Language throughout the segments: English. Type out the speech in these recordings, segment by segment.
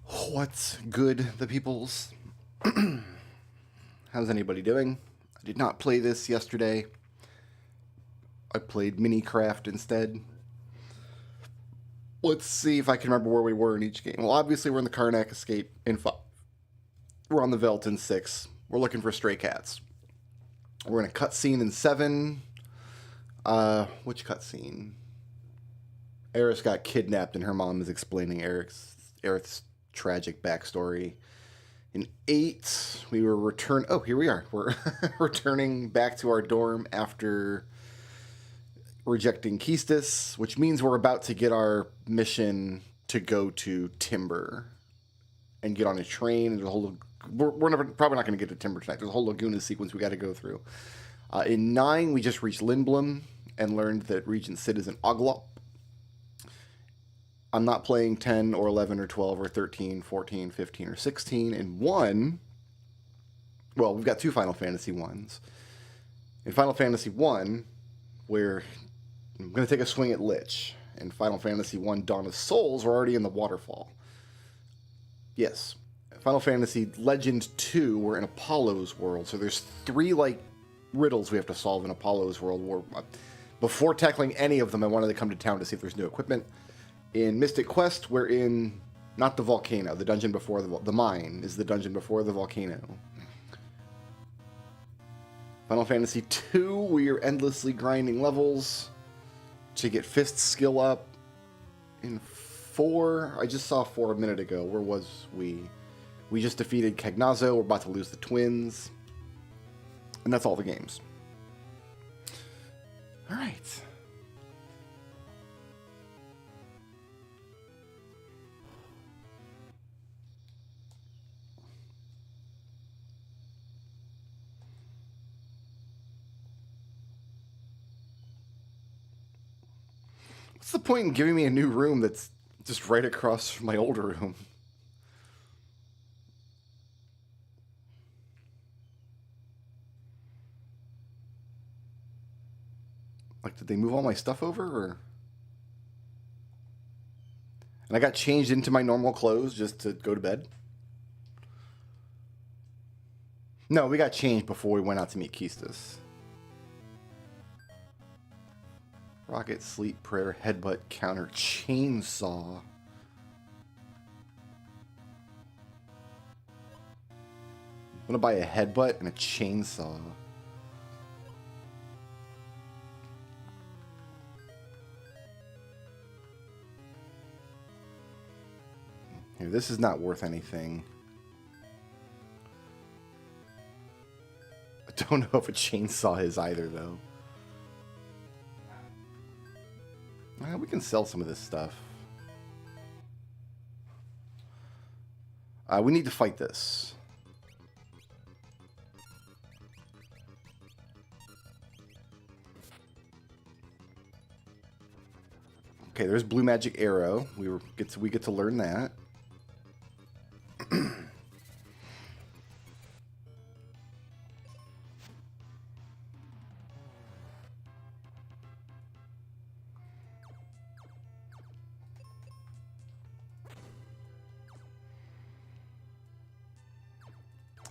What's good, the peoples? How's anybody doing? I did not play this yesterday. I played Minecraft instead. Let's see if I can remember where we were in each game. Well, obviously we're in the Karnak Escape in 5. We're on the Veldt in 6. We're looking for stray cats. We're in a cutscene in 7. Which cutscene? Aerith got kidnapped and her mom is explaining Aerith's tragic backstory. In 8, we were here we are. We're returning back to our dorm after rejecting Keistis, which means we're about to get our mission to go to Timber and get on a train. And we're probably not going to get to Timber tonight. There's a whole Laguna sequence we got to go through. In 9, we just reached Lindblom and learned that Regent Sid is an Oglop. I'm not playing 10 or 11 or 12 or 13, 14, 15, or 16. In 1, well, we've got 2 Final Fantasy 1s. In Final Fantasy 1, I'm going to take a swing at Lich. In Final Fantasy 1 Dawn of Souls, we're already in the waterfall. Yes. Final Fantasy Legend 2, we're in Apollo's world. So there's 3, riddles we have to solve in Apollo's world. Before tackling any of them, I wanted to come to town to see if there's new equipment. In Mystic Quest, we're in, not the volcano, the dungeon before the mine is the dungeon before the volcano. Final Fantasy 2, we are endlessly grinding levels to get Fist skill up. In 4, I just saw 4 a minute ago. Where was we? We just defeated Cagnazzo. We're about to lose the twins. And that's all the games. All right. What's the point in giving me a new room that's just right across from my old room? Did they move all my stuff over, or? And I got changed into my normal clothes just to go to bed? No, we got changed before we went out to meet Keistis. Rocket, sleep, prayer, headbutt, counter, chainsaw. I'm gonna buy a headbutt and a chainsaw. Here, this is not worth anything. I don't know if a chainsaw is either, though. We can sell some of this stuff. We need to fight this. Okay, there's Blue Magic Arrow. We get to learn that.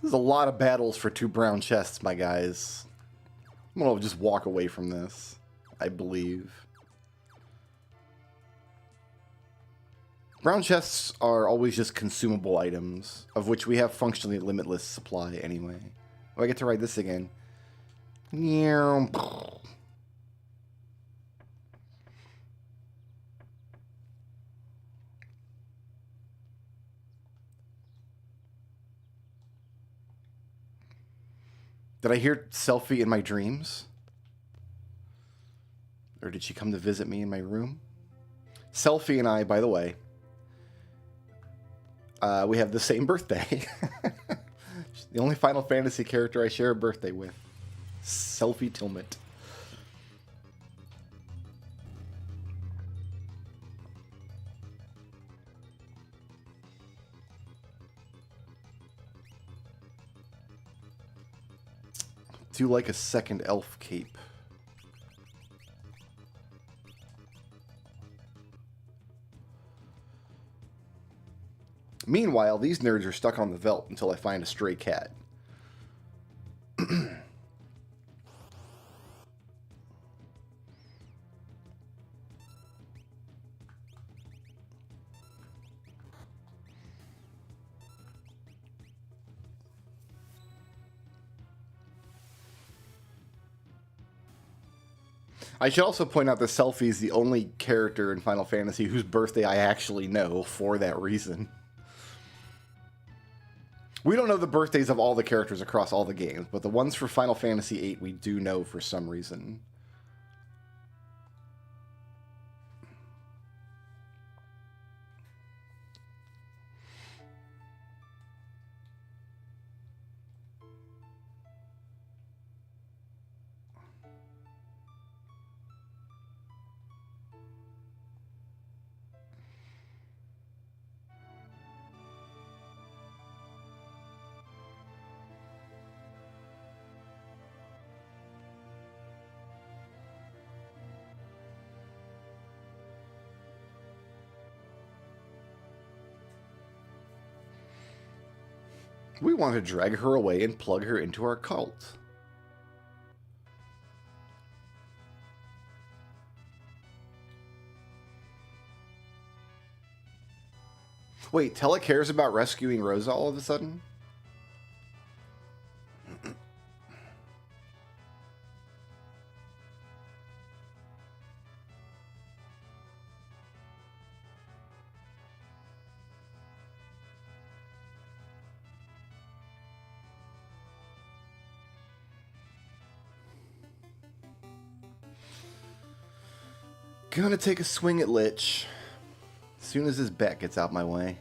There's a lot of battles for 2 brown chests, my guys. I'm gonna just walk away from this, I believe. Brown chests are always just consumable items, of which we have functionally limitless supply anyway. Oh, I get to ride this again. Did I hear Selfie in my dreams? Or did she come to visit me in my room? Selfie and I, by the way, we have the same birthday. The only Final Fantasy character I share a birthday with. Selfie Tilmet. Do like a second elf cape. Meanwhile, these nerds are stuck on the veldt until I find a stray cat. I should also point out that Selphie is the only character in Final Fantasy whose birthday I actually know for that reason. We don't know the birthdays of all the characters across all the games, but the ones for Final Fantasy VIII we do know for some reason. We want to drag her away and plug her into our cult. Wait, Tella cares about rescuing Rosa all of a sudden? Gonna take a swing at Lich as soon as his bet gets out my way.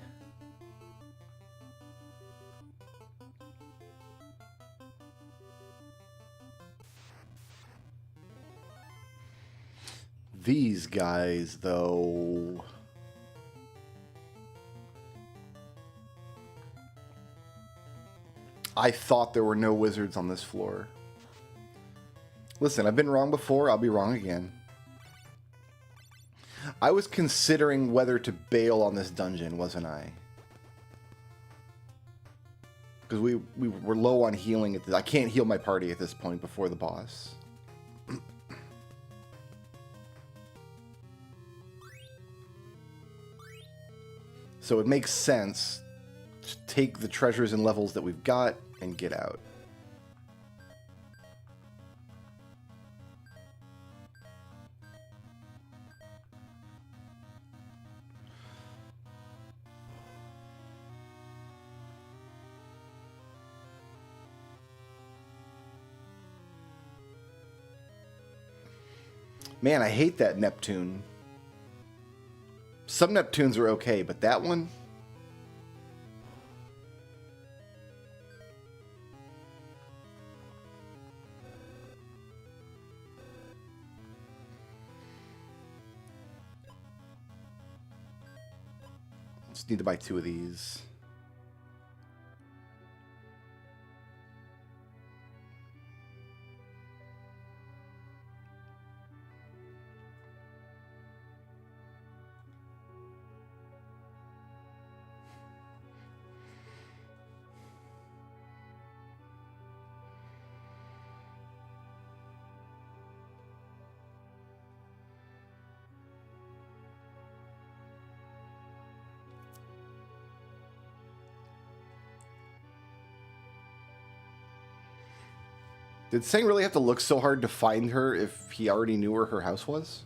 These guys, though... I thought there were no wizards on this floor. Listen, I've been wrong before, I'll be wrong again. I was considering whether to bail on this dungeon, wasn't I? Because we were low on healing. I can't heal my party at this point before the boss. So it makes sense to take the treasures and levels that we've got and get out. Man, I hate that Neptune. Some Neptunes are okay, but that one? Just need to buy 2 of these. Did Sang really have to look so hard to find her if he already knew where her house was?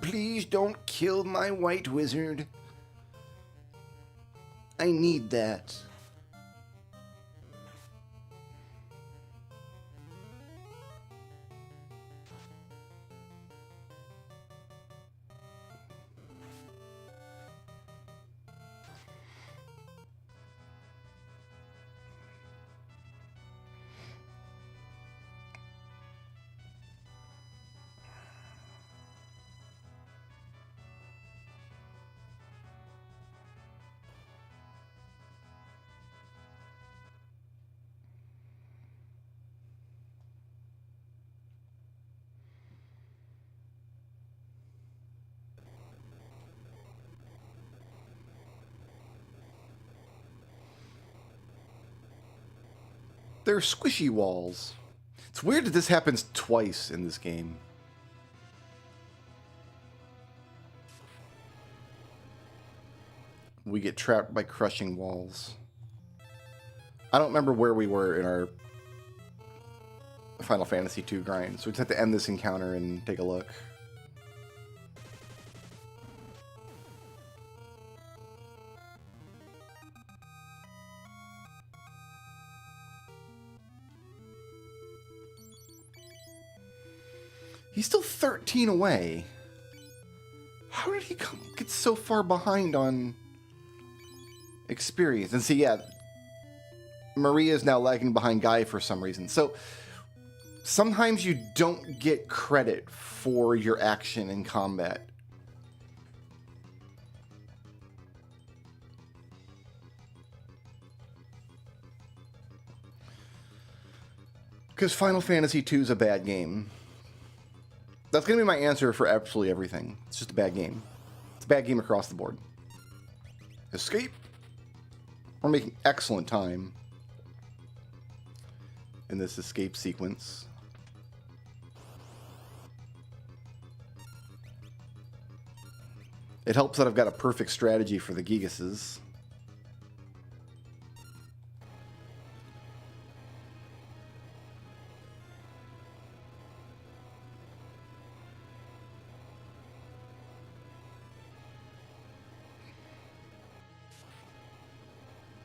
Please don't kill my white wizard. I need that. They're squishy walls. It's weird that this happens twice in this game. We get trapped by crushing walls. I don't remember where we were in our Final Fantasy II grind, so we just have to end this encounter and take a look. He's still 13 away. How did he get so far behind on experience? And see, yeah, Maria is now lagging behind Guy for some reason. So sometimes you don't get credit for your action in combat. Because Final Fantasy II is a bad game. That's going to be my answer for absolutely everything. It's just a bad game. It's a bad game across the board. Escape. We're making excellent time in this escape sequence. It helps that I've got a perfect strategy for the Gigases.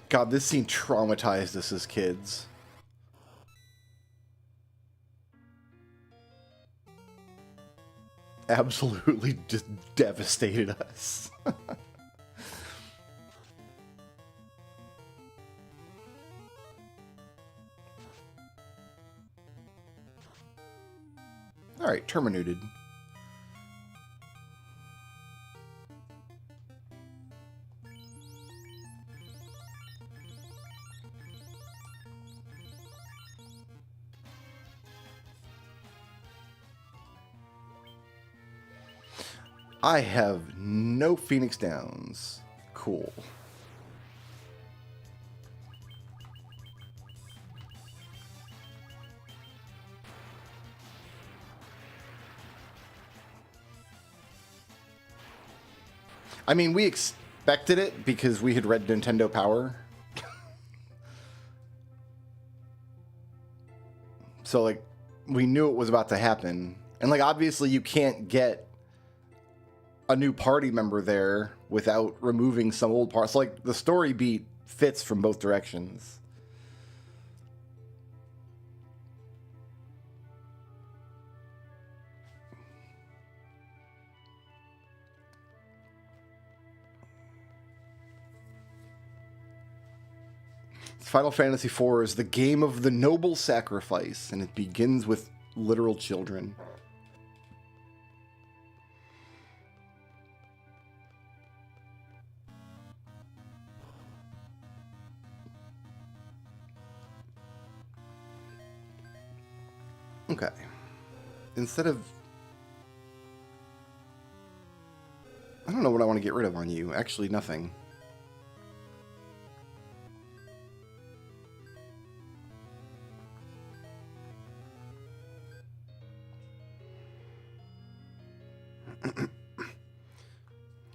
God, this scene traumatized us as kids. Absolutely just devastated us. Alright, terminated. I have no Phoenix Downs. Cool. I mean, we expected it because we had read Nintendo Power. So, like, we knew it was about to happen. And, like, obviously you can't get a new party member there without removing some old parts. Like, the story beat fits from both directions. Final Fantasy IV is the game of the noble sacrifice, and it begins with literal children. Okay. Instead of... I don't know what I want to get rid of on you. Actually, nothing.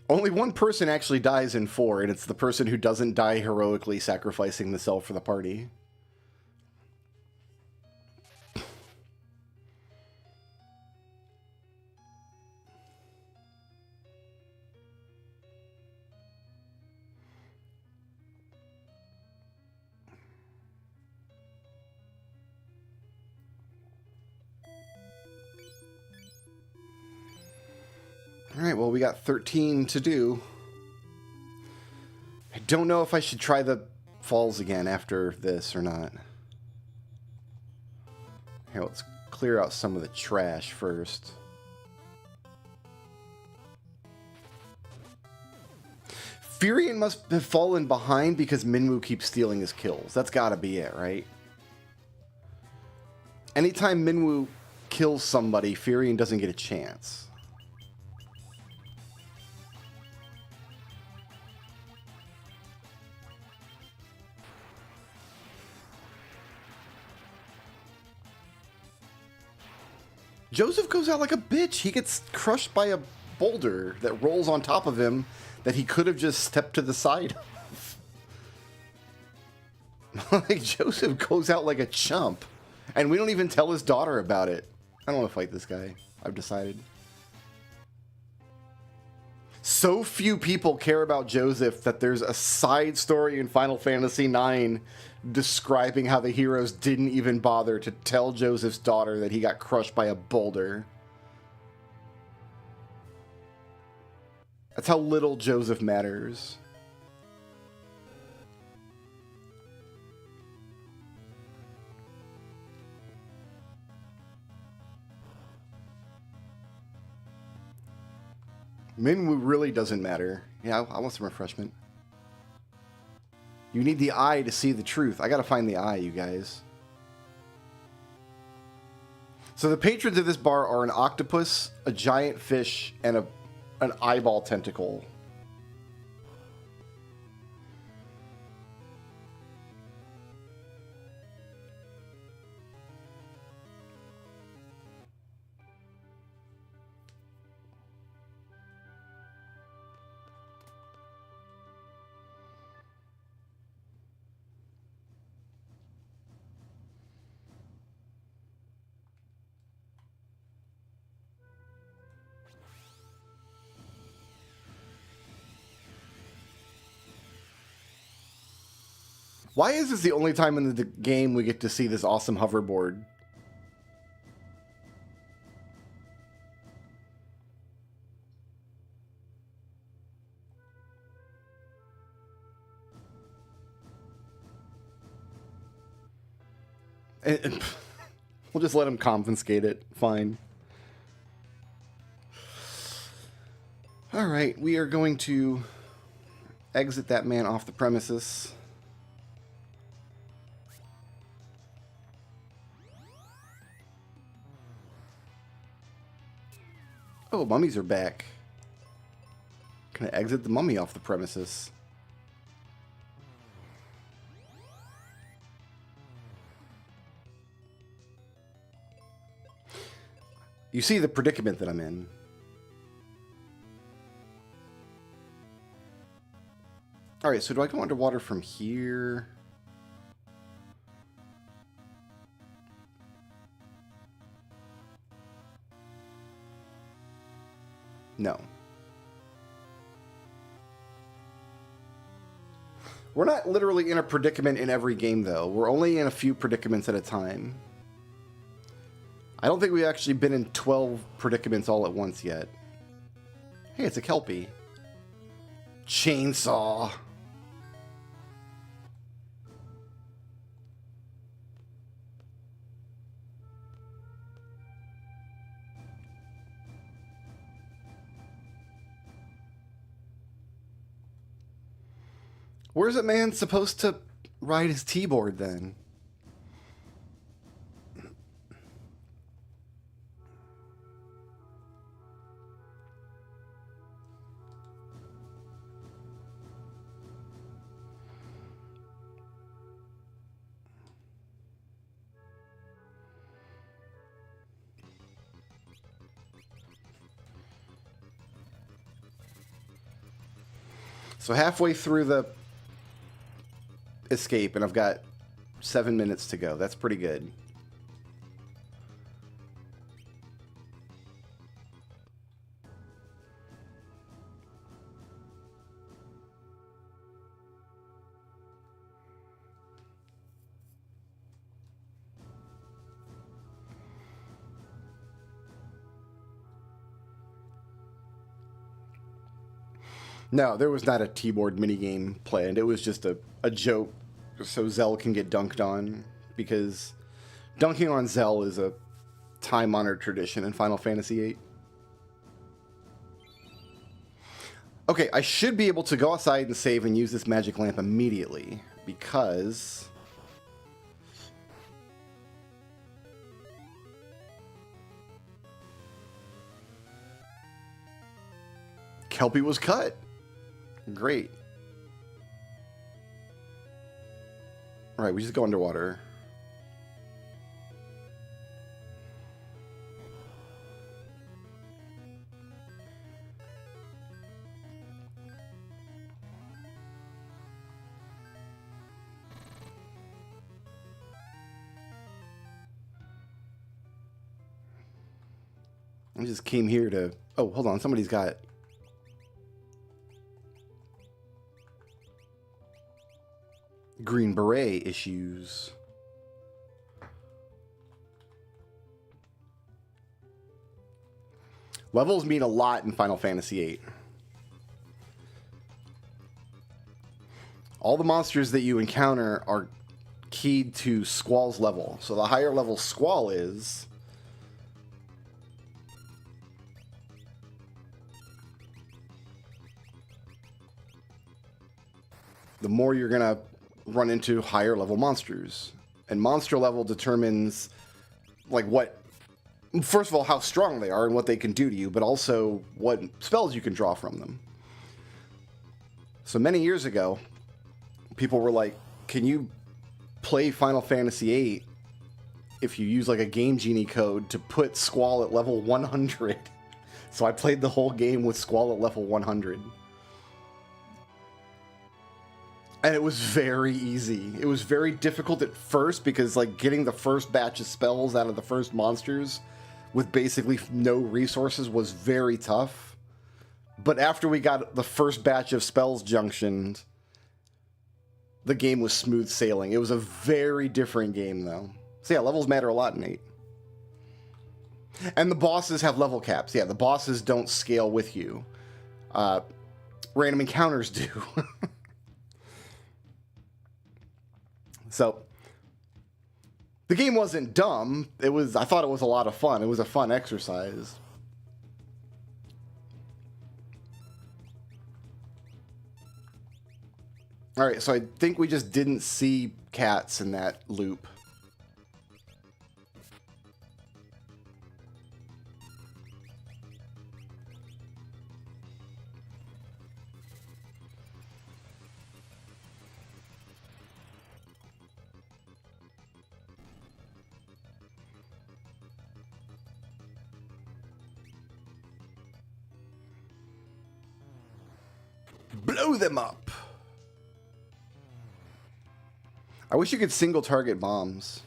Only one person actually dies in 4, and it's the person who doesn't die heroically sacrificing the self for the party. Alright, well, we got 13 to do. I don't know if I should try the falls again after this or not. Here, let's clear out some of the trash first. Furion must have fallen behind because Minwu keeps stealing his kills. That's gotta be it, right? Anytime Minwu kills somebody, Furion doesn't get a chance. Joseph goes out like a bitch. He gets crushed by a boulder that rolls on top of him that he could have just stepped to the side of. Like, Joseph goes out like a chump. And we don't even tell his daughter about it. I don't want to fight this guy. I've decided. So few people care about Joseph that there's a side story in Final Fantasy IX describing how the heroes didn't even bother to tell Joseph's daughter that he got crushed by a boulder. That's how little Joseph matters. Minwu really doesn't matter. Yeah, I want some refreshment. You need the eye to see the truth. I gotta find the eye, you guys. So the patrons of this bar are an octopus, a giant fish, and an eyeball tentacle. Why is this the only time in the game we get to see this awesome hoverboard? We'll just let him confiscate it. Fine. Alright, we are going to exit that man off the premises. Oh, mummies are back. Can I exit the mummy off the premises? You see the predicament that I'm in. Alright, so do I go underwater from here? No. We're not literally in a predicament in every game, though. We're only in a few predicaments at a time. I don't think we've actually been in 12 predicaments all at once yet. Hey, it's a Kelpie. Chainsaw. Where's a man supposed to ride his T-board then? So halfway through the escape, and I've got 7 minutes to go. That's pretty good. No, there was not a T-board minigame planned. It was just a joke so Zell can get dunked on, because dunking on Zell is a time-honored tradition in Final Fantasy VIII. Okay, I should be able to go outside and save and use this magic lamp immediately, because Kelpie was cut. Great. Alright, we just go underwater. I just came here to... Oh, hold on. Somebody's got... Green Beret issues. Levels mean a lot in Final Fantasy VIII. All the monsters that you encounter are keyed to Squall's level. So the higher level Squall is... the more you're going to run into higher level monsters. And monster level determines, like, what... First of all, how strong they are and what they can do to you, but also what spells you can draw from them. So many years ago, people were like, can you play Final Fantasy VIII if you use like a Game Genie code to put Squall at level 100? So I played the whole game with Squall at level 100. And it was very easy. It was very difficult at first because like getting the first batch of spells out of the first monsters with basically no resources was very tough. But after we got the first batch of spells junctioned, the game was smooth sailing. It was a very different game, though. So yeah, levels matter a lot in 8. And the bosses have level caps. Yeah, the bosses don't scale with you. Random encounters do. So, the game wasn't dumb. I thought it was a lot of fun. It was a fun exercise. Alright, so I think we just didn't see cats in that loop. Blow them up! I wish you could single target bombs.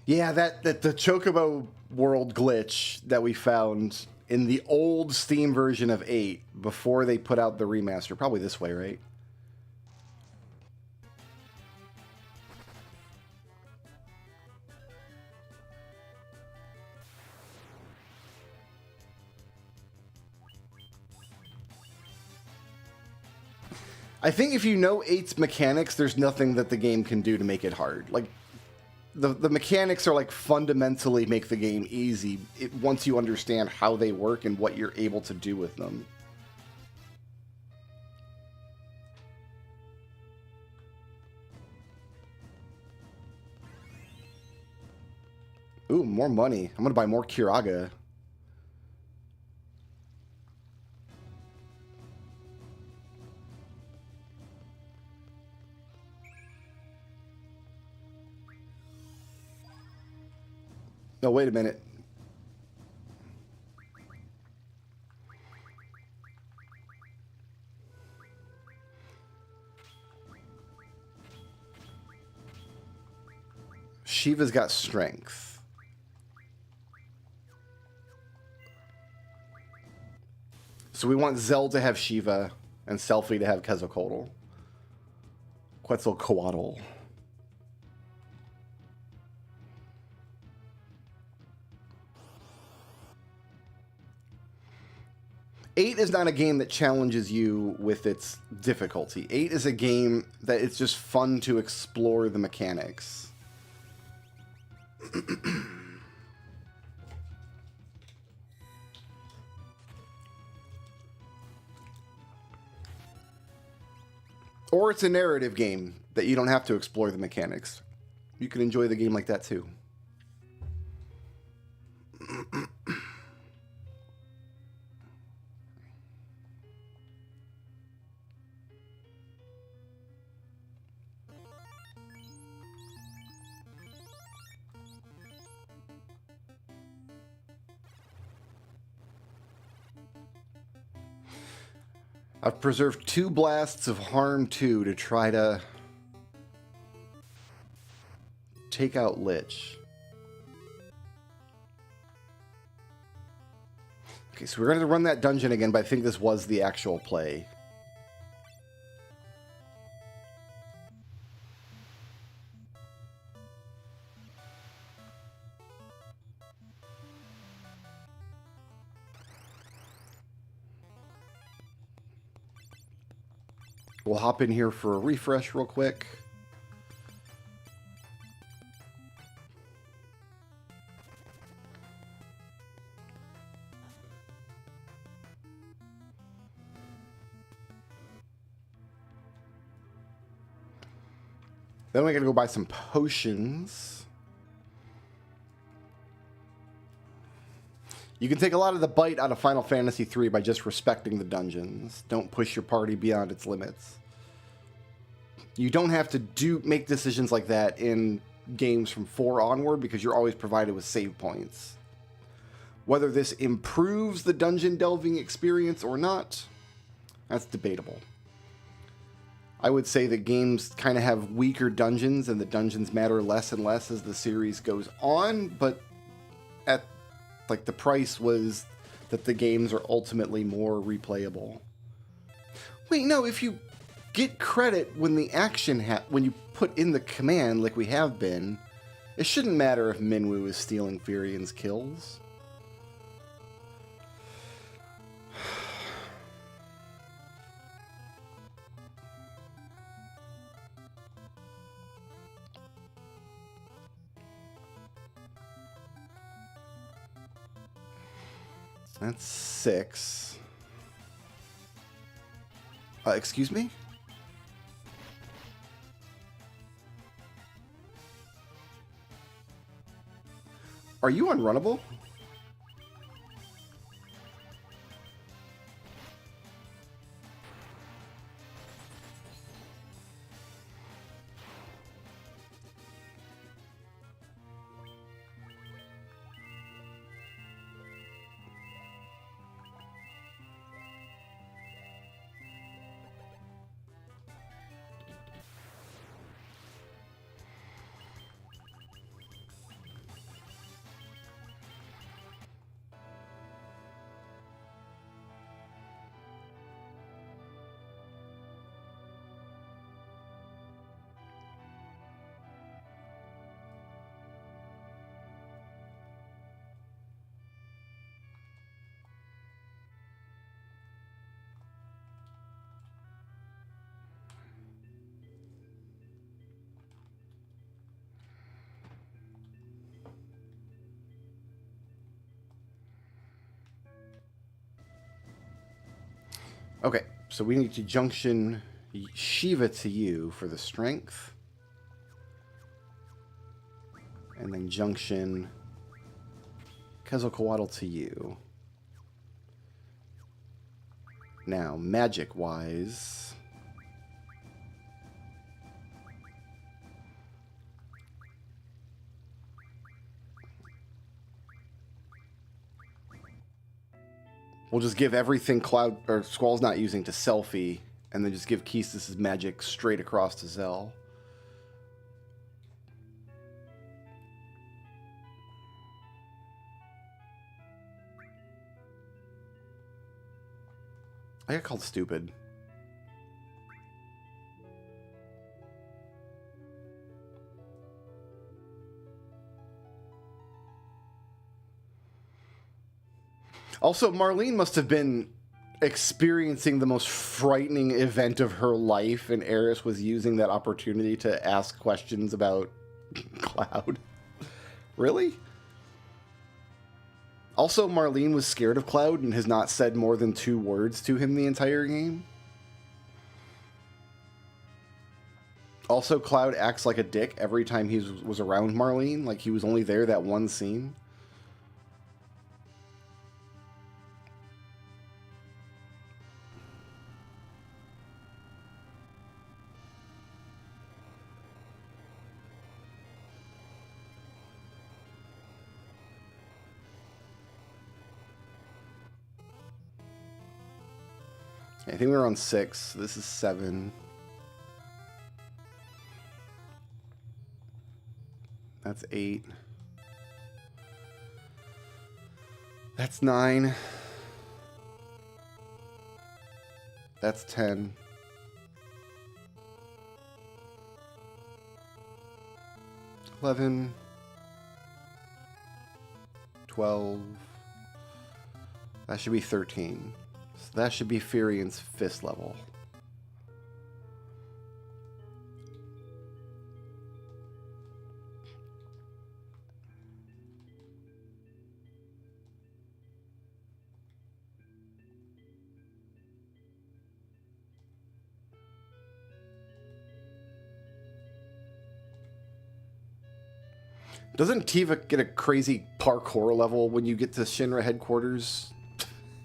Yeah, that the Chocobo world glitch that we found in the old Steam version of 8 before they put out the remaster. Probably this way, right? I think if you know 8's mechanics, there's nothing that the game can do to make it hard. Like, the mechanics are like fundamentally make the game easy once you understand how they work and what you're able to do with them. Ooh, more money. I'm gonna buy more Kiraga. No, wait a minute. Shiva's got strength. So we want Zell to have Shiva and Selphie to have Quetzalcoatl. Quetzalcoatl. 8 is not a game that challenges you with its difficulty. 8 is a game that it's just fun to explore the mechanics. Or it's a narrative game that you don't have to explore the mechanics. You can enjoy the game like that too. I've preserved 2 blasts of harm 2 to try to take out Lich. Okay, so we're going to run that dungeon again, but I think this was the actual play. We'll hop in here for a refresh real quick. Then we're going to go buy some potions. You can take a lot of the bite out of Final Fantasy III by just respecting the dungeons. Don't push your party beyond its limits. You don't have to make decisions like that in games from 4 onward because you're always provided with save points. Whether this improves the dungeon delving experience or not, that's debatable. I would say that games kind of have weaker dungeons and the dungeons matter less and less as the series goes on, but at the price was that the games are ultimately more replayable. Wait, no, if you get credit when the action when you put in the command like we have been, it shouldn't matter if Minwu is stealing Furion's kills. That's 6. Excuse me? Are you unrunnable? Okay, so we need to junction Shiva to you for the strength. And then junction Quetzalcoatl to you. Now, magic-wise... we'll just give everything Cloud or Squall's not using to Selfie, and then just give Keestis' magic straight across to Zell. I got called stupid. Also, Marlene must have been experiencing the most frightening event of her life, and Eris was using that opportunity to ask questions about Cloud. Really? Also, Marlene was scared of Cloud and has not said more than 2 words to him the entire game. Also, Cloud acts like a dick every time he was around Marlene, like he was only there that one scene. I think we were on 6. This is 7. That's 8. That's 9. That's 10. 11. 12. That should be 13. So that should be Furian's fist level. Doesn't Tiva get a crazy parkour level when you get to Shinra headquarters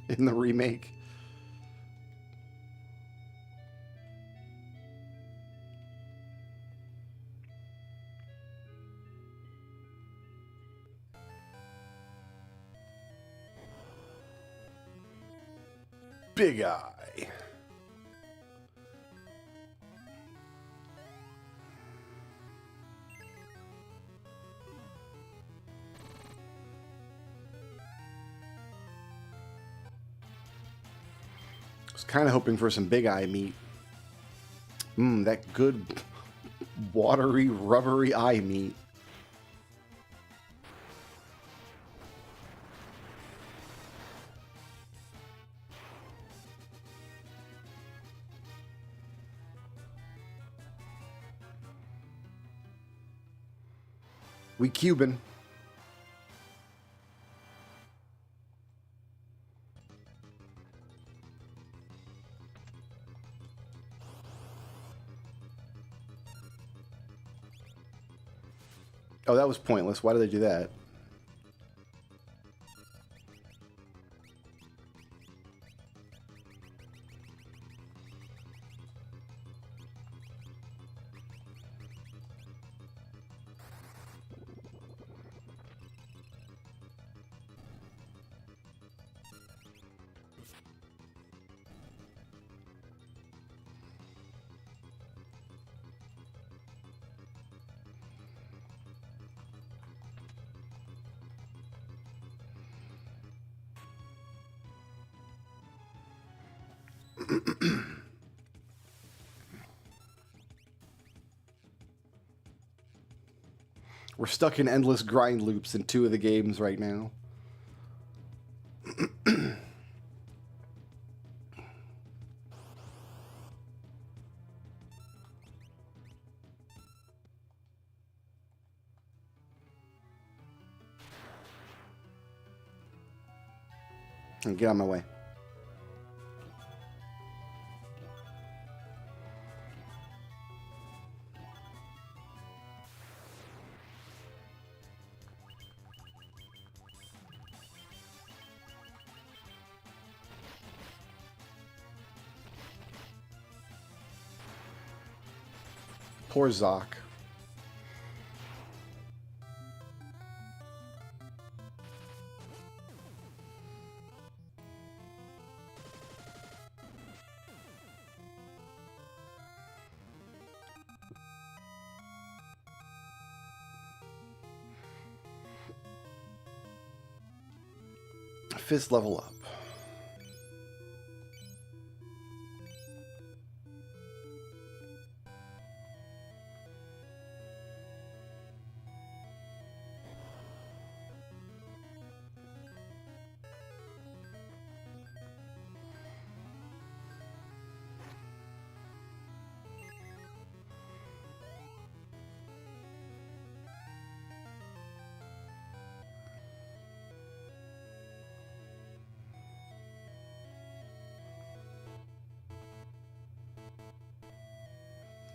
in the remake? Big Eye. Kind of hoping for some Big Eye meat. That good watery, rubbery eye meat. We Cuban. Oh, that was pointless. Why did they do that? We're stuck in endless grind loops in 2 of the games right now. And get on my way. Poor Zoc. Fist level up.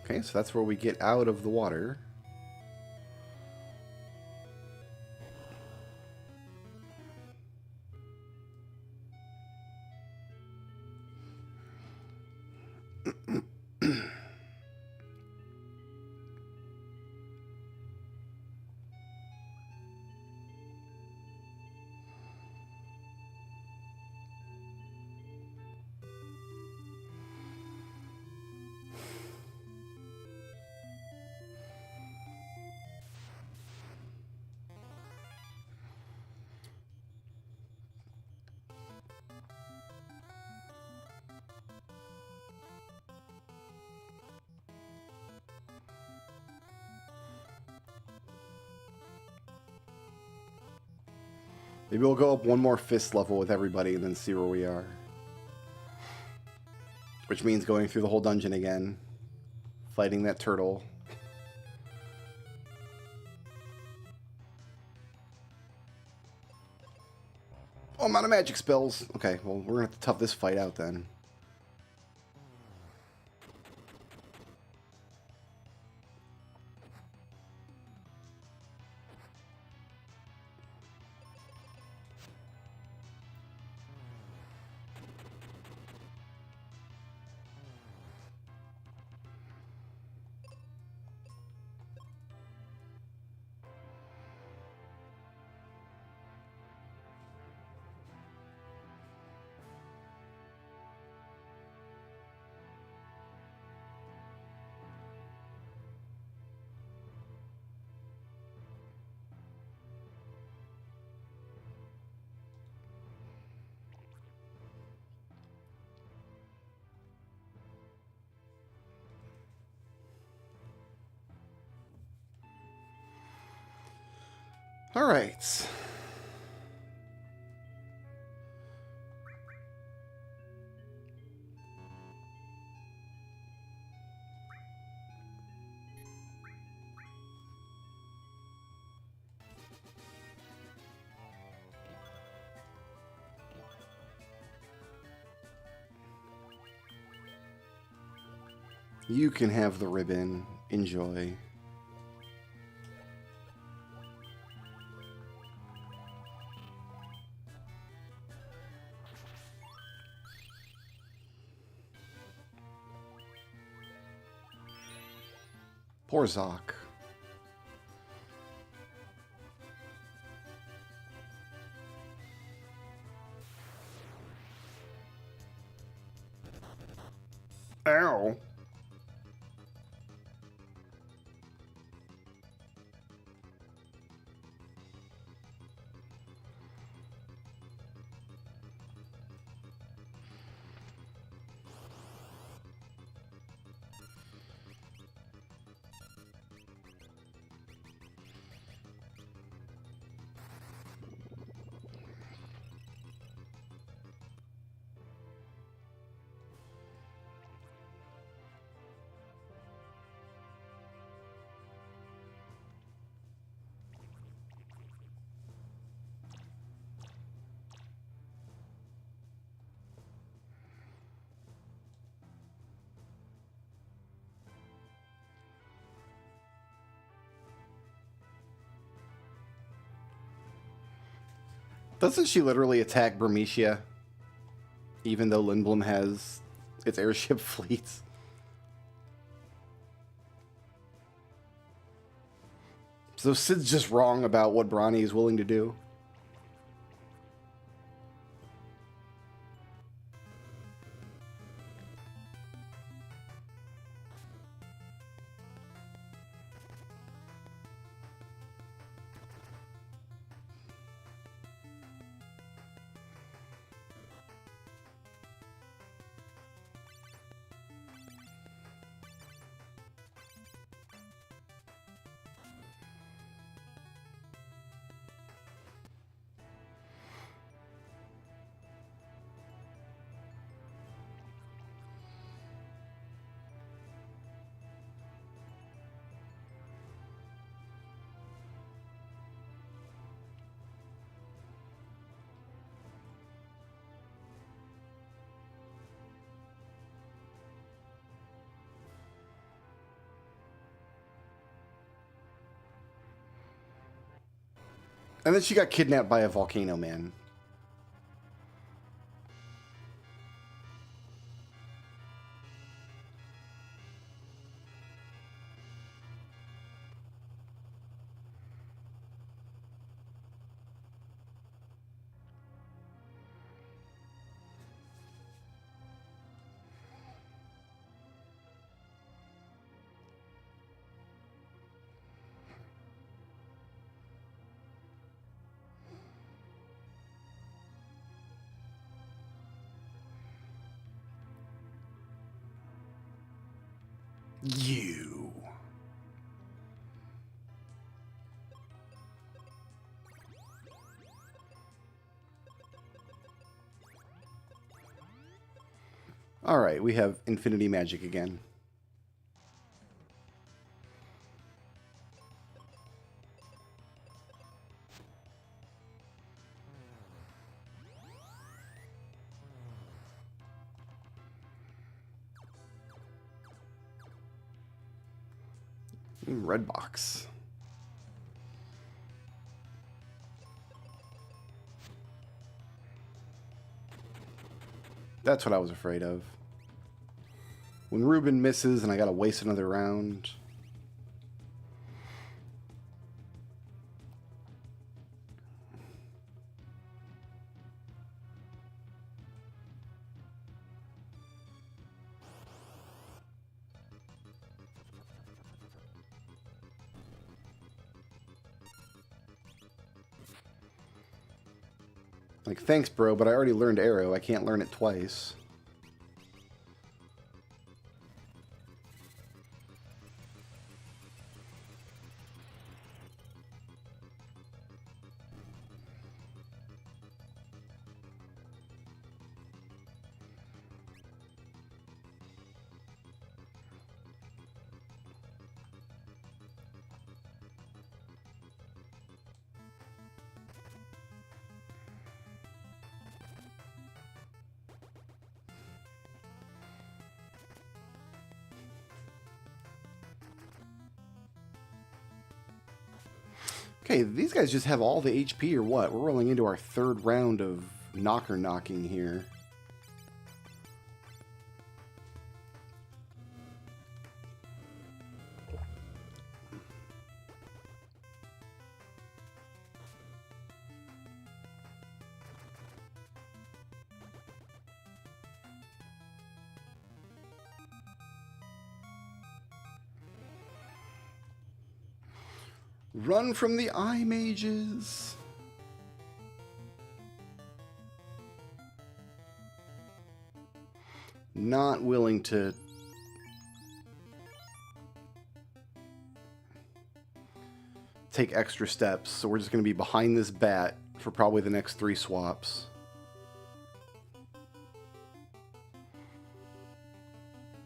Okay, so that's where we get out of the water. Maybe we'll go up one more fist level with everybody and then see where we are. Which means going through the whole dungeon again. Fighting that turtle. Oh, I'm out of magic spells. Okay, well, we're gonna have to tough this fight out then. All right. You can have the ribbon. Enjoy. Poor Zoc. Ow. Doesn't she literally attack Bermesia? Even though Lindblom has its airship fleets? So Sid's just wrong about what Bronny is willing to do. And then she got kidnapped by a volcano man. You. Alright, we have Infinity Magic again. Red box. That's what I was afraid of. When Ruben misses and I gotta waste another round. Like, thanks, bro, but I already learned Arrow. I can't learn it twice. Okay, these guys just have all the HP or what? We're rolling into our third round of knocker knocking here. Run from the eye mages. Not willing to take extra steps, so we're just going to be behind this bat for probably the next 3 swaps.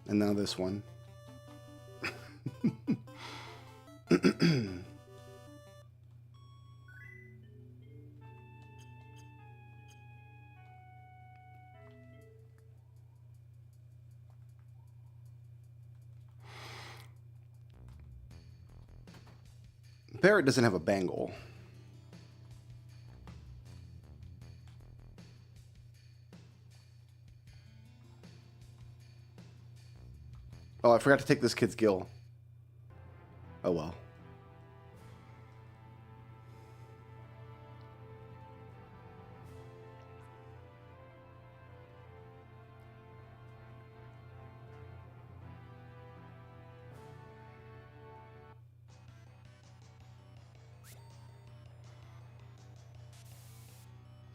And now this one. Barrett doesn't have a bangle. Oh, I forgot to take this kid's gill. Oh well.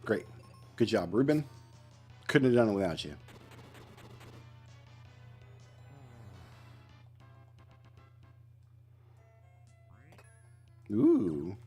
Great. Good job, Ruben. Couldn't have done it without you. Ooh.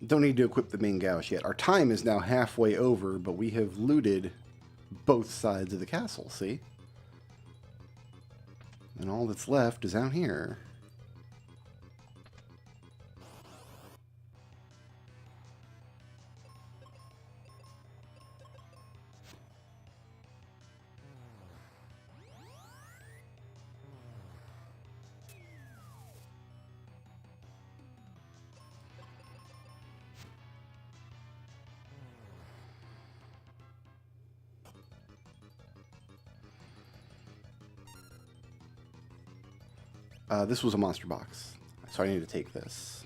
Don't need to equip the main gauche yet. Our time is now halfway over, but we have looted both sides of the castle, see? And all that's left is out here. This was a monster box, so I need to take this.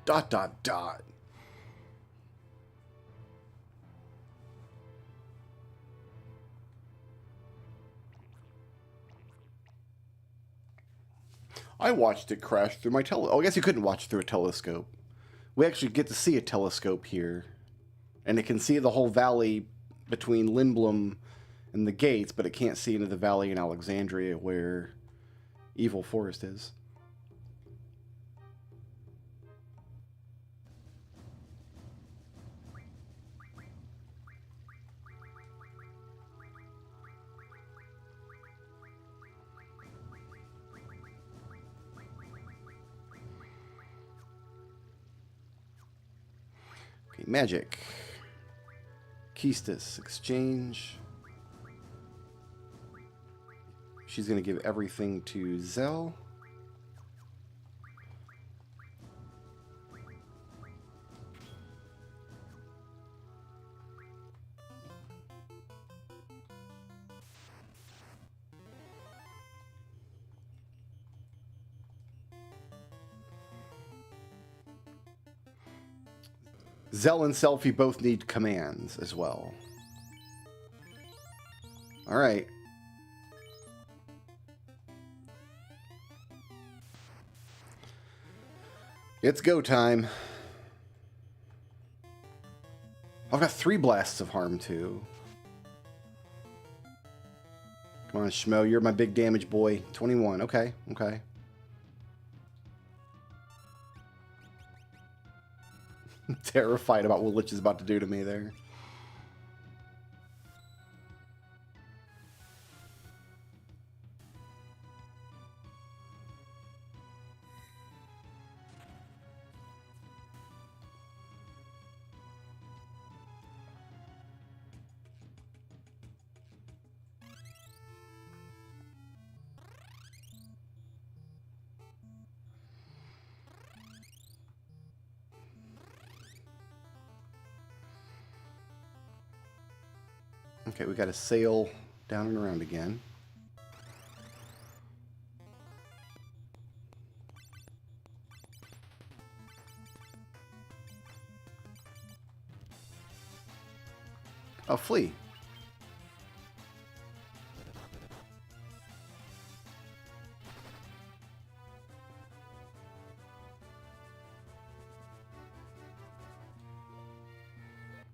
Dot, dot, dot. I watched it crash through my Oh, I guess you couldn't watch through a telescope. We actually get to see a telescope here. And it can see the whole valley between Lindblom and the gates, but it can't see into the valley in Alexandria where Evil Forest is. Okay, magic. Keystis, exchange. She's going to give everything to Zell. Zell and Selfie both need commands as well. All right. It's go time. I've got 3 blasts of harm too. Come on, Schmo, you're my big damage boy. 21. Okay, okay. I'm terrified about what Lich is about to do to me there. Okay, we got to sail down and around again. Oh, flee.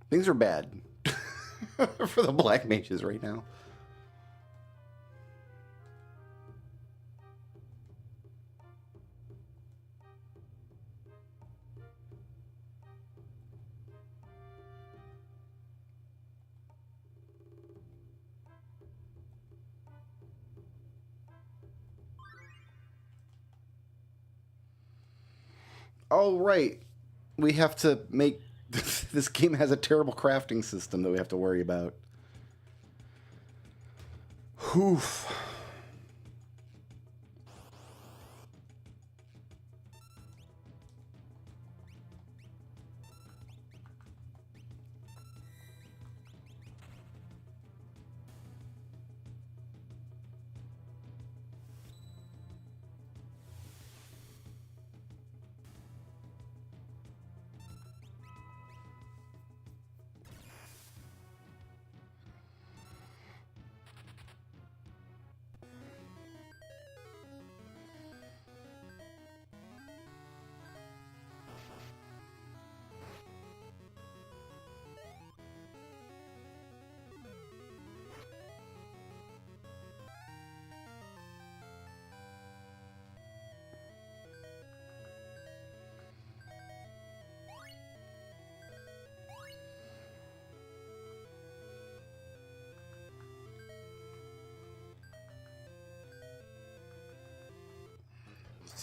Things are bad for the black mages right now. Oh, right. We have to make... This game has a terrible crafting system that we have to worry about. Oof.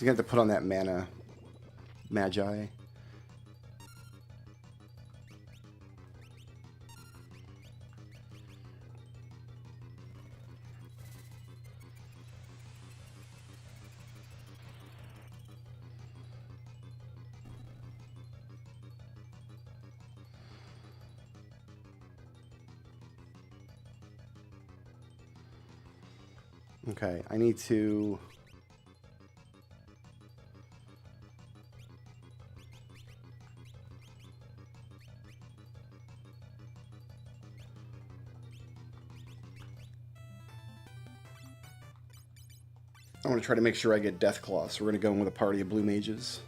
So you have to put on that mana magi. Okay, I need to... I want to try to make sure I get Deathclaw, so we're going to go in with a party of blue mages.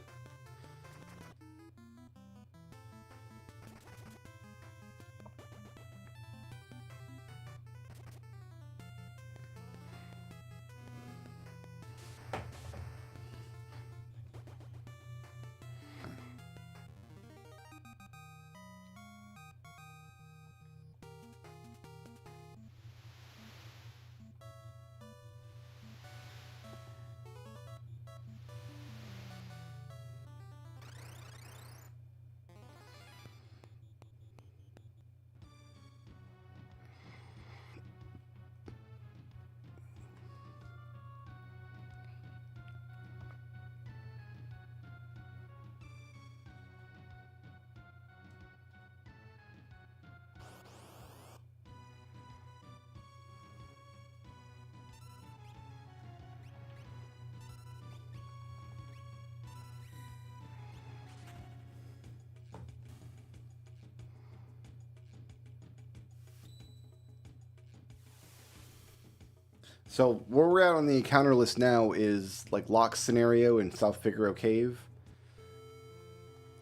So where we're at on the encounter list now is like Locke's scenario in South Figaro Cave.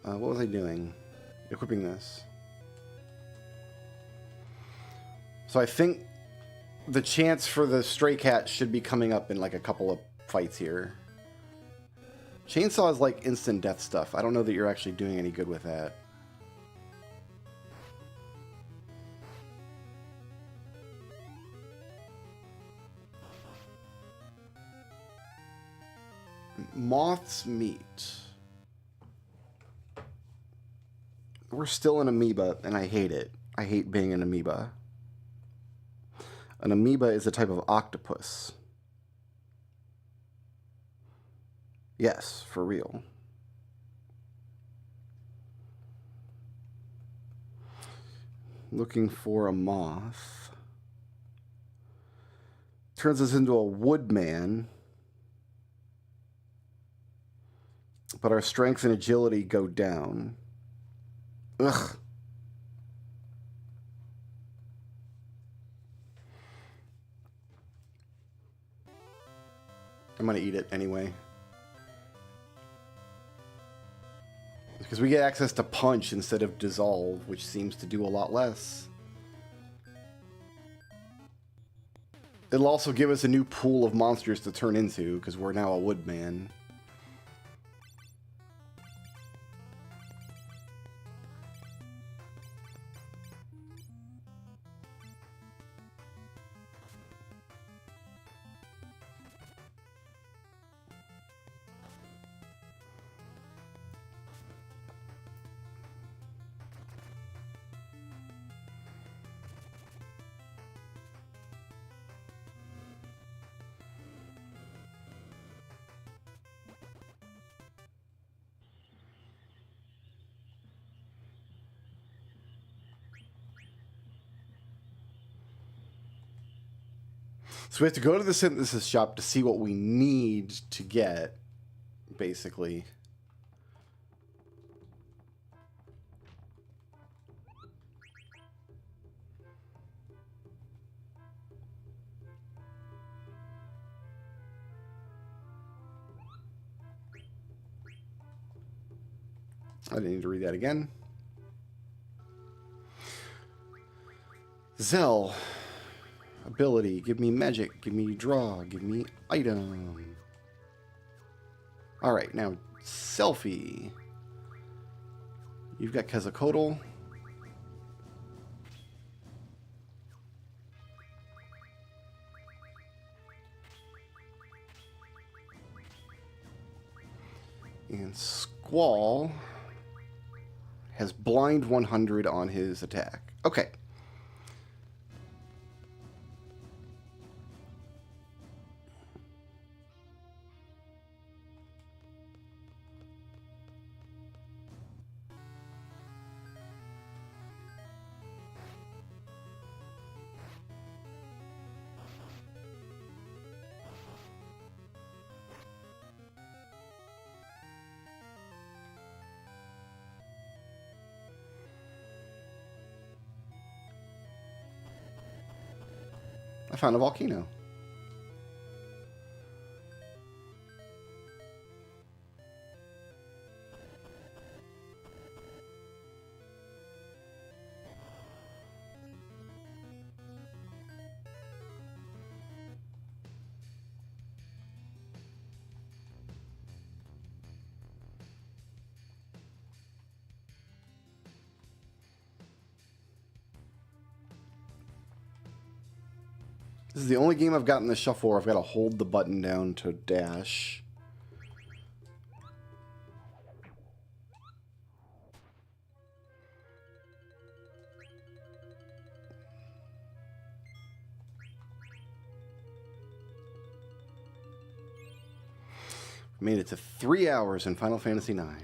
What was I doing? Equipping this. So I think the chance for the stray cat should be coming up in like a couple of fights here. Chainsaw is like instant death stuff. I don't know that you're actually doing any good with that. Moth's meat. We're still an amoeba, and I hate it. I hate being an amoeba. An amoeba is a type of octopus. Yes, for real. Looking for a moth. Turns us into a woodman. But our strength and agility go down. Ugh. I'm gonna eat it anyway. Because we get access to punch instead of dissolve, which seems to do a lot less. It'll also give us a new pool of monsters to turn into, because we're now a woodman. So we have to go to the synthesis shop to see what we need to get, basically. I didn't need to read that again. Zell. Ability. Give me magic. Give me draw. Give me item. Alright, now selfie. You've got Quetzalcoatl. Squall has blind 100 on his attack. Okay. I found a volcano. This is the only game I've gotten the shuffle where I've got to hold the button down to dash. Made it to 3 hours in Final Fantasy IX.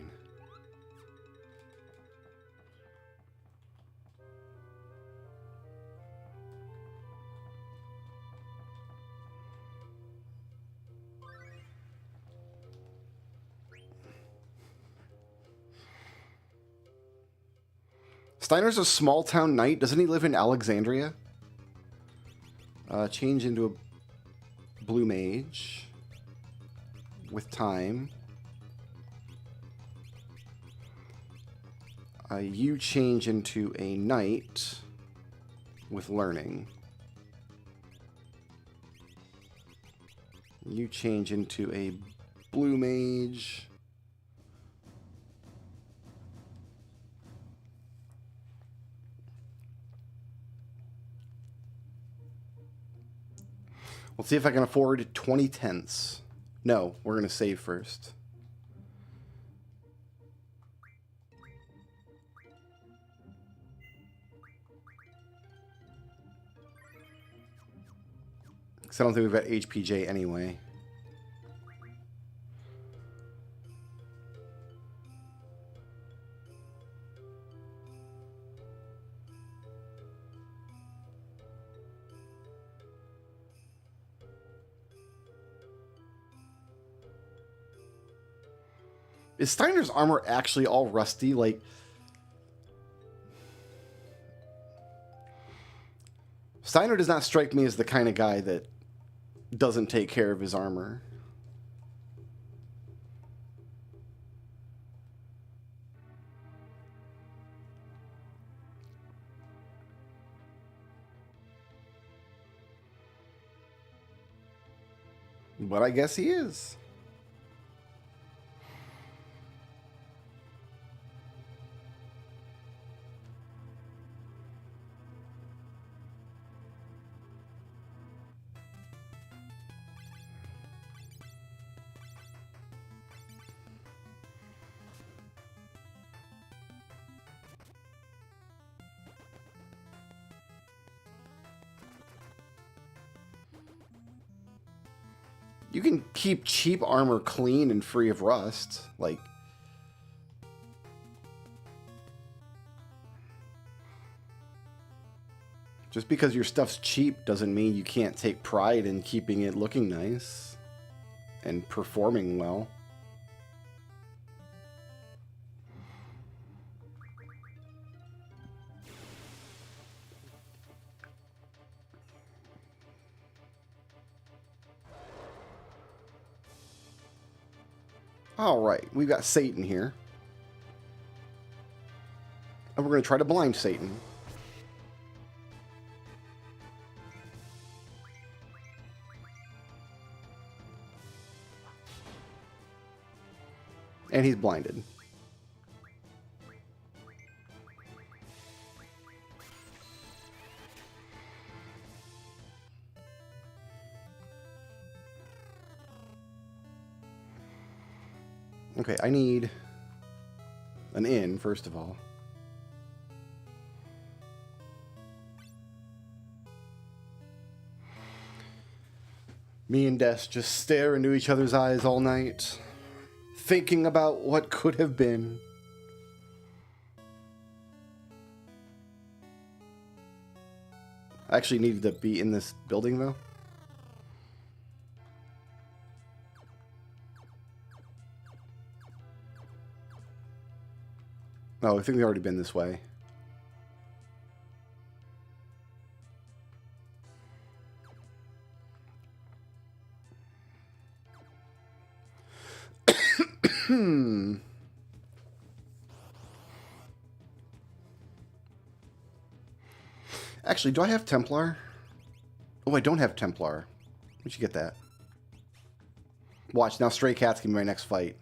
Steiner's a small town knight. Doesn't he live in Alexandria? Change into a blue mage with time. You change into a knight with learning. You change into a blue mage. Let's see if I can afford 20 tenths. No, we're going to save first. Because I don't think we've got HPJ anyway. Is Steiner's armor actually all rusty? Like, Steiner does not strike me as the kind of guy that doesn't take care of his armor. But I guess he is. You can keep cheap armor clean and free of rust. Like, just because your stuff's cheap doesn't mean you can't take pride in keeping it looking nice and performing well. All right, we've got Satan here. And we're going to try to blind Satan. And he's blinded. Okay, I need an inn, first of all. Me and Des just stare into each other's eyes all night, thinking about what could have been. I actually needed to be in this building, though. Oh, I think we've already been this way. Actually, do I have Templar? Oh, I don't have Templar. We should get that. Watch, now Stray Cats can be my next fight.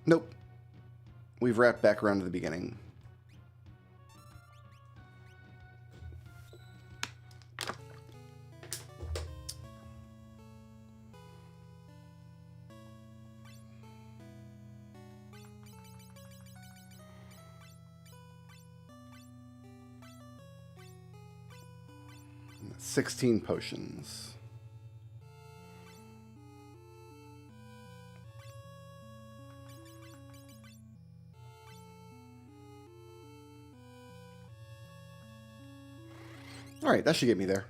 Nope. We've wrapped back around to the beginning. That's 16 potions. All right, that should get me there.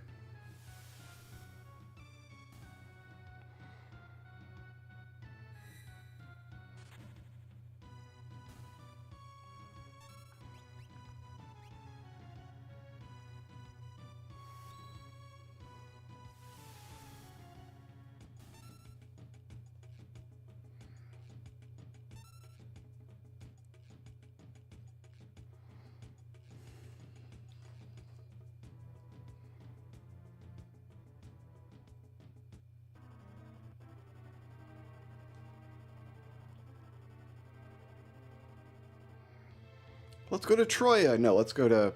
Let's go to Troya. No, let's go to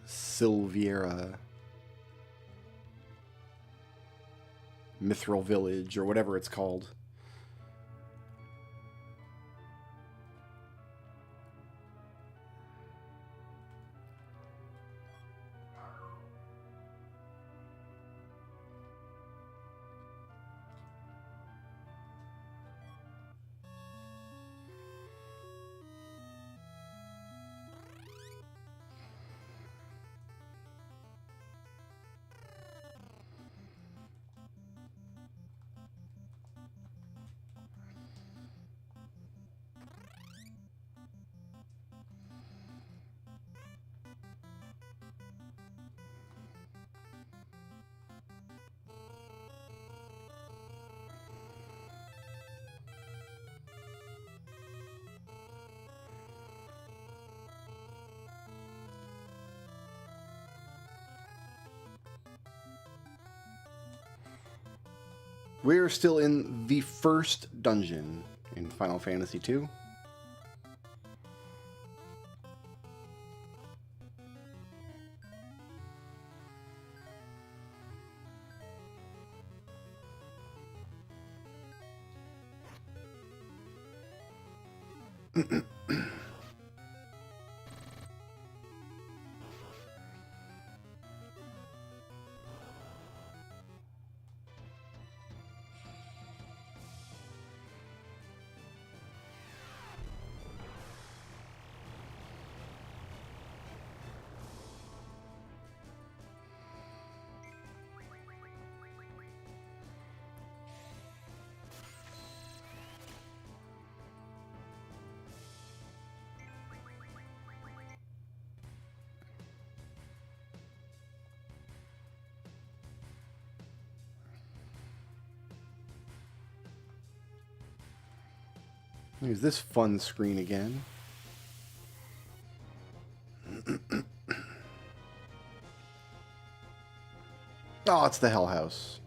Silviera. Mithril Village, or whatever it's called. We're still in the first dungeon in Final Fantasy II. Here's this fun screen again. Oh, it's the Hell House.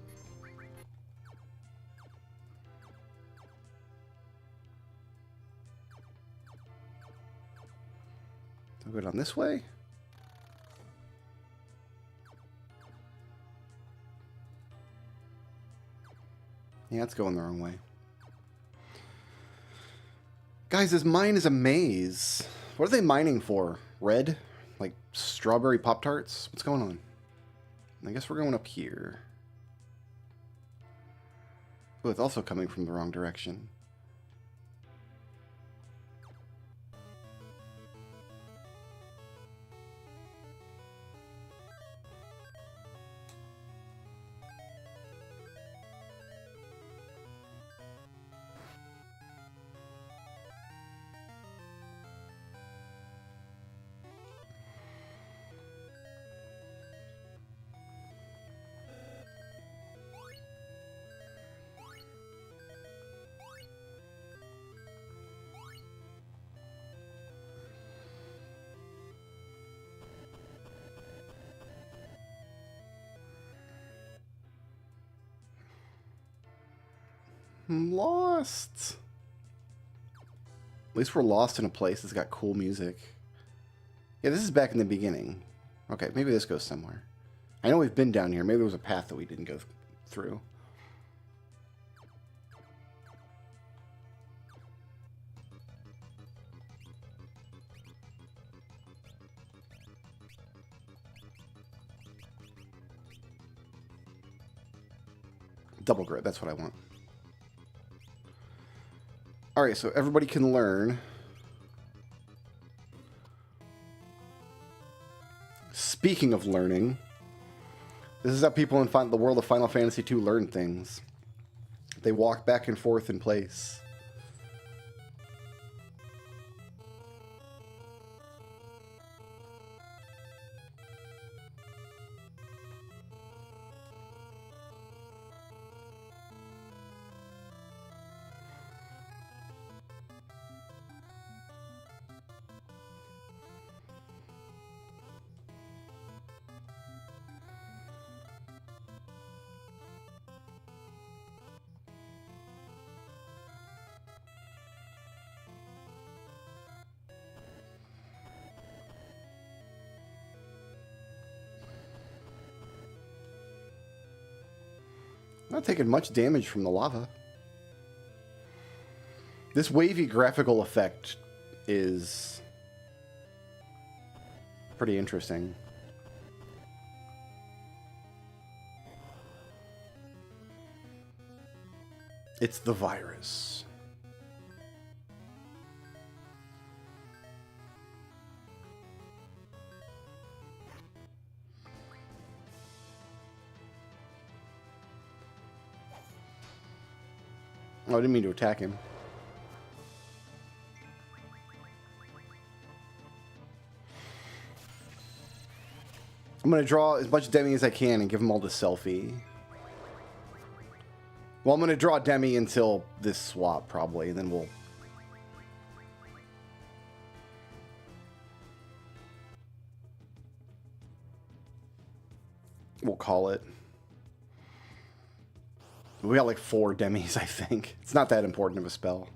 I'll go down this way. Yeah, it's going the wrong way. Guys, this mine is a maze. What are they mining for? Red? Like strawberry Pop-Tarts? What's going on? I guess we're going up here. Oh, it's also coming from the wrong direction. I'm lost. At least we're lost in a place that's got cool music. Yeah, this is back in the beginning. Okay, maybe this goes somewhere. I know we've been down here. Maybe there was a path that we didn't go through. Double grid, that's what I want. Alright, so everybody can learn. Speaking of learning, this is how people in the world of Final Fantasy II learn things. They walk back and forth in place. Not taking much damage from the lava. This wavy graphical effect is pretty interesting. It's the virus. Oh, I didn't mean to attack him. I'm going to draw as much Demi as I can and give them all the selfie. Well, I'm going to draw Demi until this swap, probably, and then we'll call it. We got like 4 Demis, I think. It's not that important of a spell.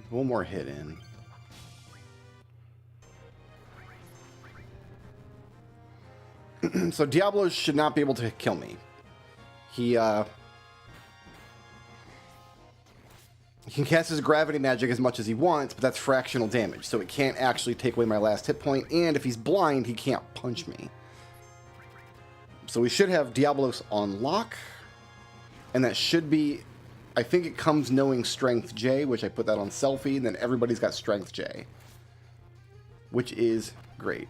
One more hit in. So Diablo should not be able to kill me. He can cast his gravity magic as much as he wants, but that's fractional damage, so it can't actually take away my last hit point, and if he's blind, he can't punch me. So we should have Diablos on lock, and that should be, I think it comes knowing Strength J, which I put that on Selfie, and then everybody's got Strength J, which is great.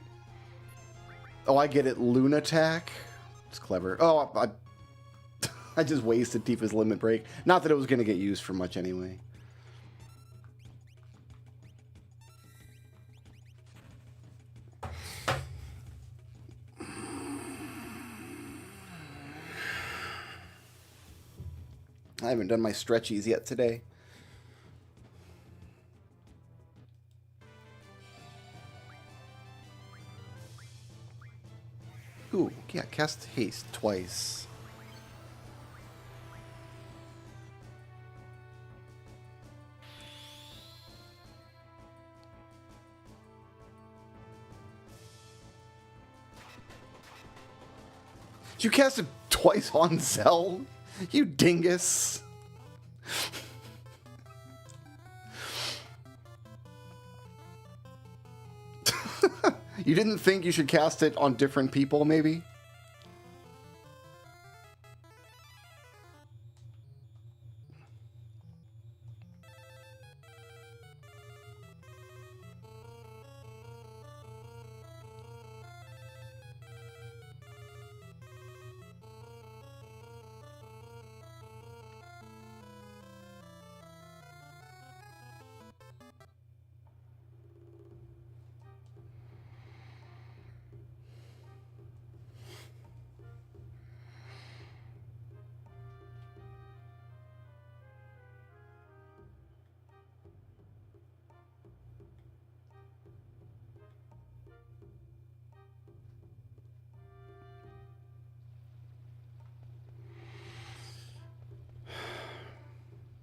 Oh, I get it. Lunatic. It's clever. Oh, I just wasted Tifa's Limit Break. Not that it was going to get used for much anyway. I haven't done my stretchies yet today. Ooh, yeah, cast haste twice. Did you cast it twice on Zell? You dingus. You didn't think you should cast it on different people, maybe?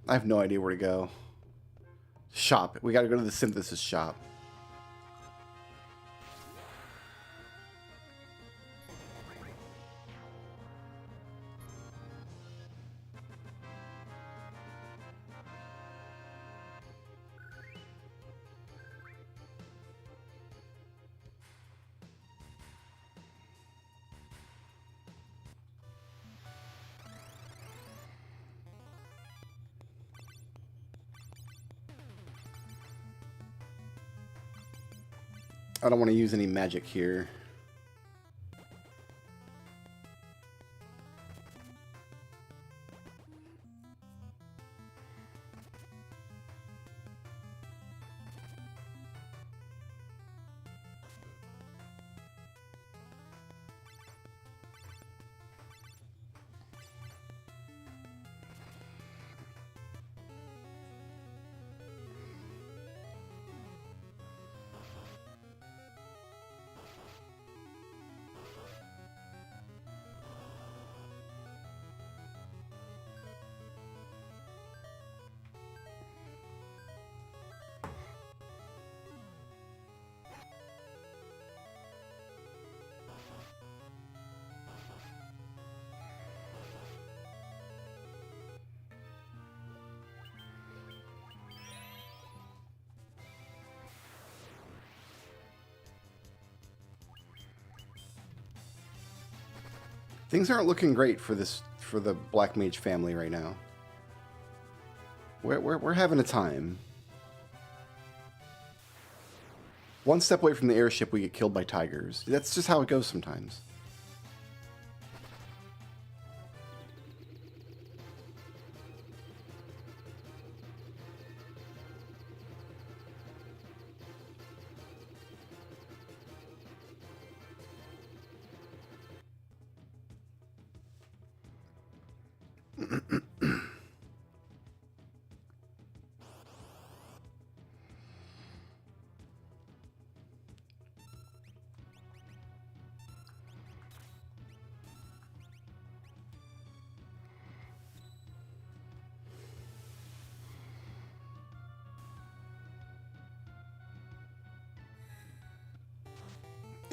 I have no idea where to go. Shop. We gotta go to the synthesis shop. I don't want to use any magic here. Things aren't looking great for the Black Mage family right now. We're having a time. One step away from the airship, we get killed by tigers. That's just how it goes sometimes.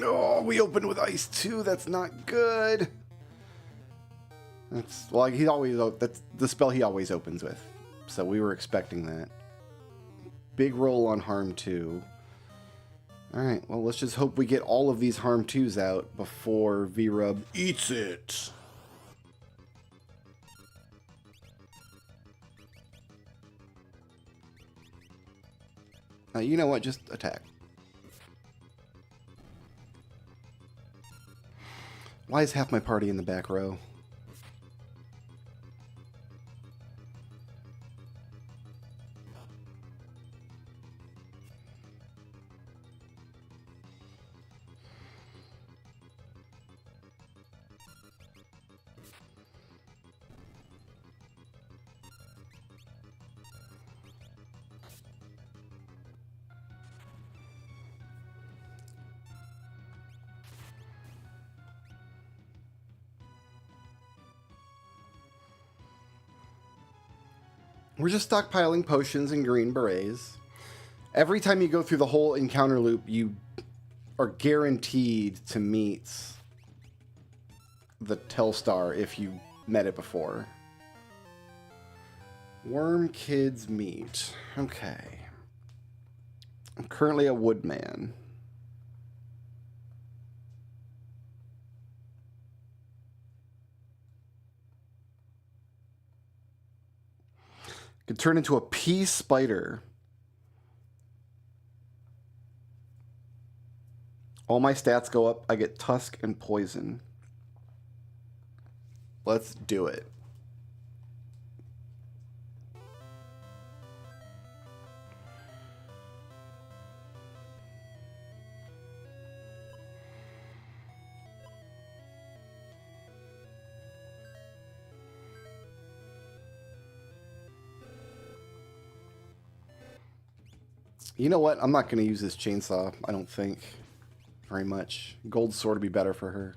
Oh, we opened with ice too. That's not good. That's well, he always that's the spell he always opens with. So we were expecting that. Big roll on harm 2. All right. Well, let's just hope we get all of these harm 2s out before V-Rub eats it. You know what? Just attack. Why is half my party in the back row? We're just stockpiling potions and green berets. Every time you go through the whole encounter loop, you are guaranteed to meet the Telstar if you met it before. Worm Kids Meet. Okay. I'm currently a woodman. Could turn into a pea spider. All my stats go up. I get tusk and poison. Let's do it. You know what? I'm not going to use this chainsaw, I don't think, very much. Gold sword would be better for her.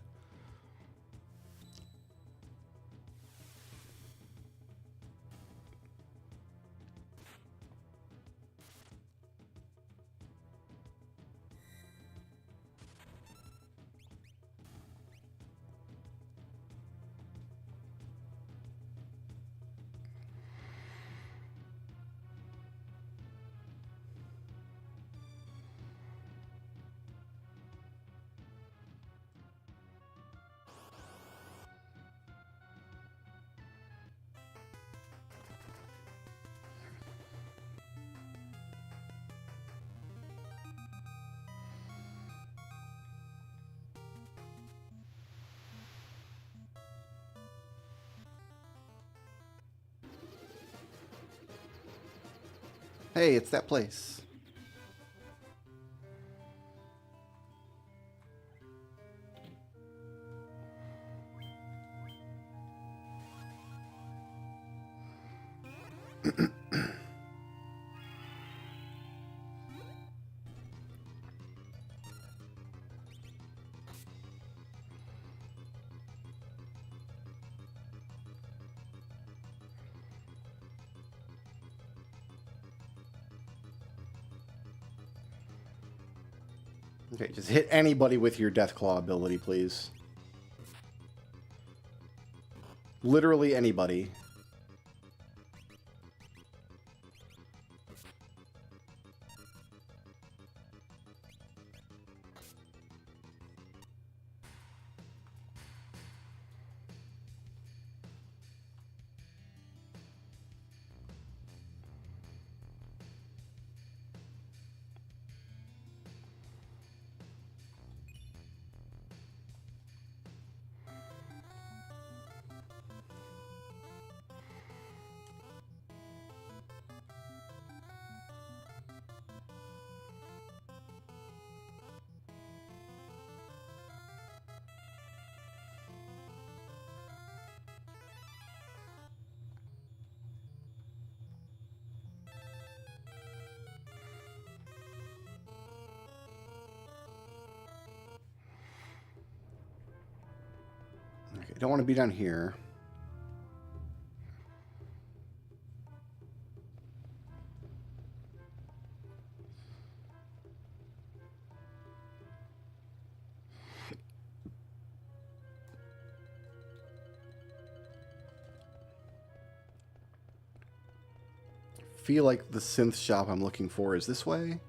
Hey, it's that place. Okay, just hit anybody with your Deathclaw ability, please. Literally anybody. Okay, don't want to be down here. feel like the synth shop I'm looking for is this way.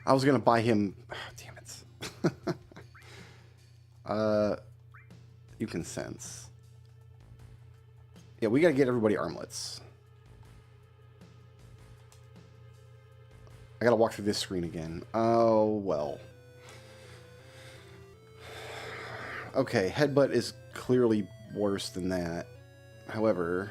I was gonna buy him. Oh, damn it. You can sense. Yeah, we gotta get everybody armlets. I gotta walk through this screen again. Oh, well. Okay, headbutt is clearly worse than that. However...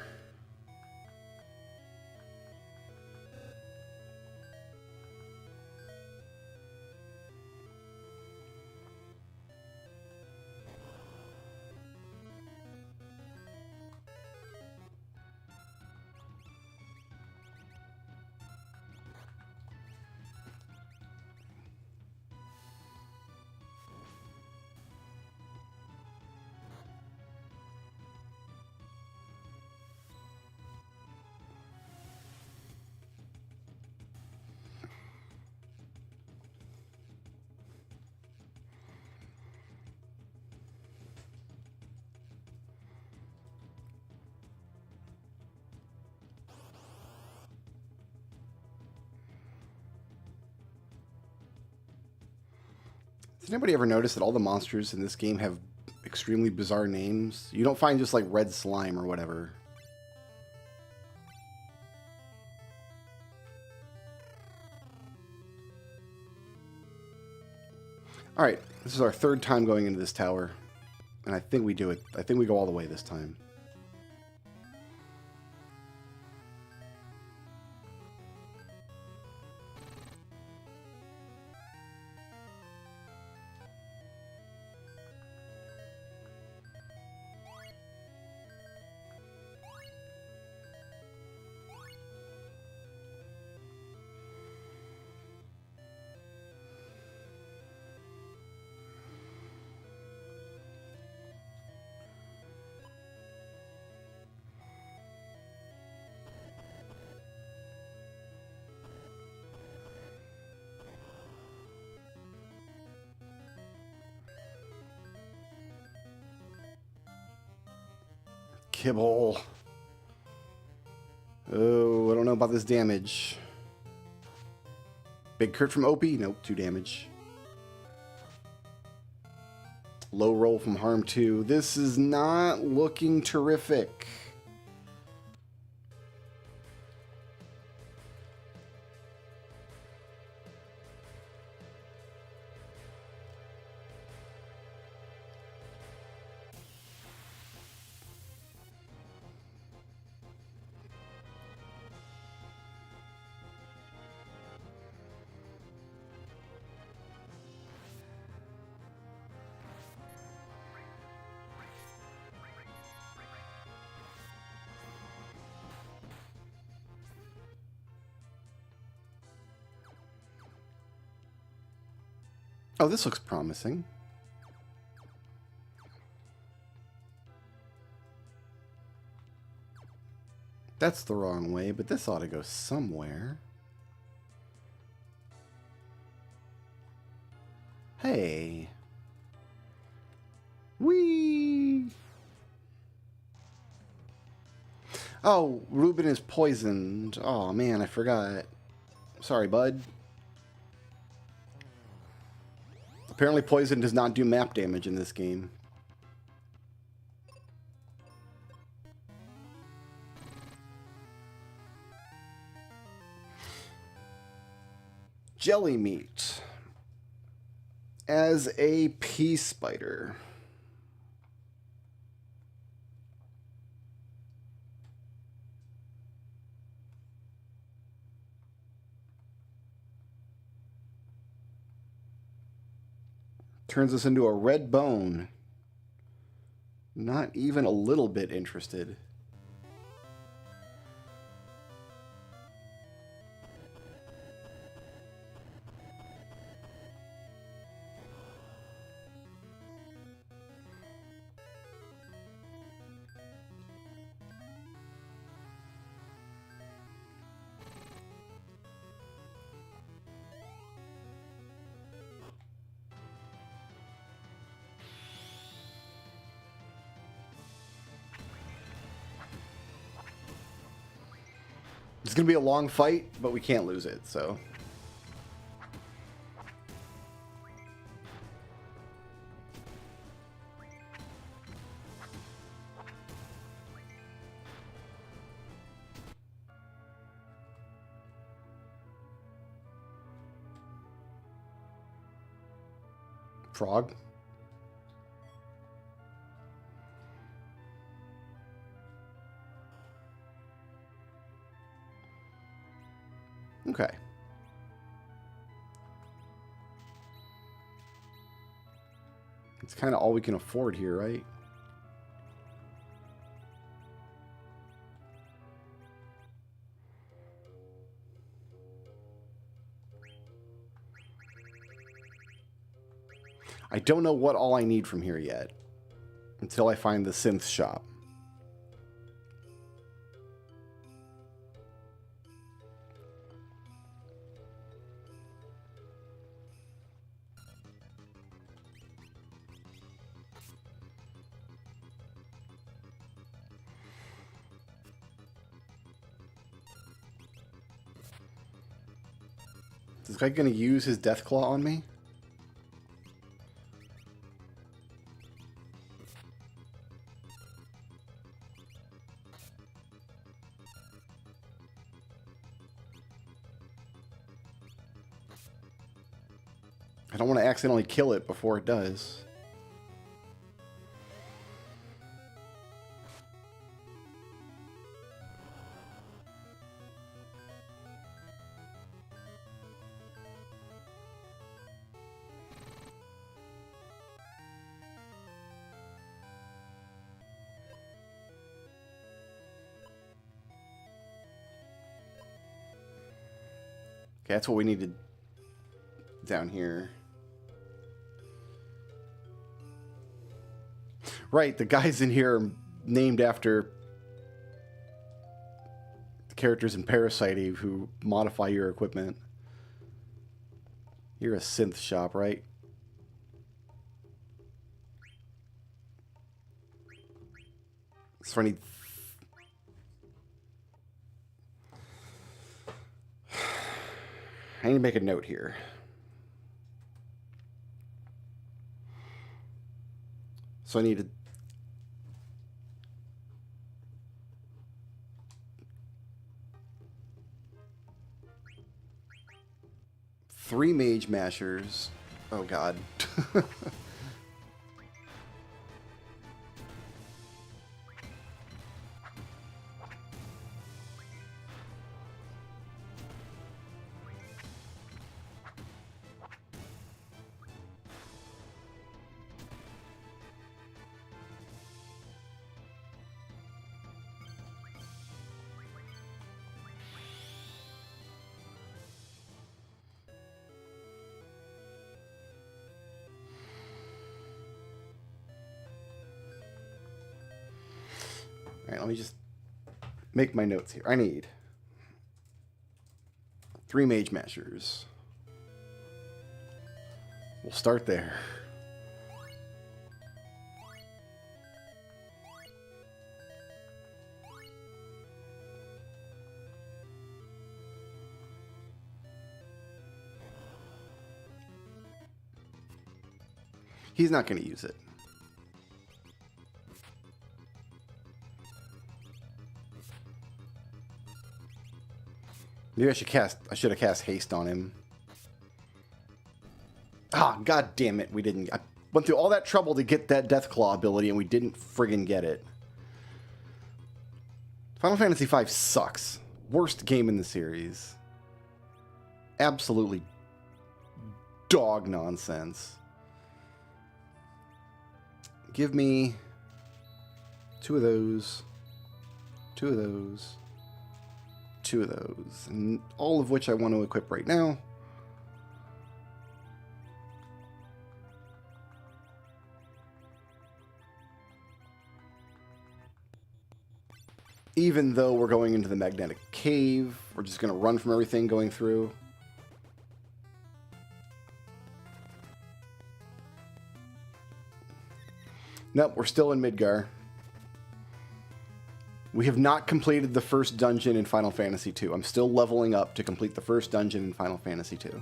Has anybody ever noticed that all the monsters in this game have extremely bizarre names? You don't find just like red slime or whatever. Alright, this is our third time going into this tower. And I think we do it. I think we go all the way this time. Kibble. Oh, I don't know about this damage. Big crit from OP? Nope, 2 damage. Low roll from Harm 2. This is not looking terrific. Oh, this looks promising. That's the wrong way, but this ought to go somewhere. Hey. Whee! Oh, Ruben is poisoned. Oh, man, I forgot. Sorry, bud. Apparently poison does not do map damage in this game. Jelly meat. As a pea spider. Turns us into a red bone. Not even a little bit interested. It's going to be a long fight, but we can't lose it, so... Frog. Okay. It's kind of all we can afford here, right? I don't know what all I need from here yet until I find the synth shop. Is this guy going to use his Death Claw on me? I don't want to accidentally kill it before it does. Okay, that's what we needed down here. Right, the guys in here are named after the characters in Parasite who modify your equipment. You're a synth shop, right? So I need... I need to make a note here. So I need to... Three Mage Mashers. Oh, God. Alright, let me just make my notes here. I need 3 Mage Mashers. We'll start there. He's not going to use it. Maybe I should have cast haste on him. Ah, god damn it, we didn't. I went through all that trouble to get that Deathclaw ability and we didn't friggin' get it. Final Fantasy V sucks. Worst game in the series. Absolutely dog nonsense. Give me 2 of those, 2 of those, 2 of those, and all of which I want to equip right now. Even though we're going into the magnetic cave, we're just going to run from everything going through. Nope, we're still in Midgar. We have not completed the first dungeon in Final Fantasy II. I'm still leveling up to complete the first dungeon in Final Fantasy II.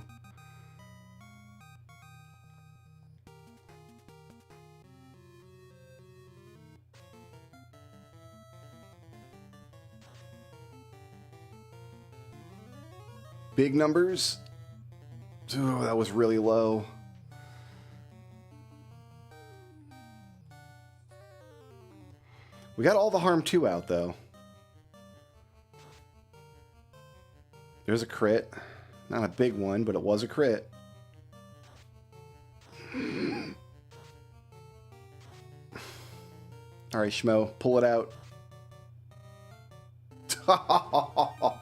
Big numbers. Ooh, that was really low. We got all the Harm 2 out, though. There's a crit. Not a big one, but it was a crit. Alright, Schmo, pull it out.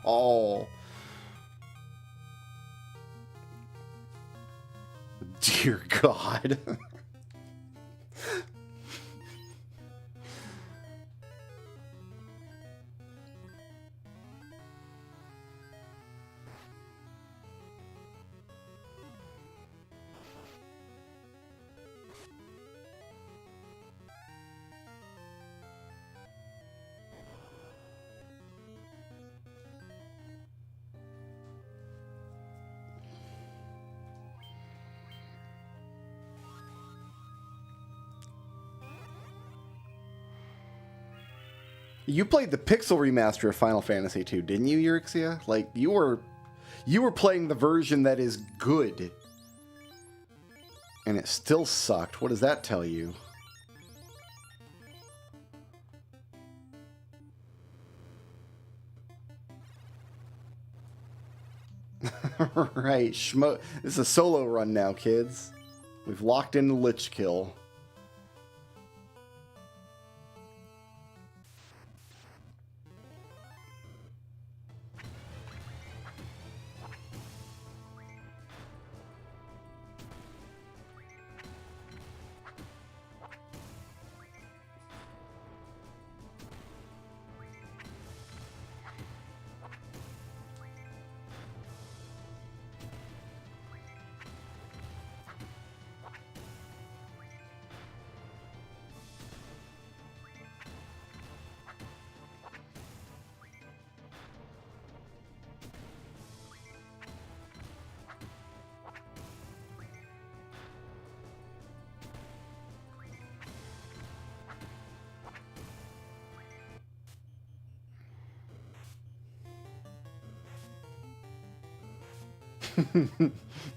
Oh. Dear God. You played the Pixel remaster of Final Fantasy II, didn't you, Euryxia? Like, you were playing the version that is good. And it still sucked. What does that tell you? Right, Schmo. This is a solo run now, kids. We've locked in the Lich Kill.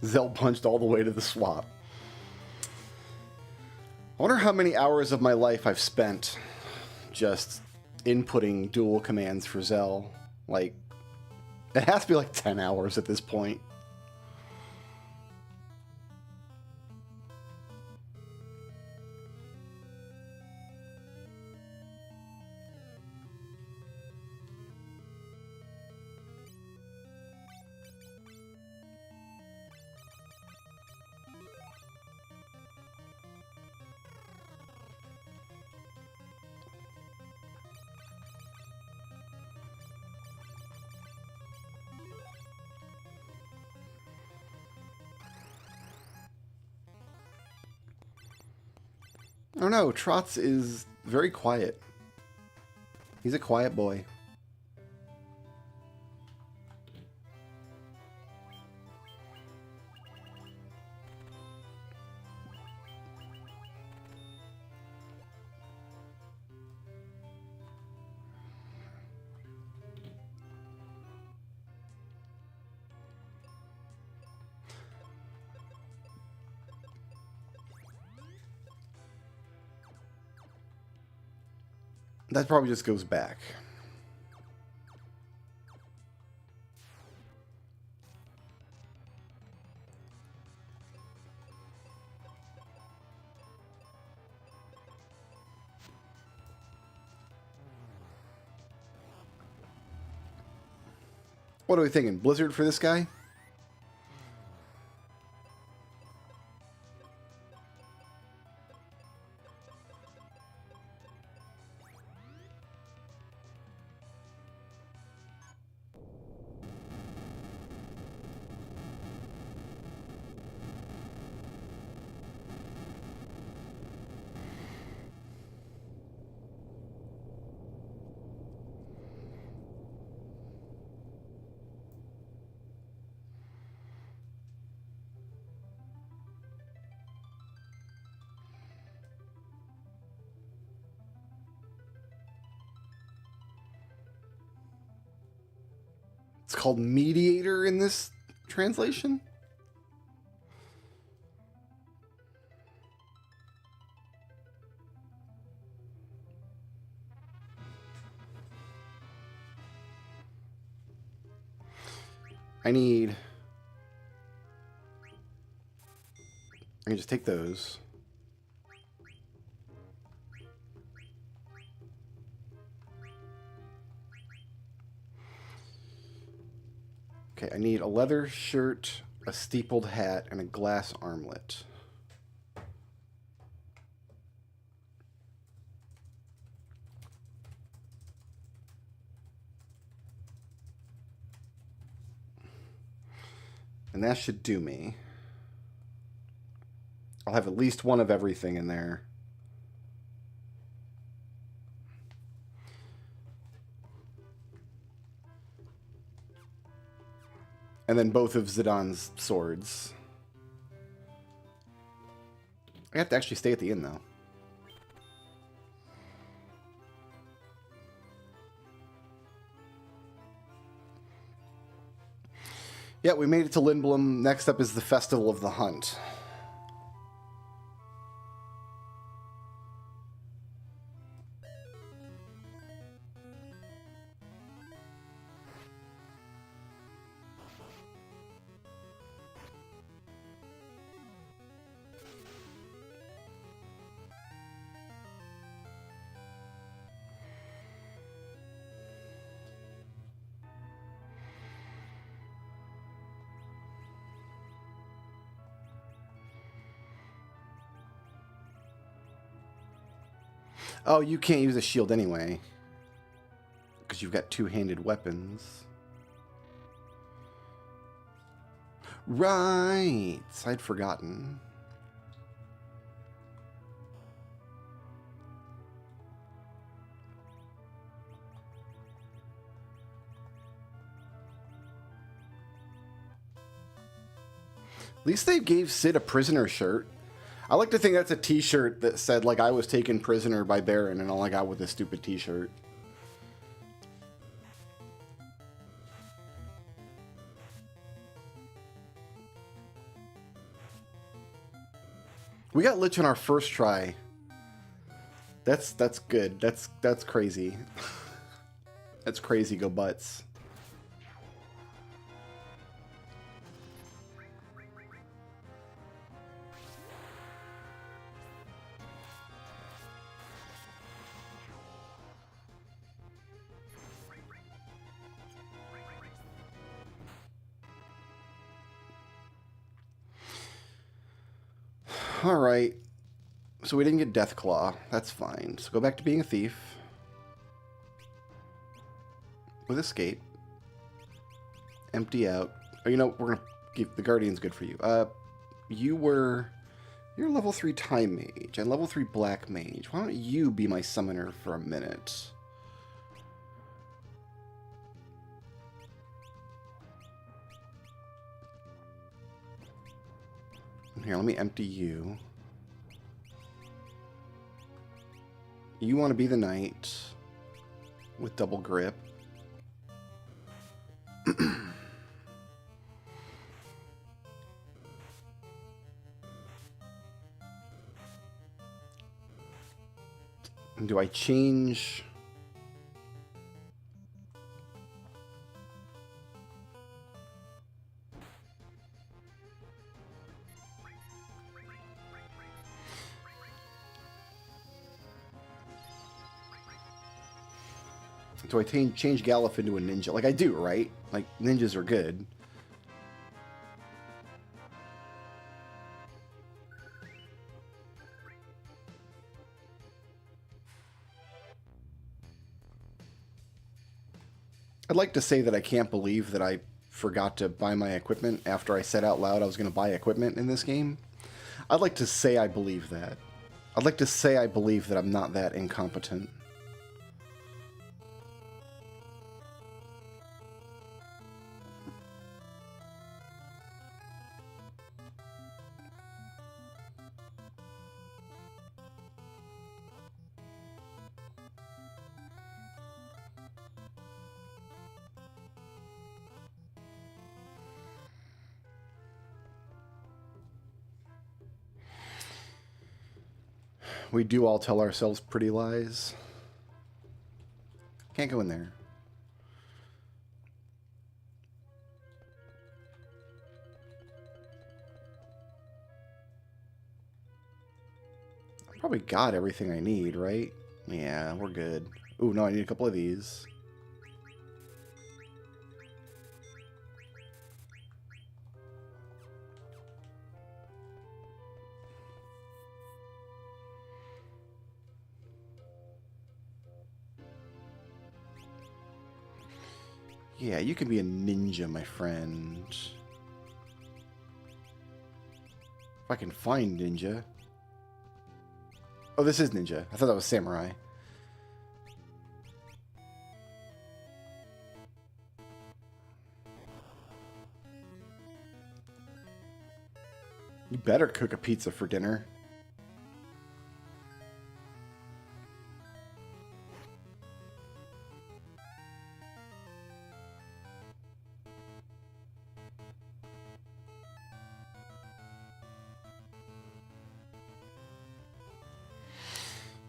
Zell punched all the way to the swap. I wonder how many hours of my life I've spent just inputting dual commands for Zell. Like, it has to be like 10 hours at this point. I don't know, Trotz is very quiet. He's a quiet boy. That probably just goes back. What are we thinking? Blizzard for this guy? It's called mediator in this translation. I can just take those. Okay, I need a leather shirt, a steepled hat, and a glass armlet. And that should do me. I'll have at least one of everything in there. And then both of Zidane's swords. I have to actually stay at the inn, though. Yeah, we made it to Lindblom. Next up is the Festival of the Hunt. Oh, you can't use a shield anyway. Because you've got two-handed weapons. Right. I'd forgotten. At least they gave Sid a prisoner shirt. I like to think that's a t-shirt that said, like, I was taken prisoner by Baron, and all I got was this stupid t-shirt. We got Lich on our first try. That's good. That's crazy. That's crazy, go Butts. Alright. So we didn't get Deathclaw. That's fine. So go back to being a thief. With escape. Empty out. Oh, you know, we're going to keep the Guardian's good for you. You're level 3 Time Mage and level 3 Black Mage. Why don't you be my summoner for a minute? Here, let me empty you. You want to be the knight with double grip. And do I change? Do I change Galuf into a ninja? Like I do, right? Like ninjas are good. I'd like to say that I can't believe that I forgot to buy my equipment after I said out loud I was going to buy equipment in this game. I'd like to say I believe that. I'd like to say I believe that I'm not that incompetent. We do all tell ourselves pretty lies. Can't go in there. I probably got everything I need, right? Yeah, we're good. Ooh, no, I need a couple of these. Yeah, you can be a ninja, my friend. If I can find ninja. Oh, this is ninja. I thought that was samurai. You better cook a pizza for dinner.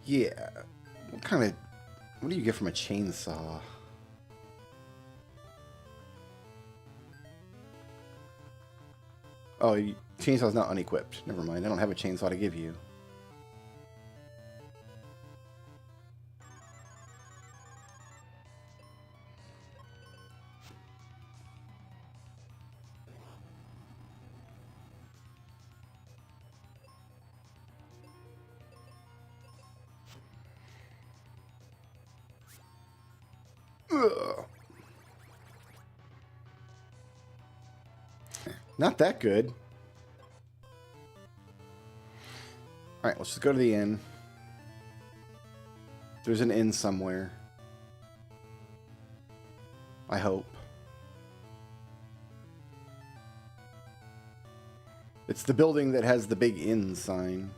Yeah. What do you get from a chainsaw? Oh, chainsaw's not unequipped. Never mind. I don't have a chainsaw to give you. Ugh. Not that good. Alright, let's just go to the inn. There's an inn somewhere. I hope. It's the building that has the big inn sign.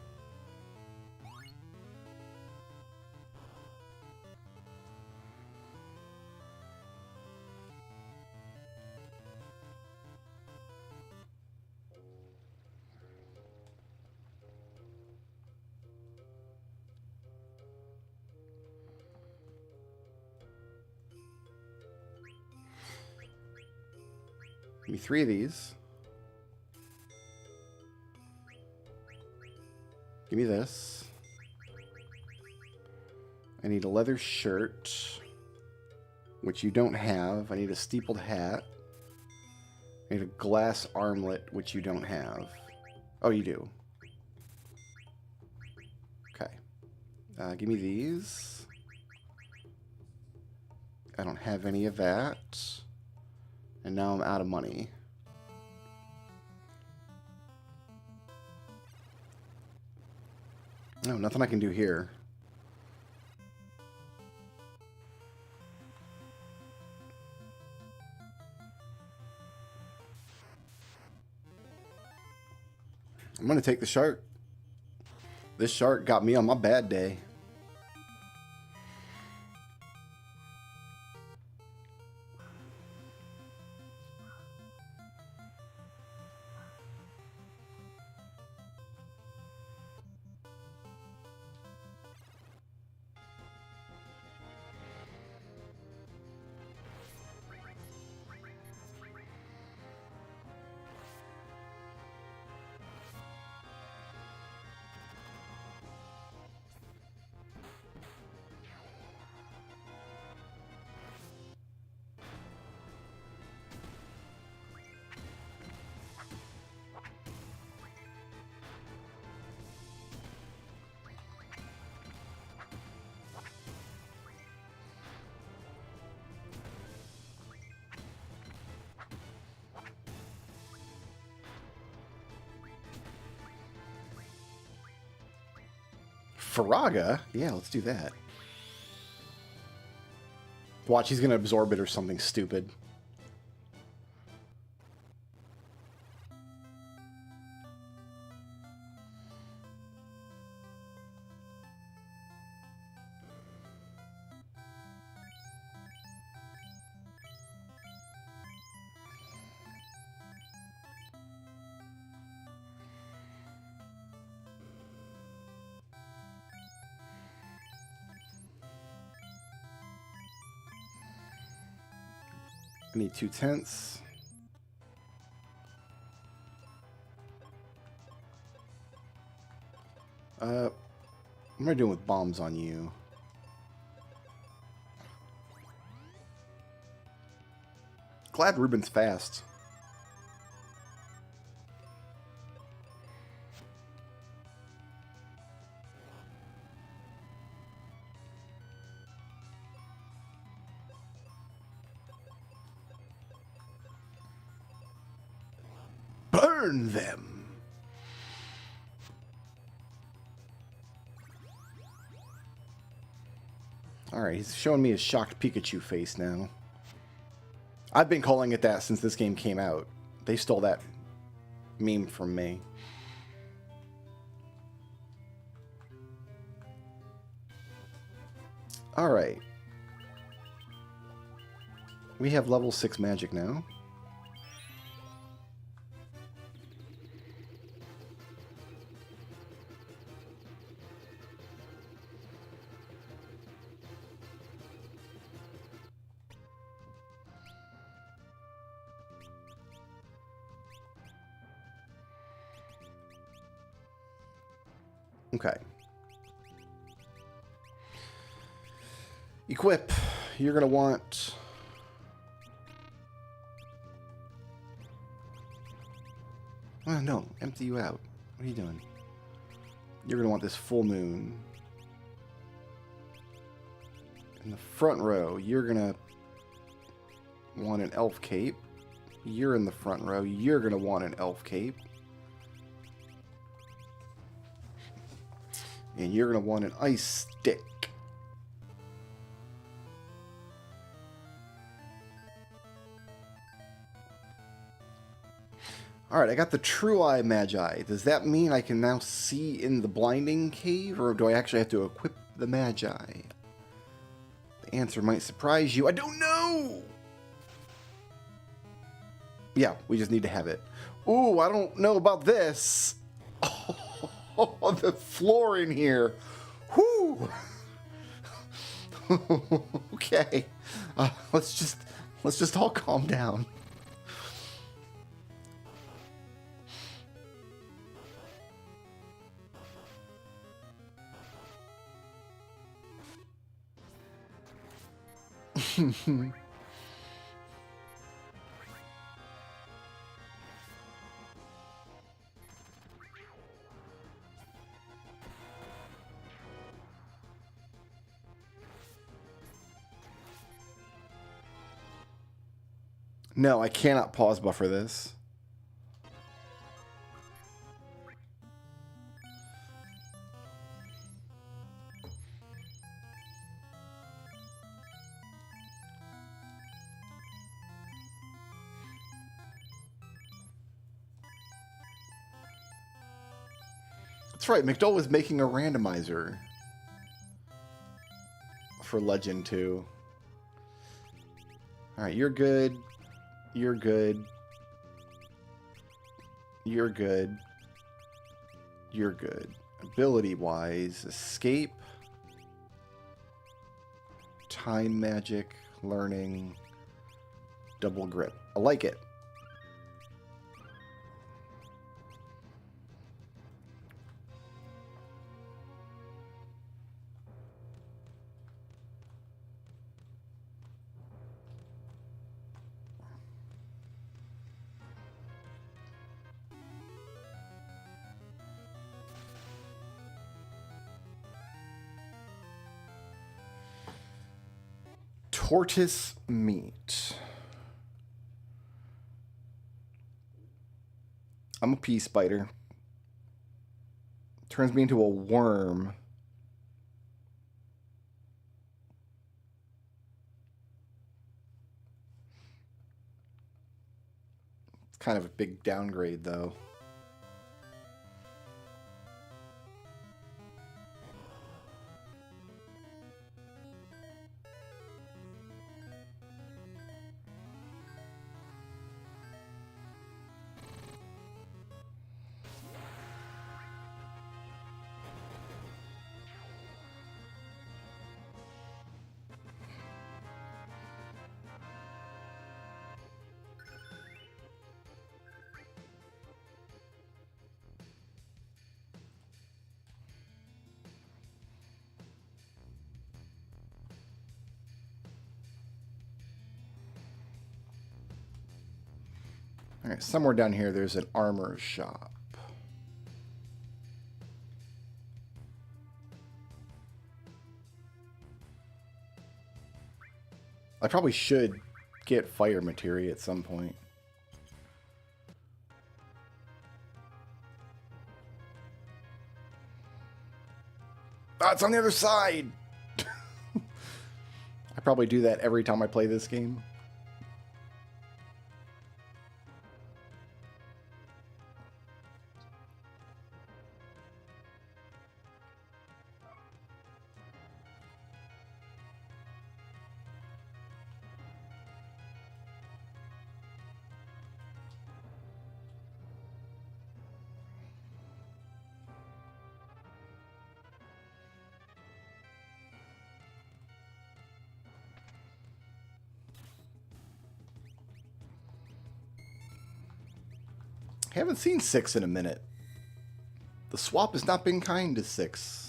Give me 3 of these. Give me this. I need a leather shirt, which you don't have. I need a steepled hat. I need a glass armlet, which you don't have. Oh, you do. Okay. Give me these. I don't have any of that. And now I'm out of money. No, nothing I can do here. I'm gonna take the shark. This shark got me on my bad day. Faraga? Yeah, let's do that. Watch, he's gonna absorb it or something stupid. I need 2/10. What am I doing with bombs on you? Glad Ruben's fast. Burn them! Alright, he's showing me his shocked Pikachu face now. I've been calling it that since this game came out. They stole that meme from me. Alright. We have level 6 magic now. Okay. Equip. You're going to want... Oh, no. Empty you out. What are you doing? You're going to want this full moon. In the front row, you're going to want an elf cape. You're in the front row. You're going to want an elf cape. And you're going to want an ice stick. Alright, I got the True Eye Magi. Does that mean I can now see in the Blinding Cave? Or do I actually have to equip the Magi? The answer might surprise you. I don't know! Yeah, we just need to have it. Ooh, I don't know about this. Oh, the floor in here. Whoo! Okay. Let's just all calm down. No, I cannot pause buffer this. That's right, McDowell was making a randomizer for Legend 2. Alright, you're good. You're good. You're good. You're good. Ability-wise, escape, time magic, learning, double grip. I like it. Tortoise meat. I'm a pea spider. Turns me into a worm. It's kind of a big downgrade, though. Alright, somewhere down here there's an armor shop. I probably should get fire materia at some point. Ah, it's on the other side! I probably do that every time I play this game. I haven't seen 6 in a minute. The swap has not been kind to 6.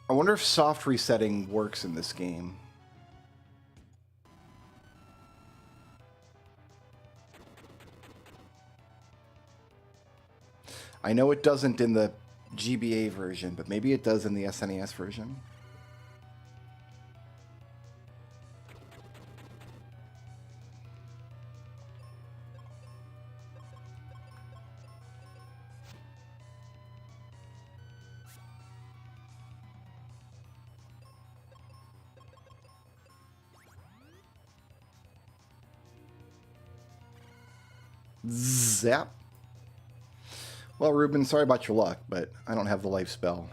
I wonder if soft resetting works in this game. I know it doesn't in the GBA version, but maybe it does in the SNES version. Zap. Well, Ruben, sorry about your luck, but I don't have the life spell.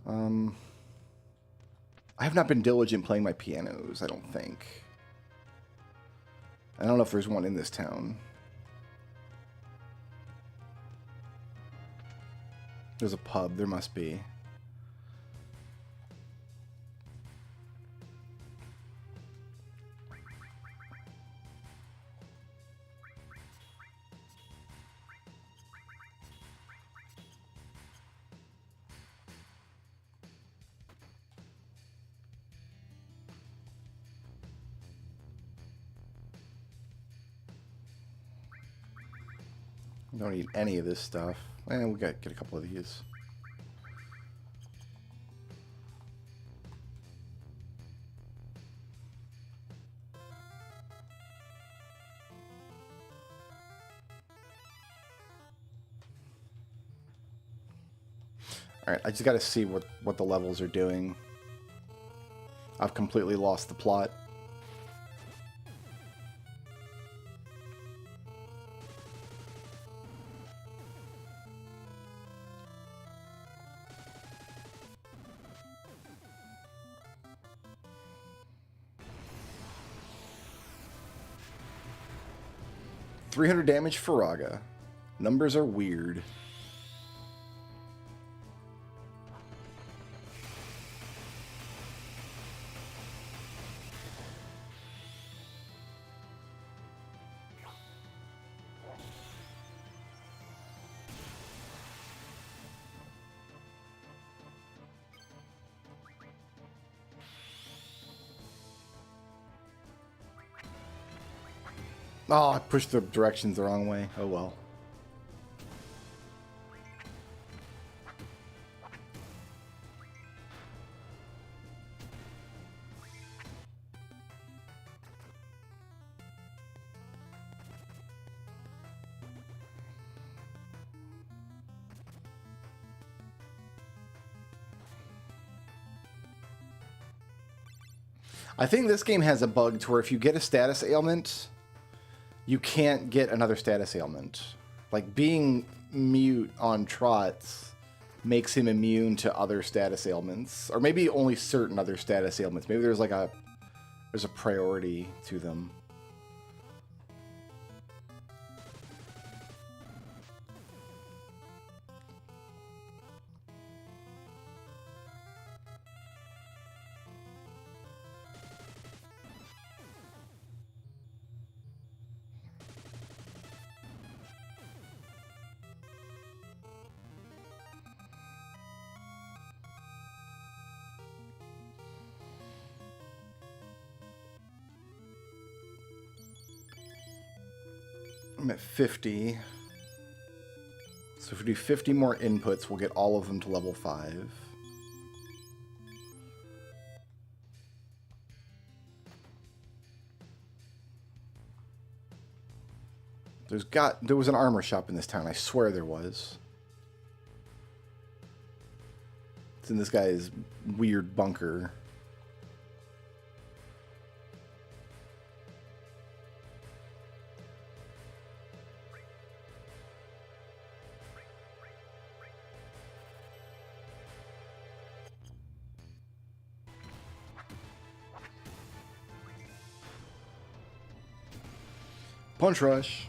I have not been diligent playing my pianos, I don't think. I don't know if there's one in this town. There's a pub, there must be. Don't need any of this stuff. And we got get a couple of these. All right, I just got to see what the levels are doing. I've completely lost the plot. $300 damage for Raga. Numbers are weird. Oh, I pushed the directions the wrong way. Oh well. I think this game has a bug to where if you get a status ailment, you can't get another status ailment. Like, being mute on Trots makes him immune to other status ailments. Or maybe only certain other status ailments. Maybe there's like there's a priority to them. I'm at 50. So if we do 50 more inputs, we'll get all of them to level 5. There was an armor shop in this town. I swear there was. It's in this guy's weird bunker. Punch rush.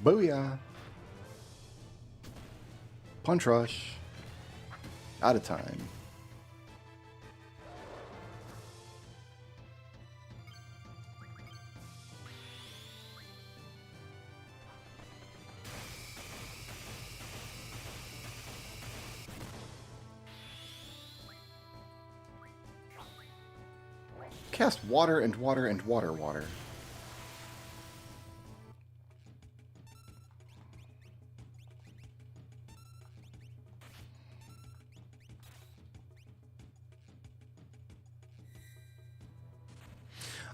Booyah. Punch rush. Out of time. Cast water and water and water.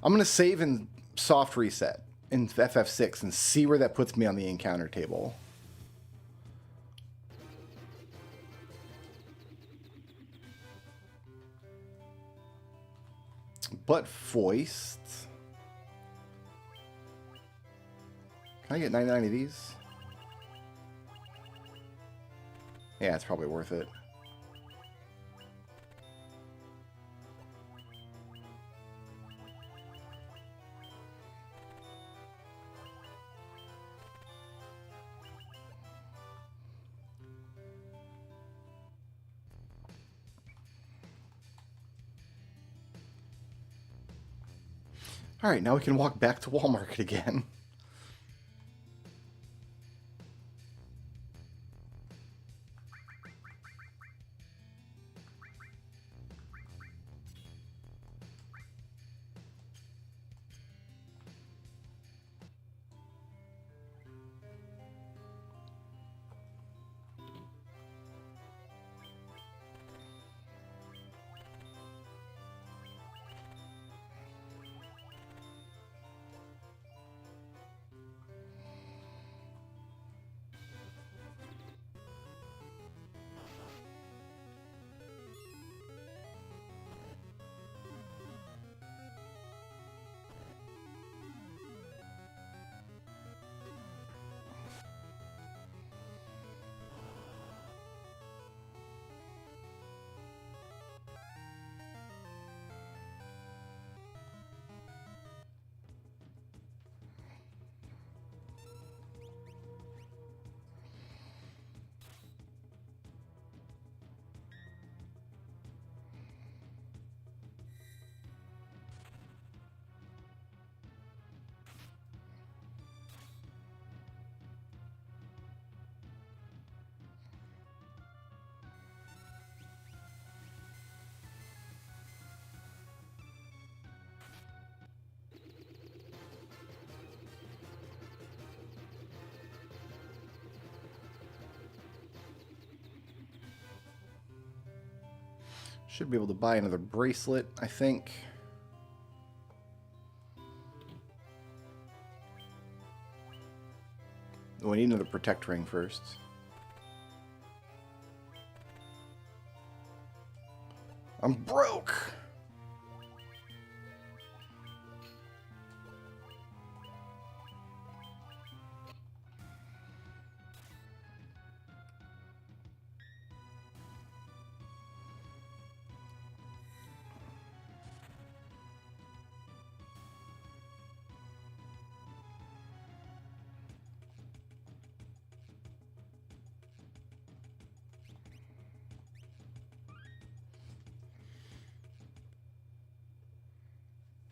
I'm going to save and soft reset in FF6 and see where that puts me on the encounter table. But foist. Can I get 99 of these? Yeah, it's probably worth it. All right, now we can walk back to Walmart again. Should be able to buy another bracelet, I think. Oh, we need another protect ring first. I'm broke!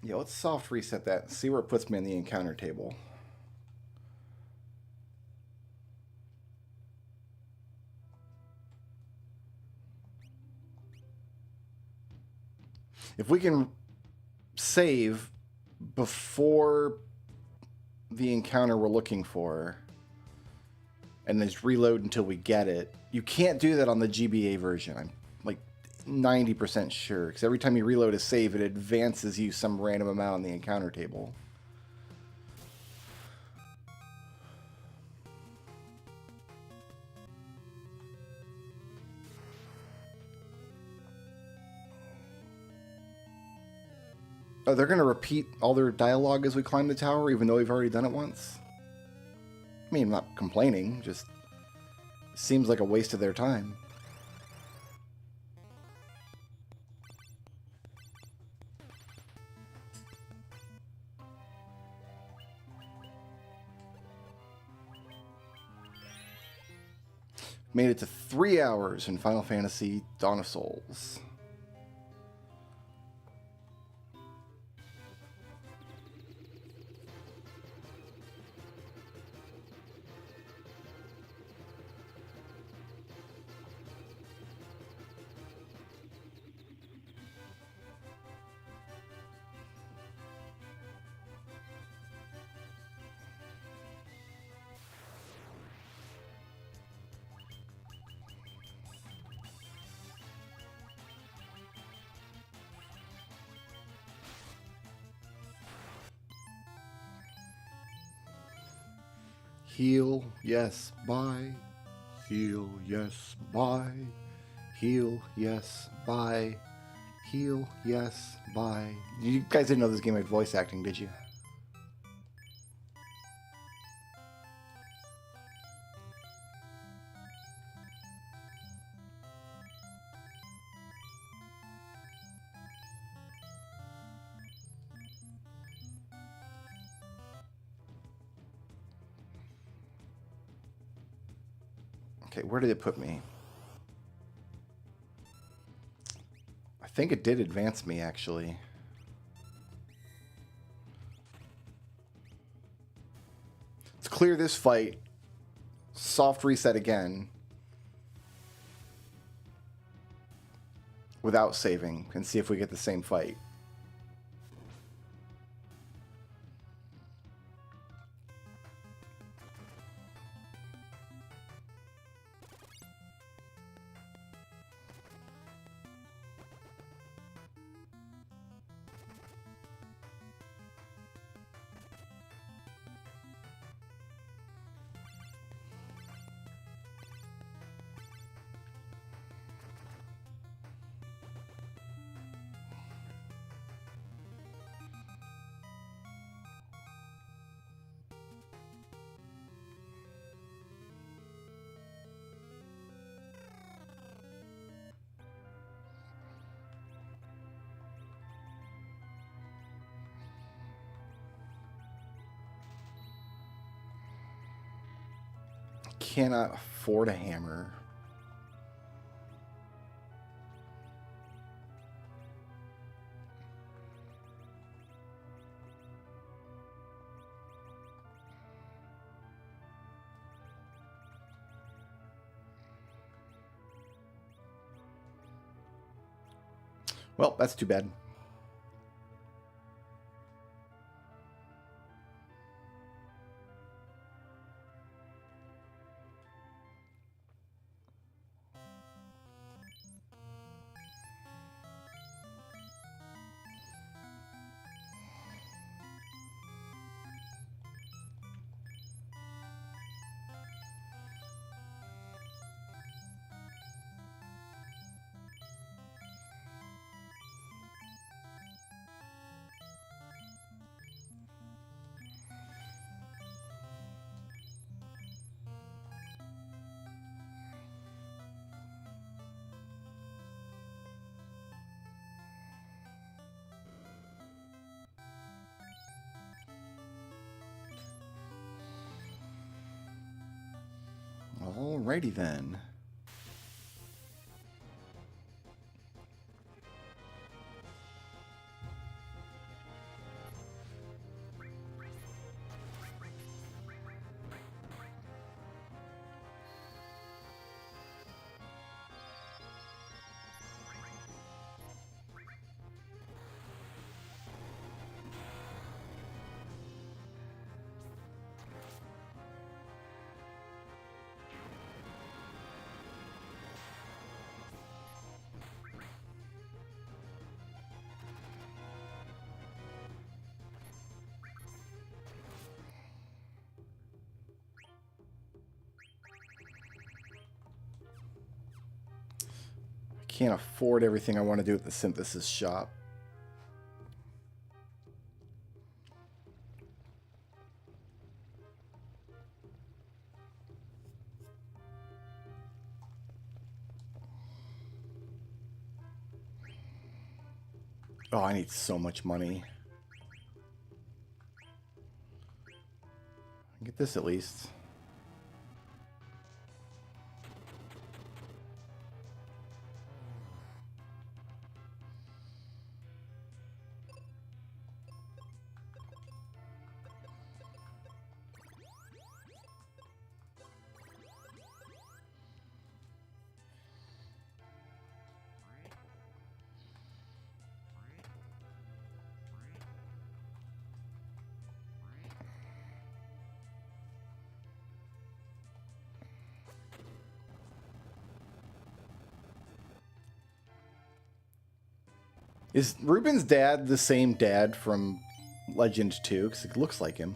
Yeah, let's soft reset that and see where it puts me on the encounter table. If we can save before the encounter we're looking for and just reload until we get it. You can't do that on the GBA version. I'm like 90% sure, because every time you reload a save, it advances you some random amount on the encounter table. Oh, they're going to repeat all their dialogue as we climb the tower, even though we've already done it once? I mean, I'm not complaining, just seems like a waste of their time. Made it to 3 hours in Final Fantasy Dawn of Souls. Heal, yes, bye. Heal, yes, bye. Heal, yes, bye. Heal, yes, bye. You guys didn't know this game had voice acting, did you? Okay, where did it put me? I think it did advance me, actually. Let's clear this fight. Soft reset again. Without saving, and see if we get the same fight. Cannot afford a hammer. Well, that's too bad. Alrighty then. can't afford everything I want to do at the synthesis shop. Oh, I need so much money. Get this at least. Is Ruben's dad the same dad from Legend 2? Because it looks like him.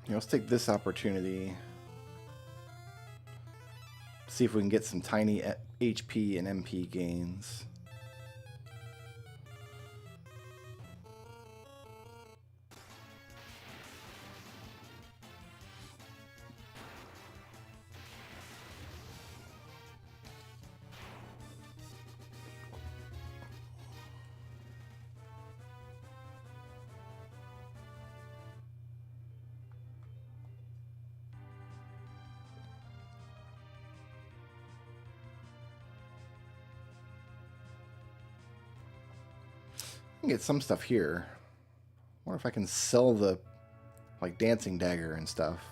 Yeah, let's take this opportunity. See if we can get some tiny HP and MP gains. I can get some stuff here. I wonder if I can sell the, like, dancing dagger and stuff.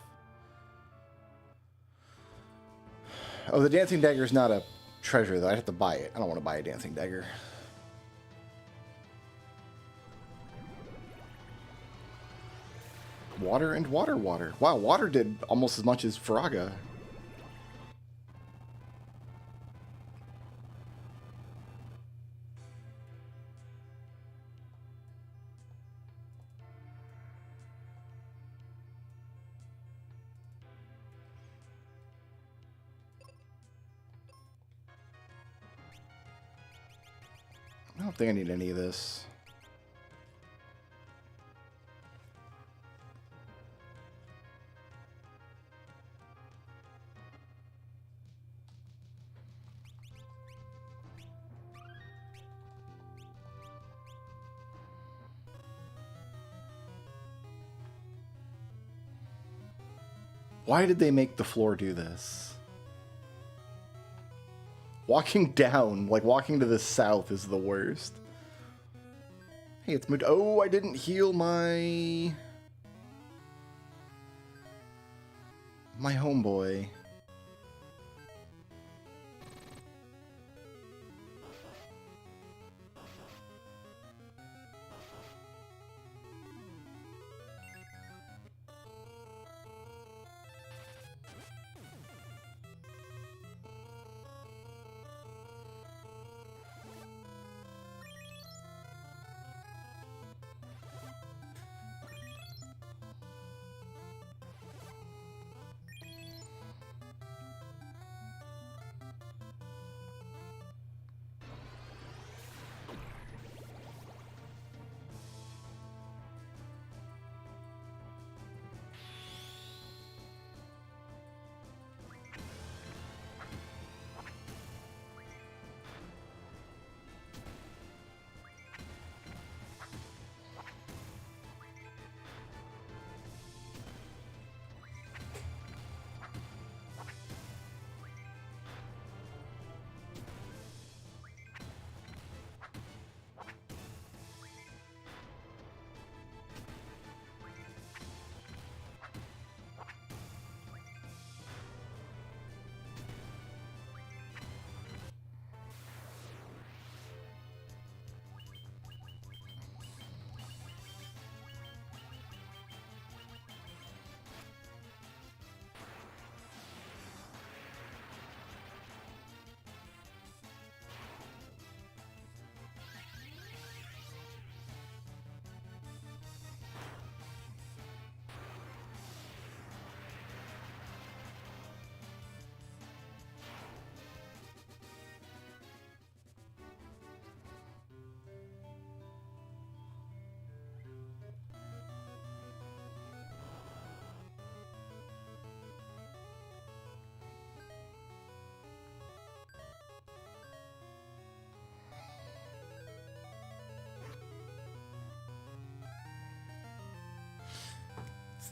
Oh, the dancing dagger is not a treasure, though. I'd have to buy it. I don't want to buy a dancing dagger. Water and water. Wow, water did almost as much as Faraga. I don't think I need any of this. Why did they make the floor do this? Walking down, like walking to the south, is the worst. Hey, it's moved. Oh, I didn't heal my homeboy.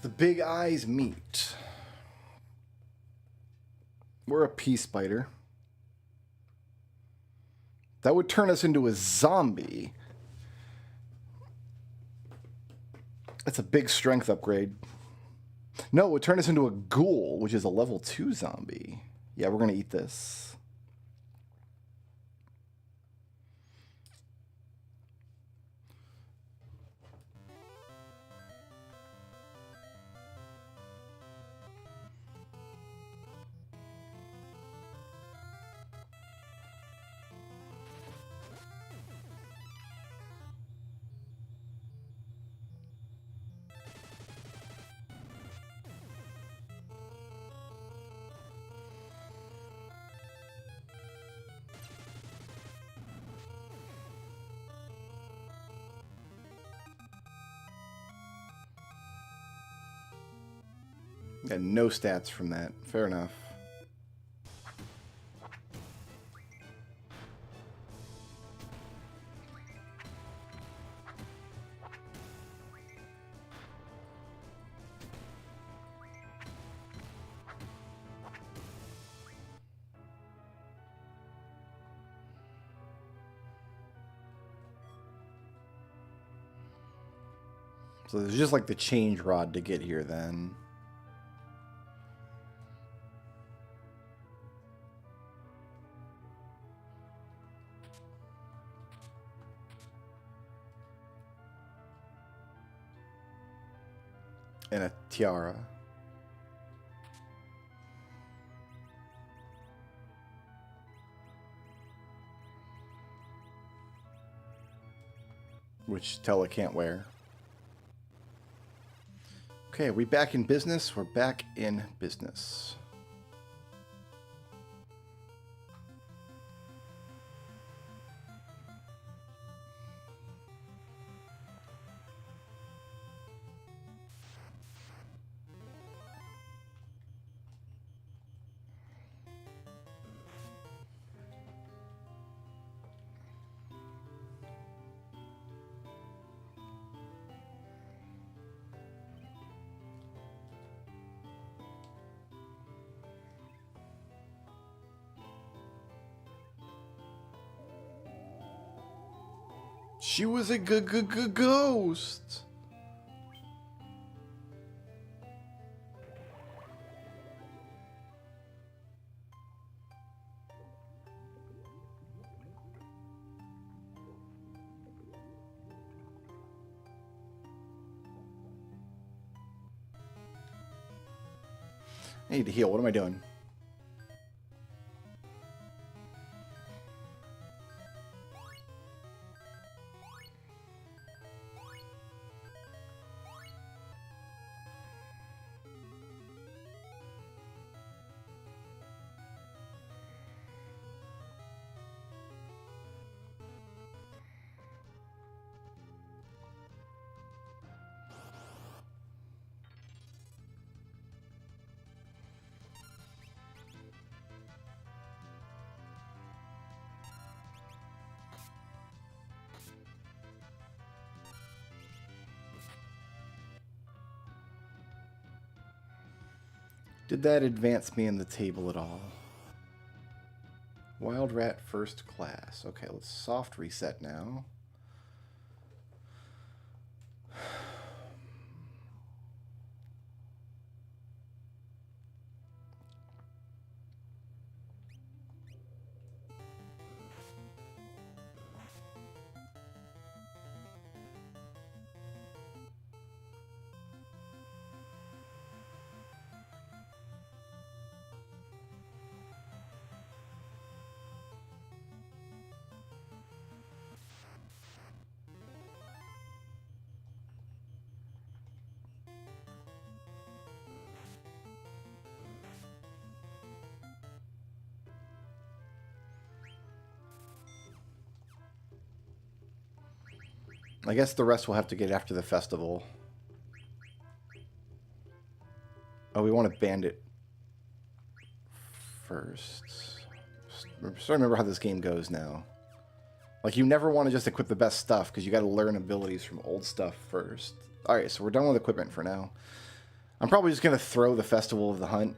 the big eyes meet. We're a pea spider. That would turn us into a zombie. That's a big strength upgrade. No, it would turn us into a ghoul, which is a level 2 zombie. Yeah, we're going to eat this. Got no stats from that. Fair enough. So there's just like the change rod to get here then. And a tiara. Which Tella can't wear. Okay, are we back in business? We're back in business. She was a ghost. I need to heal. What am I doing? Did that advance me in the table at all? Wild Rat first class. Okay, let's soft reset now. I guess the rest we'll have to get after the festival. Oh, we want to bandit first. I'm starting to remember how this game goes now. Like, you never want to just equip the best stuff, because you got to learn abilities from old stuff first. Alright, so we're done with equipment for now. I'm probably just going to throw the Festival of the Hunt.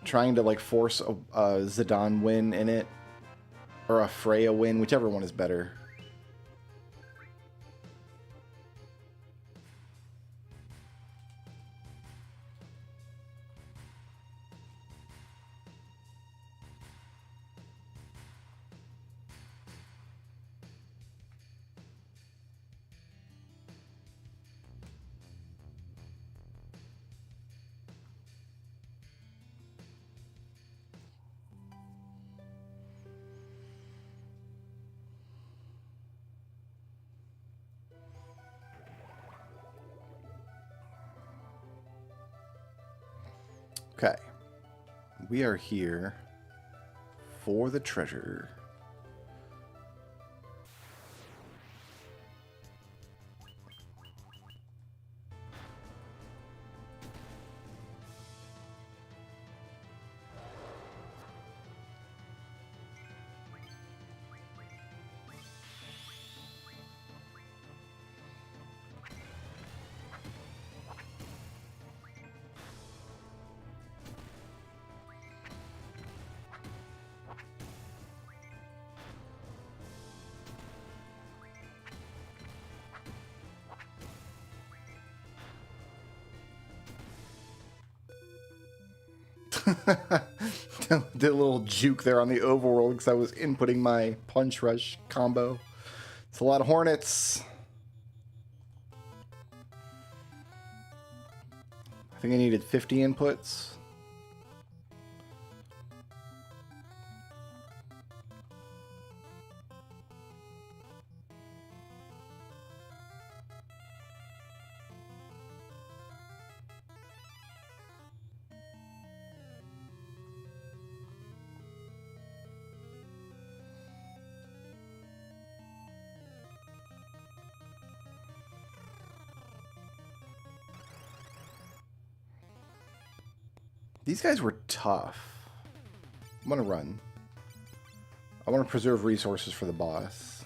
Trying to, like, force a Zidane win in it. Or a Freya win, whichever one is better. Okay. We are here for the treasure. Did a little juke there on the overworld because I was inputting my punch rush combo. It's a lot of hornets. I think I needed 50 inputs. These guys were tough. I'm gonna run. I want to preserve resources for the boss.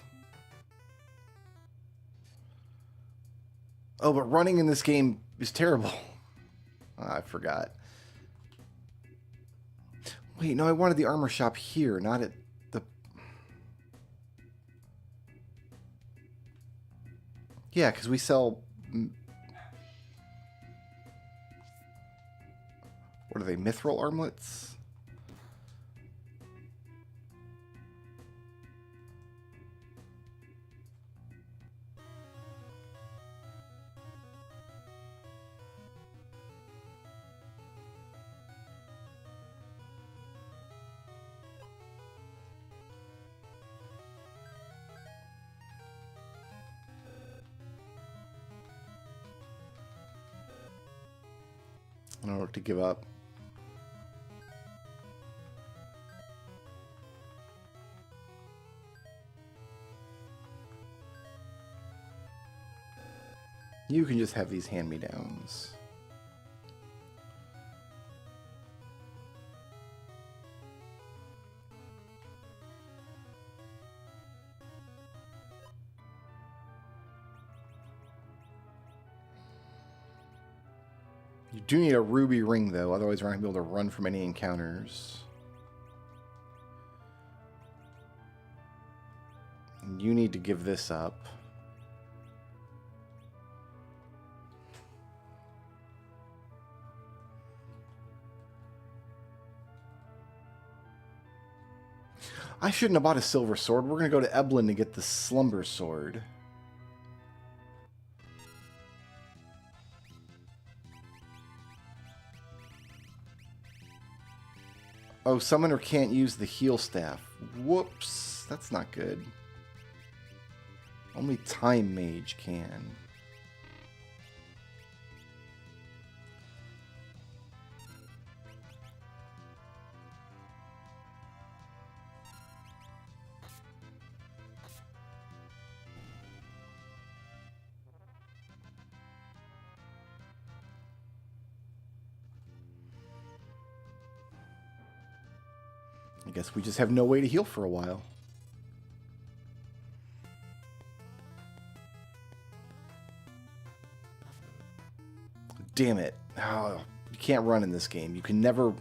Oh, but running in this game is terrible. I forgot. Wait, no, I wanted the armor shop here, not at the... Yeah, because we sell... What are they, mithril armlets? I don't know what to give up. You can just have these hand-me-downs. You do need a ruby ring, though, otherwise we're not going to be able to run from any encounters. And you need to give this up. I shouldn't have bought a silver sword. We're going to go to Eblin to get the slumber sword. Oh, summoner can't use the heal staff. Whoops. That's not good. Only time mage can. I guess we just have no way to heal for a while. damn it. Oh, you can't run in this game. You can never...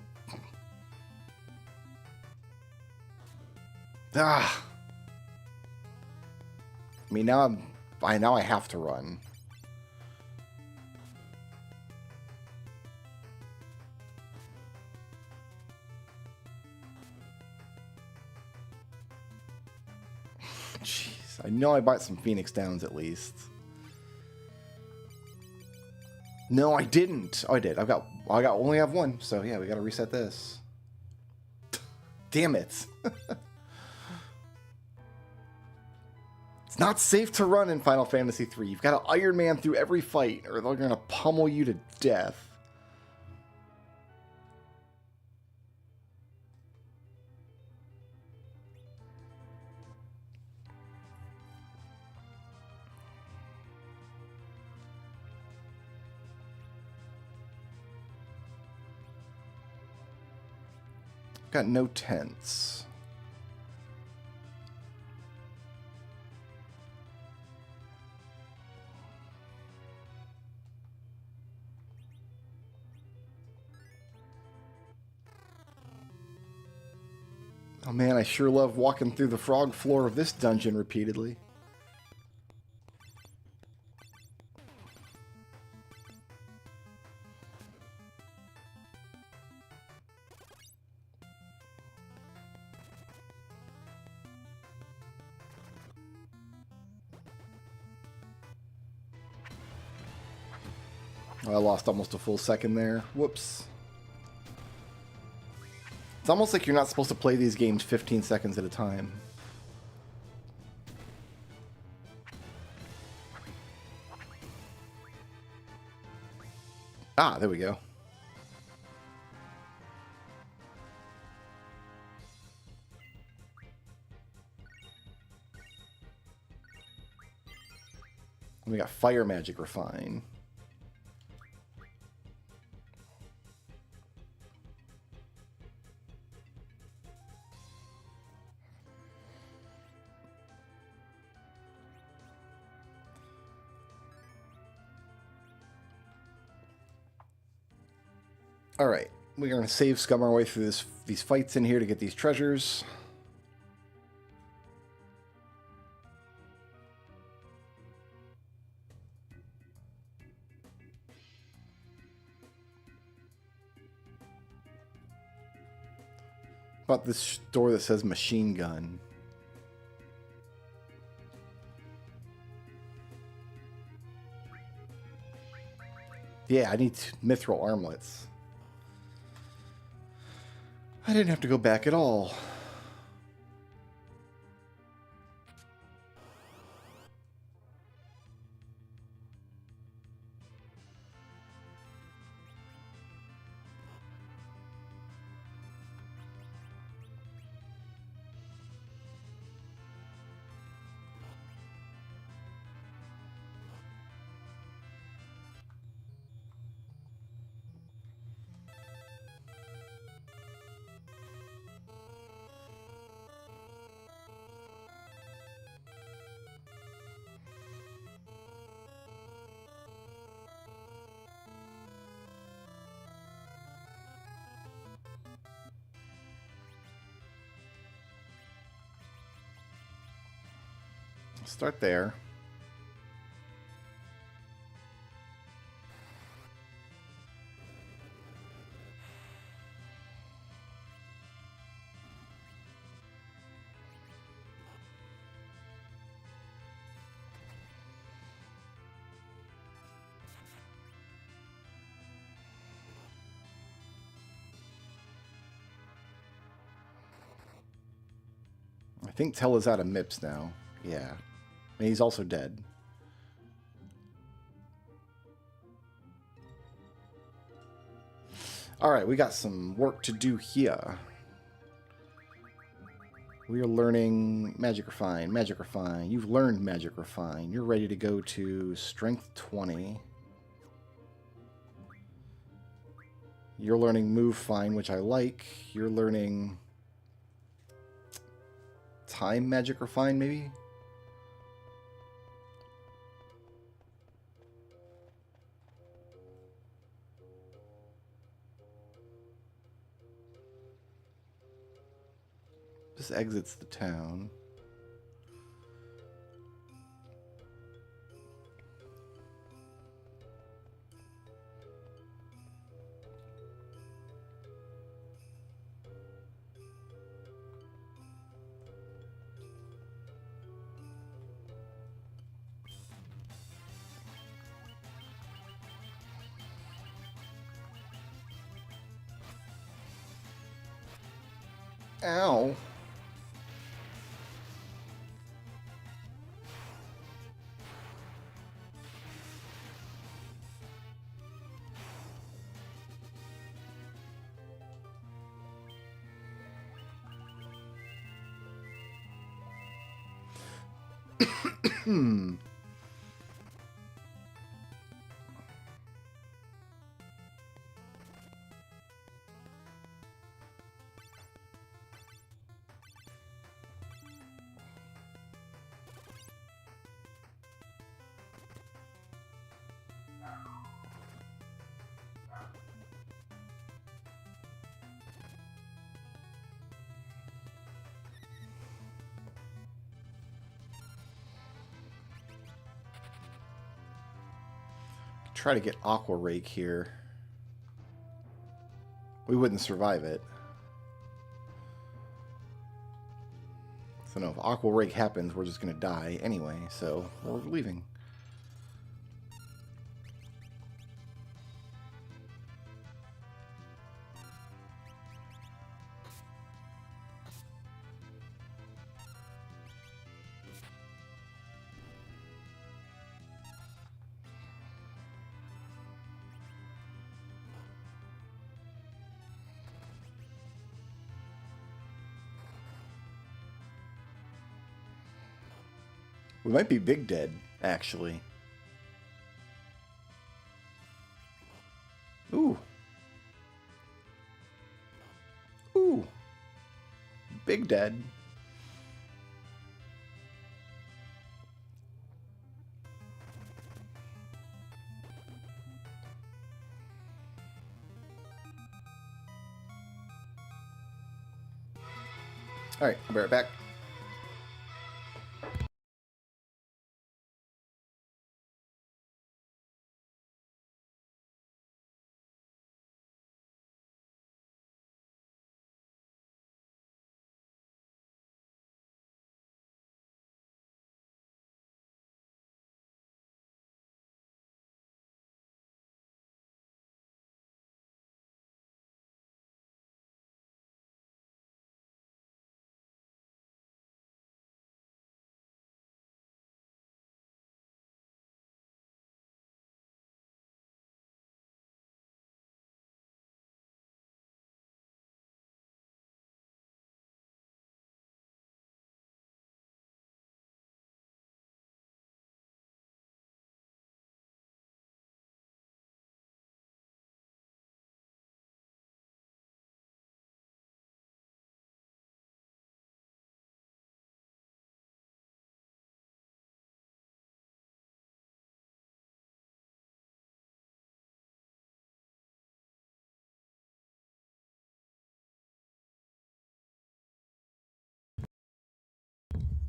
Ah! I mean, now I have to run. Jeez, I know I bought some Phoenix Downs at least. No, I didn't. Oh, I did. I only have one. So yeah, we got to reset this. Damn it. It's not safe to run in Final Fantasy III. You've got to Iron Man through every fight, or they're going to pummel you to death. Got no tents. Oh man, I sure love walking through the frog floor of this dungeon repeatedly. Oh, I lost almost a full second there. Whoops. It's almost like you're not supposed to play these games 15 seconds at a time. Ah, there we go. We got Fire Magic Refine. Alright, we're going to save scum our way through these fights in here to get these treasures. About this door that says machine gun. Yeah, I need mithril armlets. I didn't have to go back at all. Start there. I think Tell is out of MIPS now. Yeah. And he's also dead. Alright, we got some work to do here. We are learning Magic Refine, Magic Refine. You've learned Magic Refine. You're ready to go to Strength 20. You're learning Move Fine, which I like. You're learning Time Magic Refine, maybe? This exits the town. Ow. Hmm. Try to get Aqua Rake here. We wouldn't survive it. So no, if Aqua Rake happens, we're just going to die anyway, so we're leaving. We might be big dead, actually. Ooh. Ooh. Big dead. Alright, I'll be right back.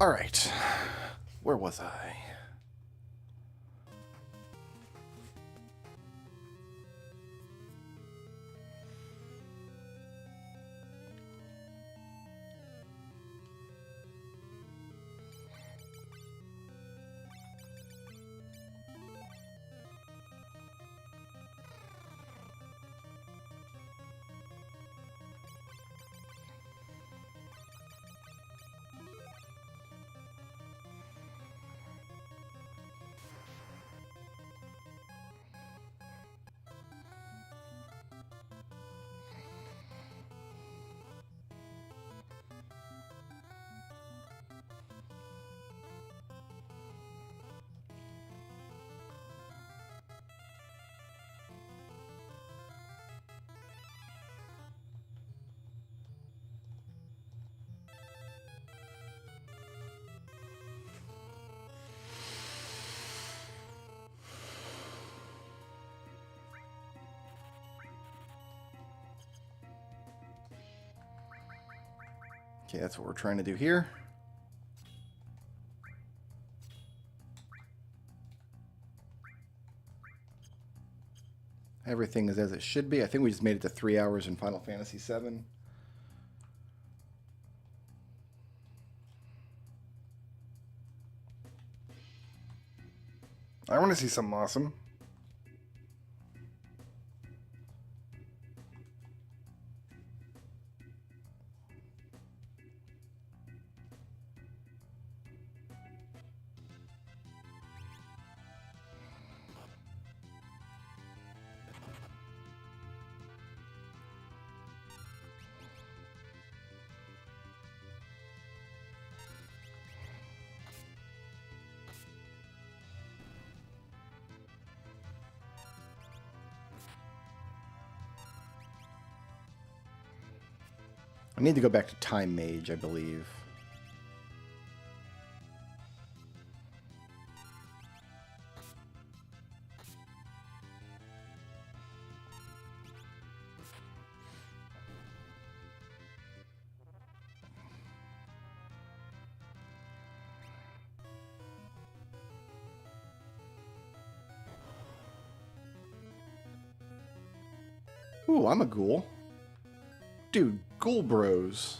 Alright. Where was I? Okay, that's what we're trying to do here. Everything is as it should be. I think we just made it to 3 hours in Final Fantasy VII. I want to see something awesome. I need to go back to Time Mage, I believe. Ooh, I'm a ghoul. Dude, ghoul bros.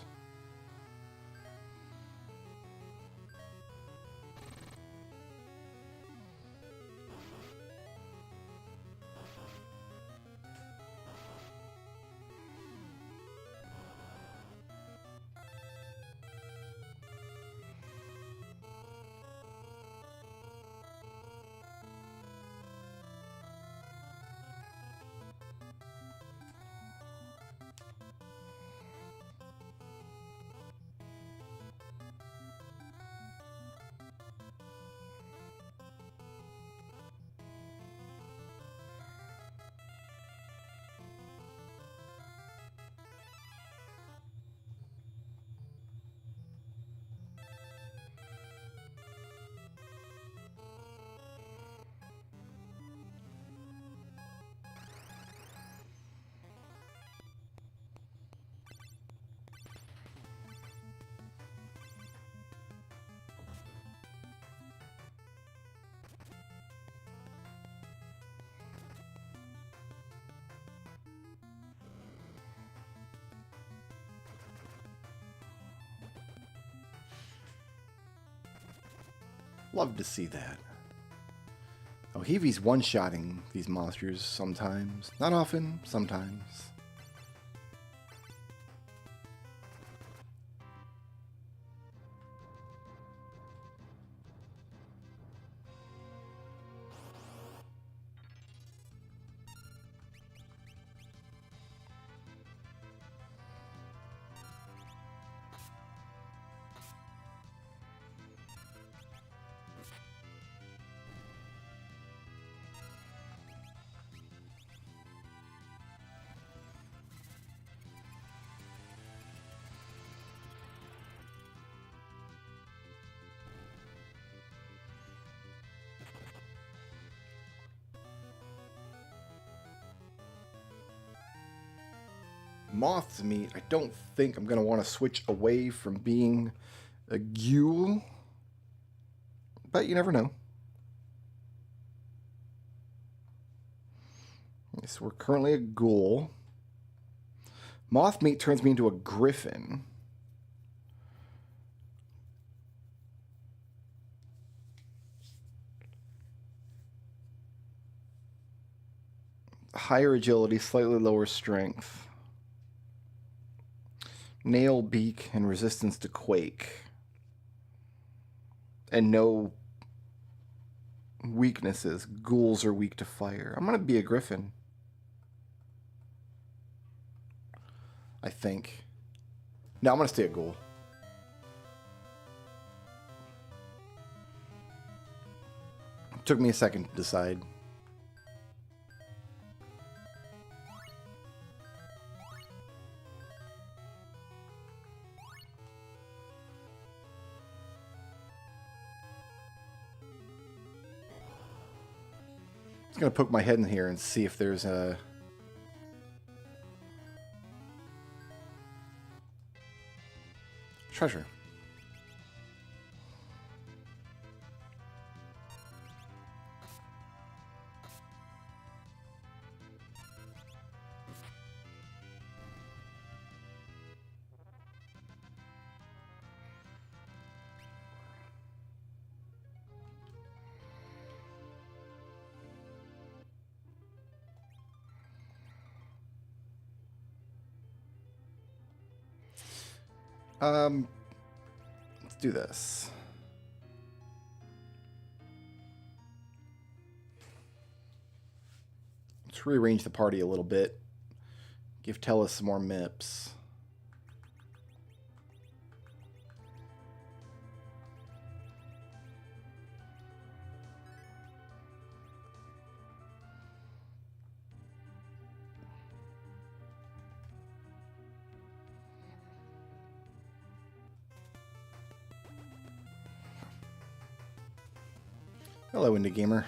Love to see that. Oh, Heavy's one-shotting these monsters sometimes. Not often, sometimes. Moth's meat, I don't think I'm going to want to switch away from being a ghoul. But you never know. Okay, so we're currently a ghoul. Moth meat turns me into a griffin. Higher agility, slightly lower strength. Nail beak and resistance to quake. And no weaknesses. Ghouls are weak to fire. I'm going to be a griffin. I think. No, I'm going to stay a ghoul. It took me a second to decide. I'm going to poke my head in here and see if there's a... Treasure. Let's do this. Let's rearrange the party a little bit. Give Tellus some more MIPS. Hello, Indie Gamer.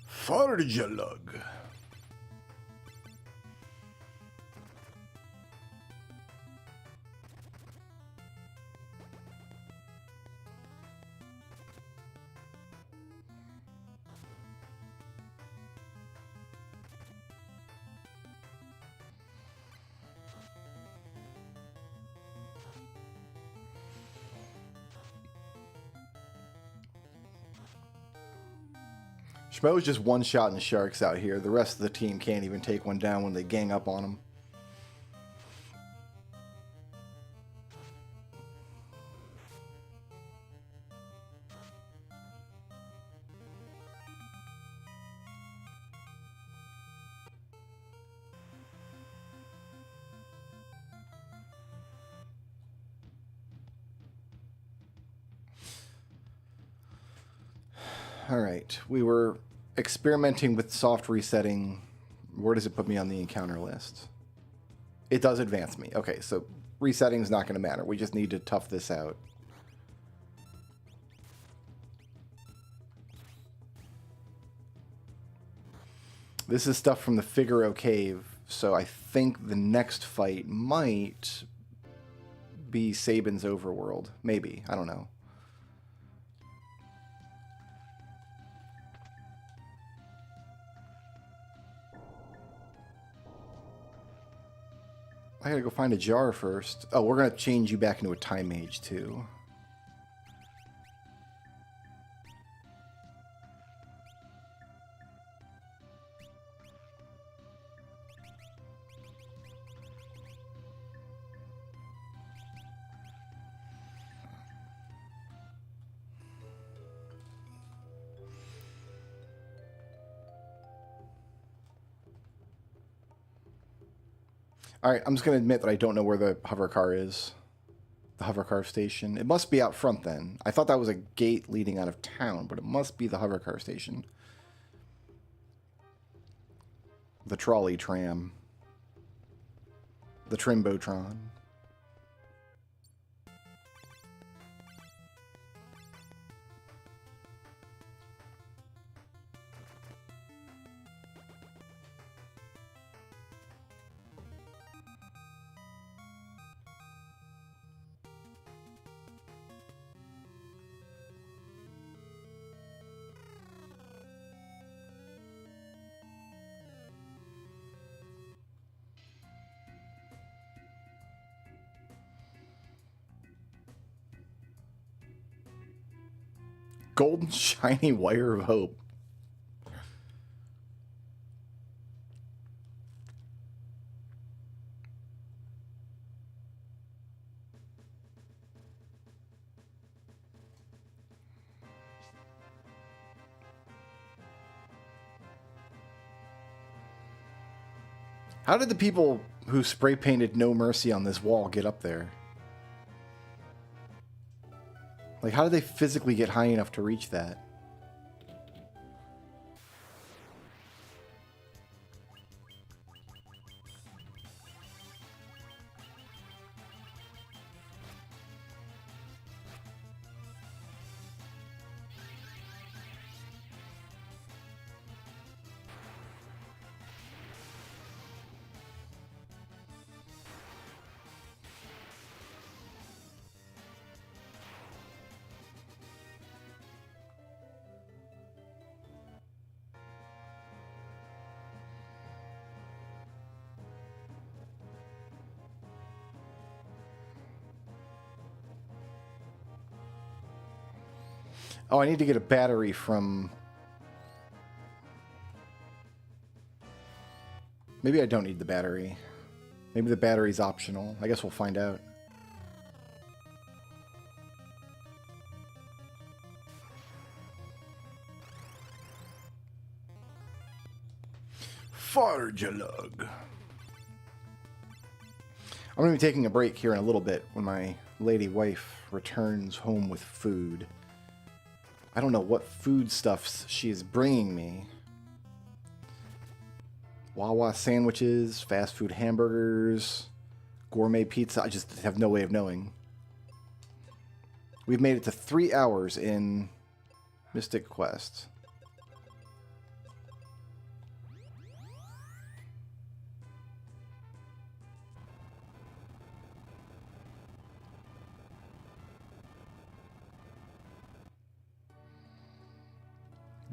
Farjalug. Schmo's just one-shotting sharks out here. The rest of the team can't even take one down when they gang up on him. All right, we were experimenting with soft resetting. Where does it put me on the encounter list? It does advance me. Okay, so resetting is not going to matter. We just need to tough this out. This is stuff from the Figaro Cave, so I think the next fight might be Sabin's Overworld. Maybe. I don't know. I gotta go find a jar first. Oh, we're gonna change you back into a time mage too. Alright, I'm just going to admit that I don't know where the hover car is. The hover car station. It must be out front then. I thought that was a gate leading out of town, but it must be the hover car station. The trolley tram. The Trimbotron. Golden shiny wire of hope. How did the people who spray painted No Mercy on this wall get up there? Like, how did they physically get high enough to reach that? Oh, I need to get a battery from... Maybe I don't need the battery. Maybe the battery's optional. I guess we'll find out. Farjalug. I'm going to be taking a break here in a little bit when my lady wife returns home with food. I don't know what foodstuffs she is bringing me. Wawa sandwiches, fast food hamburgers, gourmet pizza. I just have no way of knowing. We've made it to 3 hours in Mystic Quest.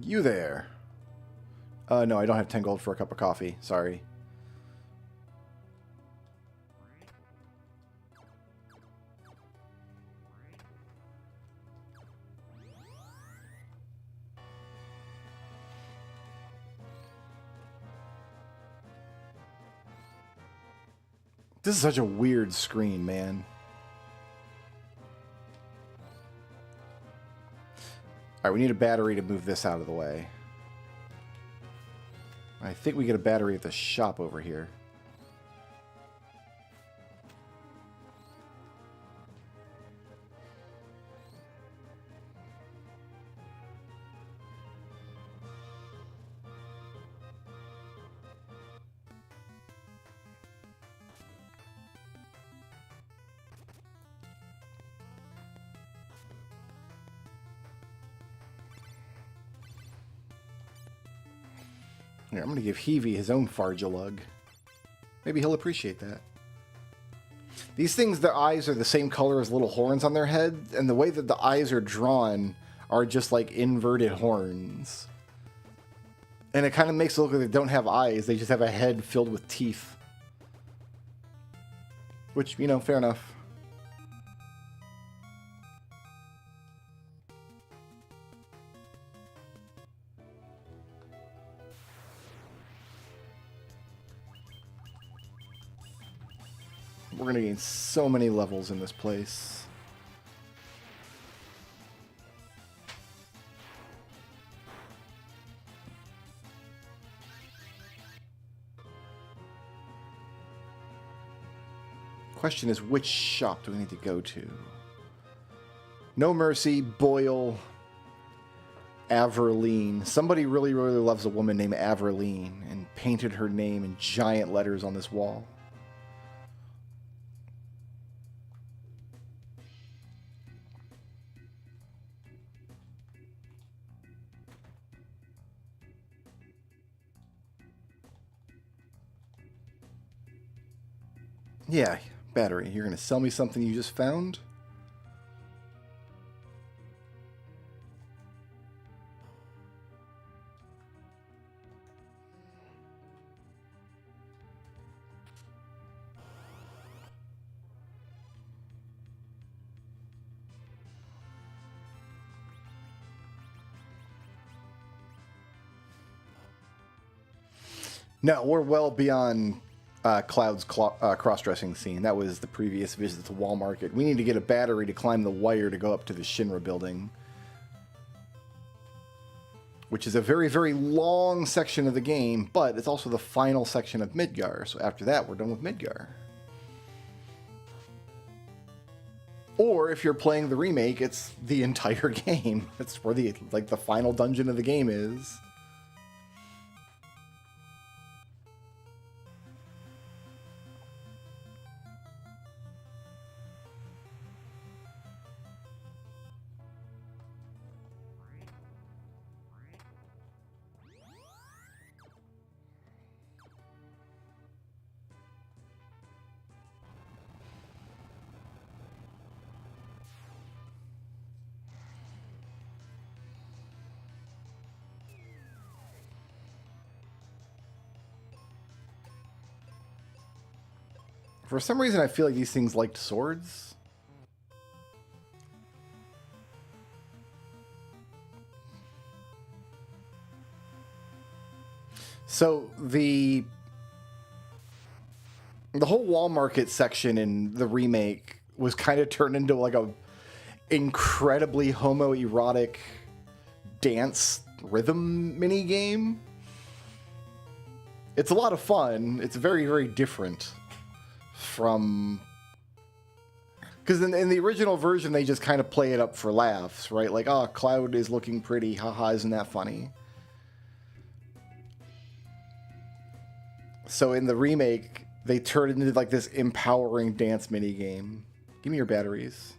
You there. No, I don't have 10 gold for a cup of coffee. Sorry. This is such a weird screen, man. Alright, we need a battery to move this out of the way. I think we get a battery at the shop over here. Here, I'm going to give Heavey his own Farjalug. Maybe he'll appreciate that. These things, their eyes are the same color as little horns on their head, and the way that the eyes are drawn are just like inverted horns. And it kind of makes it look like they don't have eyes, they just have a head filled with teeth. Which, you know, fair enough. We're going to gain so many levels in this place. Question is, which shop do we need to go to? No Mercy, Boyle, Aveline. Somebody really, really loves a woman named Aveline and painted her name in giant letters on this wall. Yeah, battery. You're going to sell me something you just found? No, we're well beyond Cloud's cross-dressing scene. That was the previous visit to Wall Market. We need to get a battery to climb the wire to go up to the Shinra building. Which is a very, very long section of the game, but it's also the final section of Midgar. So after that, we're done with Midgar. Or if you're playing the remake, it's the entire game. That's where the final dungeon of the game is. For some reason, I feel like these things liked swords. So the whole wall market section in the remake was kind of turned into like a incredibly homoerotic dance rhythm mini game. It's a lot of fun. It's very, very different from... Because in the original version, they just kind of play it up for laughs, right? Like, oh, Cloud is looking pretty. Haha, isn't that funny? So in the remake, they turn it into like this empowering dance mini game. Give me your batteries.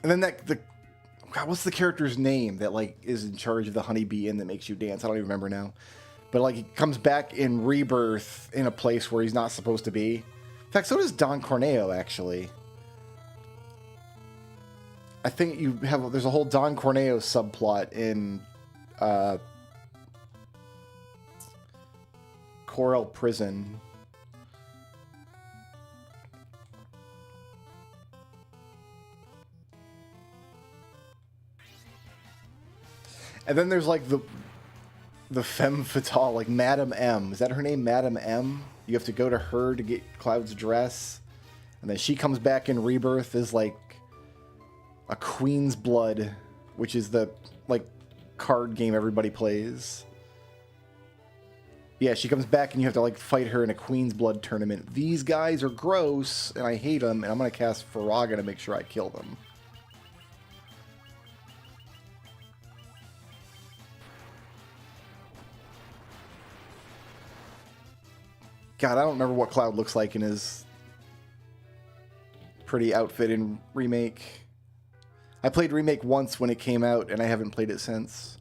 And then God, what's the character's name that like is in charge of the honeybee inn that makes you dance? I don't even remember now. But like he comes back in Rebirth in a place where he's not supposed to be. In fact, so does Don Corneo actually. I think there's a whole Don Corneo subplot in Corel Prison. And then there's like the femme fatale, like Madame M. Is that her name, Madame M? You have to go to her to get Cloud's dress. And then she comes back in Rebirth as like a Queen's Blood, which is the like card game everybody plays. Yeah, she comes back and you have to like fight her in a Queen's Blood tournament. These guys are gross and I hate them, and I'm going to cast Faraga to make sure I kill them. God, I don't remember what Cloud looks like in his pretty outfit in Remake. I played Remake once when it came out, and I haven't played it since.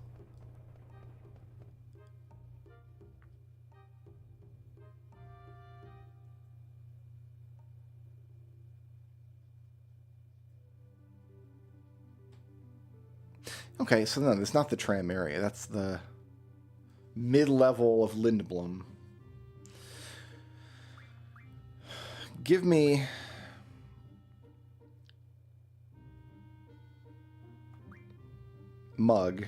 Okay, so no, that's not the tram area. That's the mid-level of Lindblom. Give me... Mug.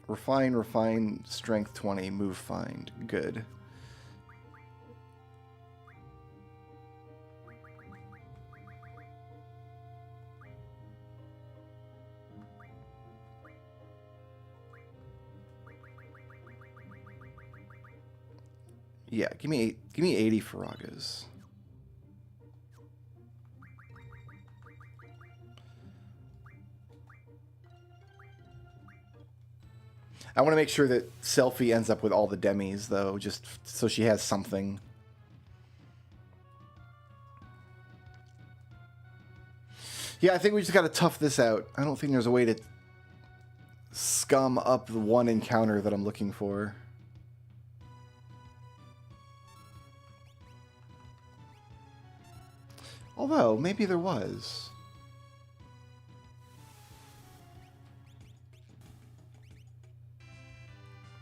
Refine, strength 20, move, find. Good. Yeah, give me 80 Faragas. I want to make sure that Selfie ends up with all the demis, though, just so she has something. Yeah, I think we just got to tough this out. I don't think there's a way to scum up the one encounter that I'm looking for. Although, maybe there was.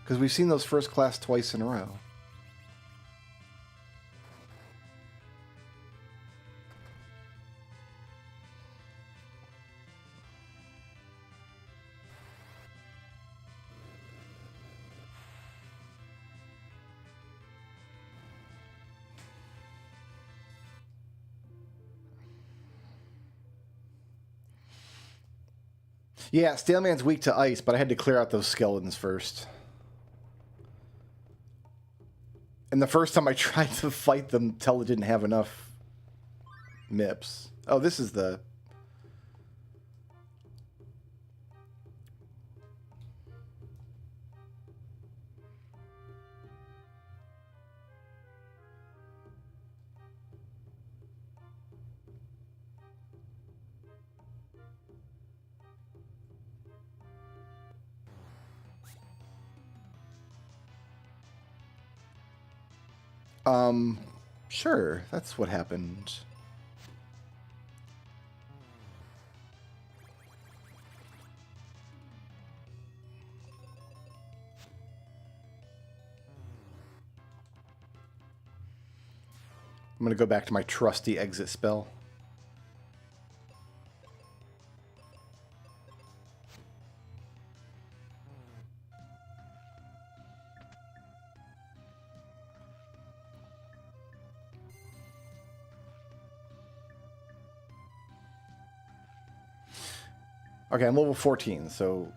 Because we've seen those first class twice in a row. Yeah, Staleman's weak to ice, but I had to clear out those skeletons first. And the first time I tried to fight them, Tella didn't have enough MIPS. Oh, this is the... Sure, that's what happened. I'm going to go back to my trusty exit spell. Okay, I'm level 14, so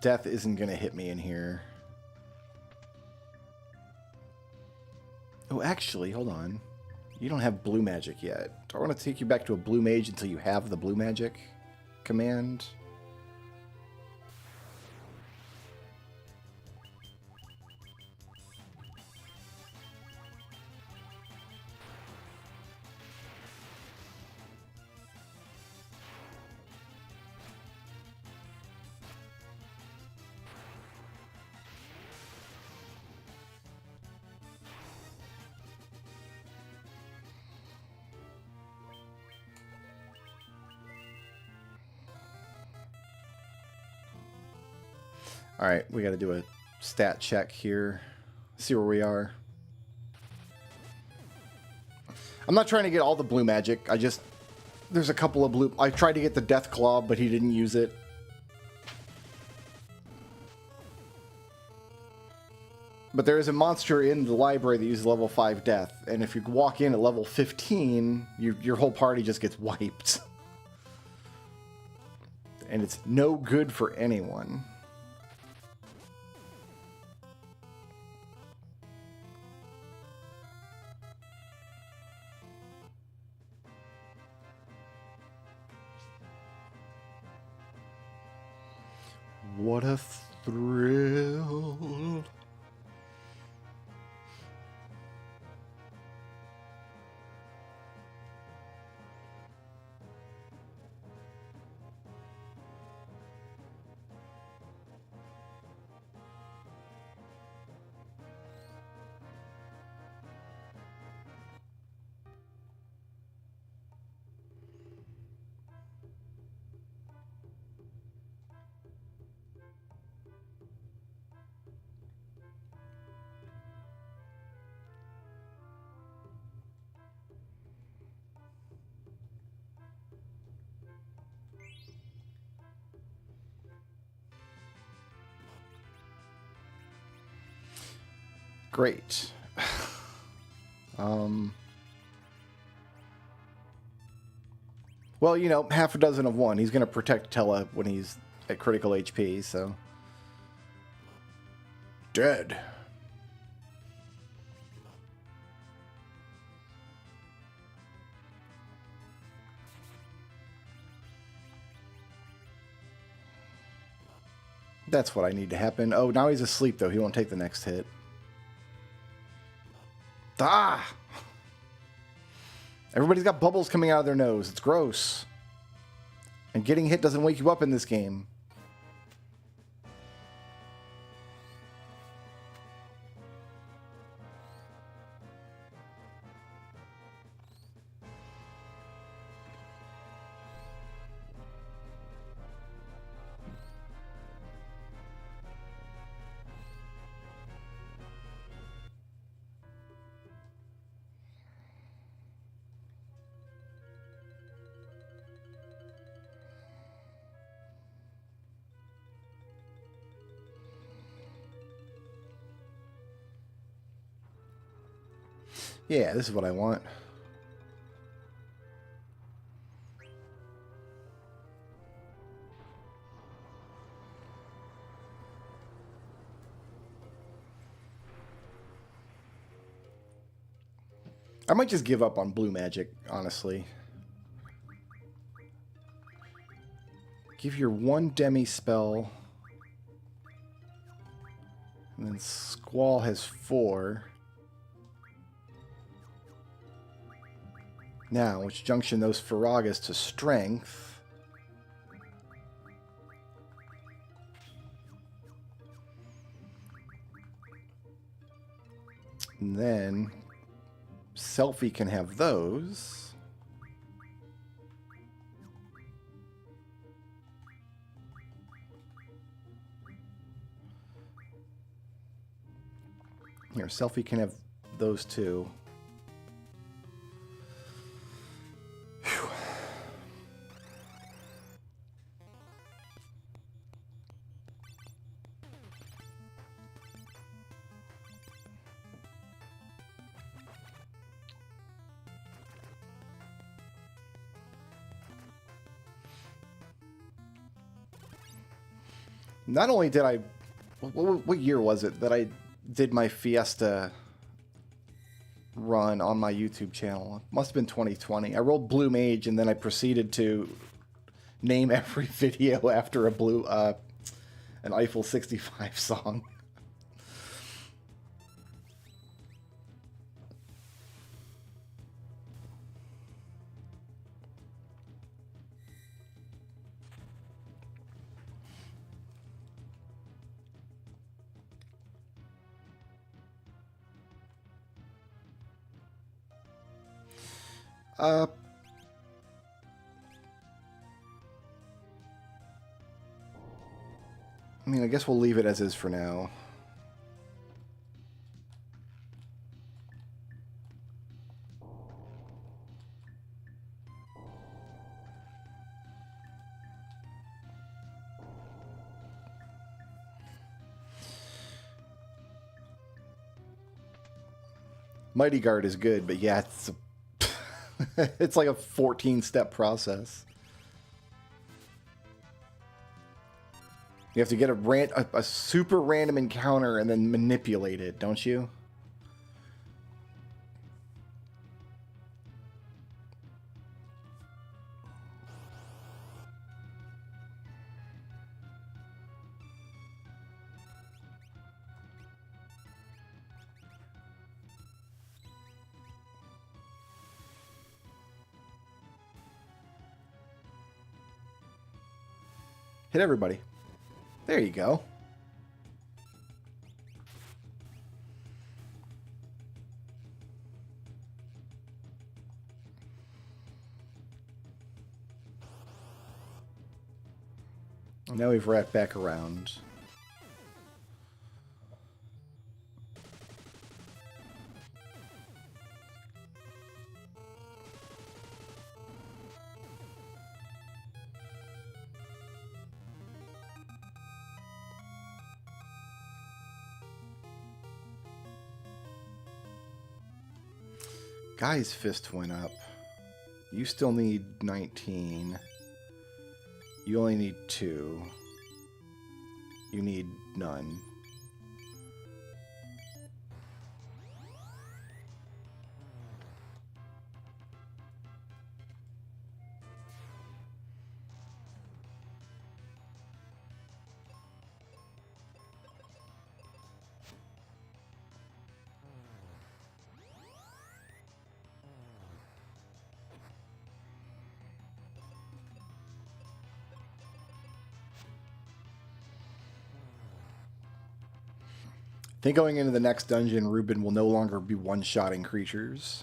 death isn't going to hit me in here. Oh, actually, hold on. You don't have blue magic yet. Do I want to take you back to a blue mage until you have the blue magic command? All right, we got to do a stat check here. See where we are. I'm not trying to get all the blue magic. There's a couple of blue. I tried to get the Death Claw, but he didn't use it. But there is a monster in the library that uses level 5 death, and if you walk in at level 15, your whole party just gets wiped. And it's no good for anyone. What a thrill. Great. Well, you know, half a dozen of one. He's going to protect Tella when he's at critical HP, so. Dead. That's what I need to happen. Oh, now he's asleep, though. He won't take the next hit. Ah! Everybody's got bubbles coming out of their nose. It's gross. And getting hit doesn't wake you up in this game. Yeah, this is what I want. I might just give up on blue magic, honestly. Give your one demi spell. And then Squall has 4. Now, which junction those Faragas to strength. And then Selfie can have those. Here, Selfie can have those too. Not only did I... What year was it that I did my Fiesta run on my YouTube channel? It must have been 2020. I rolled Blue Mage, and then I proceeded to name every video after an Eiffel 65 song. I mean, I guess we'll leave it as is for now. Mighty Guard is good, but yeah, it's it's like a 14-step process. You have to get a super random encounter and then manipulate it, don't you? Hit everybody. There you go. Now we've wrapped back around. Guy's fist went up. You still need 19. You only need 2. You need none. I think going into the next dungeon, Ruben will no longer be one-shotting creatures.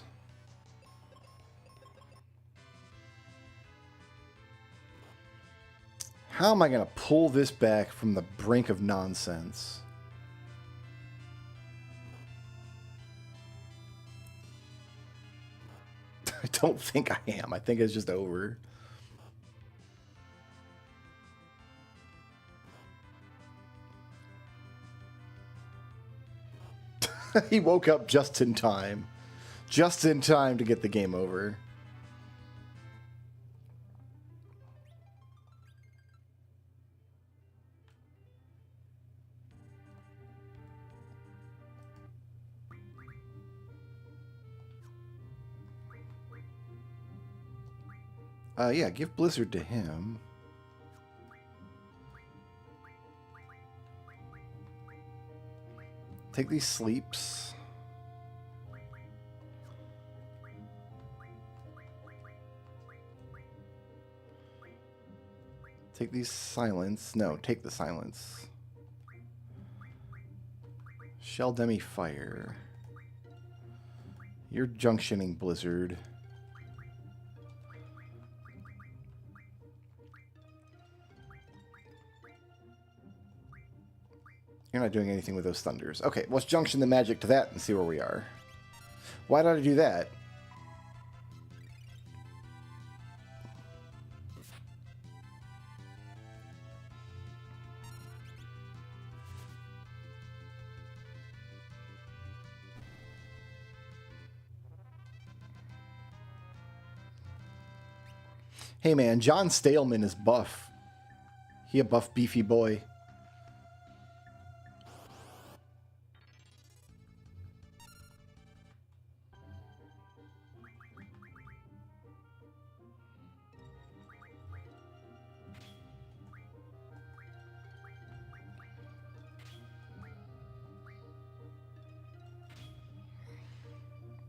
How am I going to pull this back from the brink of nonsense? I don't think I am. I think it's just over. He woke up just in time. Just in time to get the game over. Yeah, give Blizzard to him. Take these sleeps. Take these silence. No, take the silence. Shell Demi Fire. You're junctioning Blizzard. You're not doing anything with those thunders. Okay, let's junction the magic to that and see where we are. Why did I do that? Hey man, John Staleman is buff. He a buff beefy boy.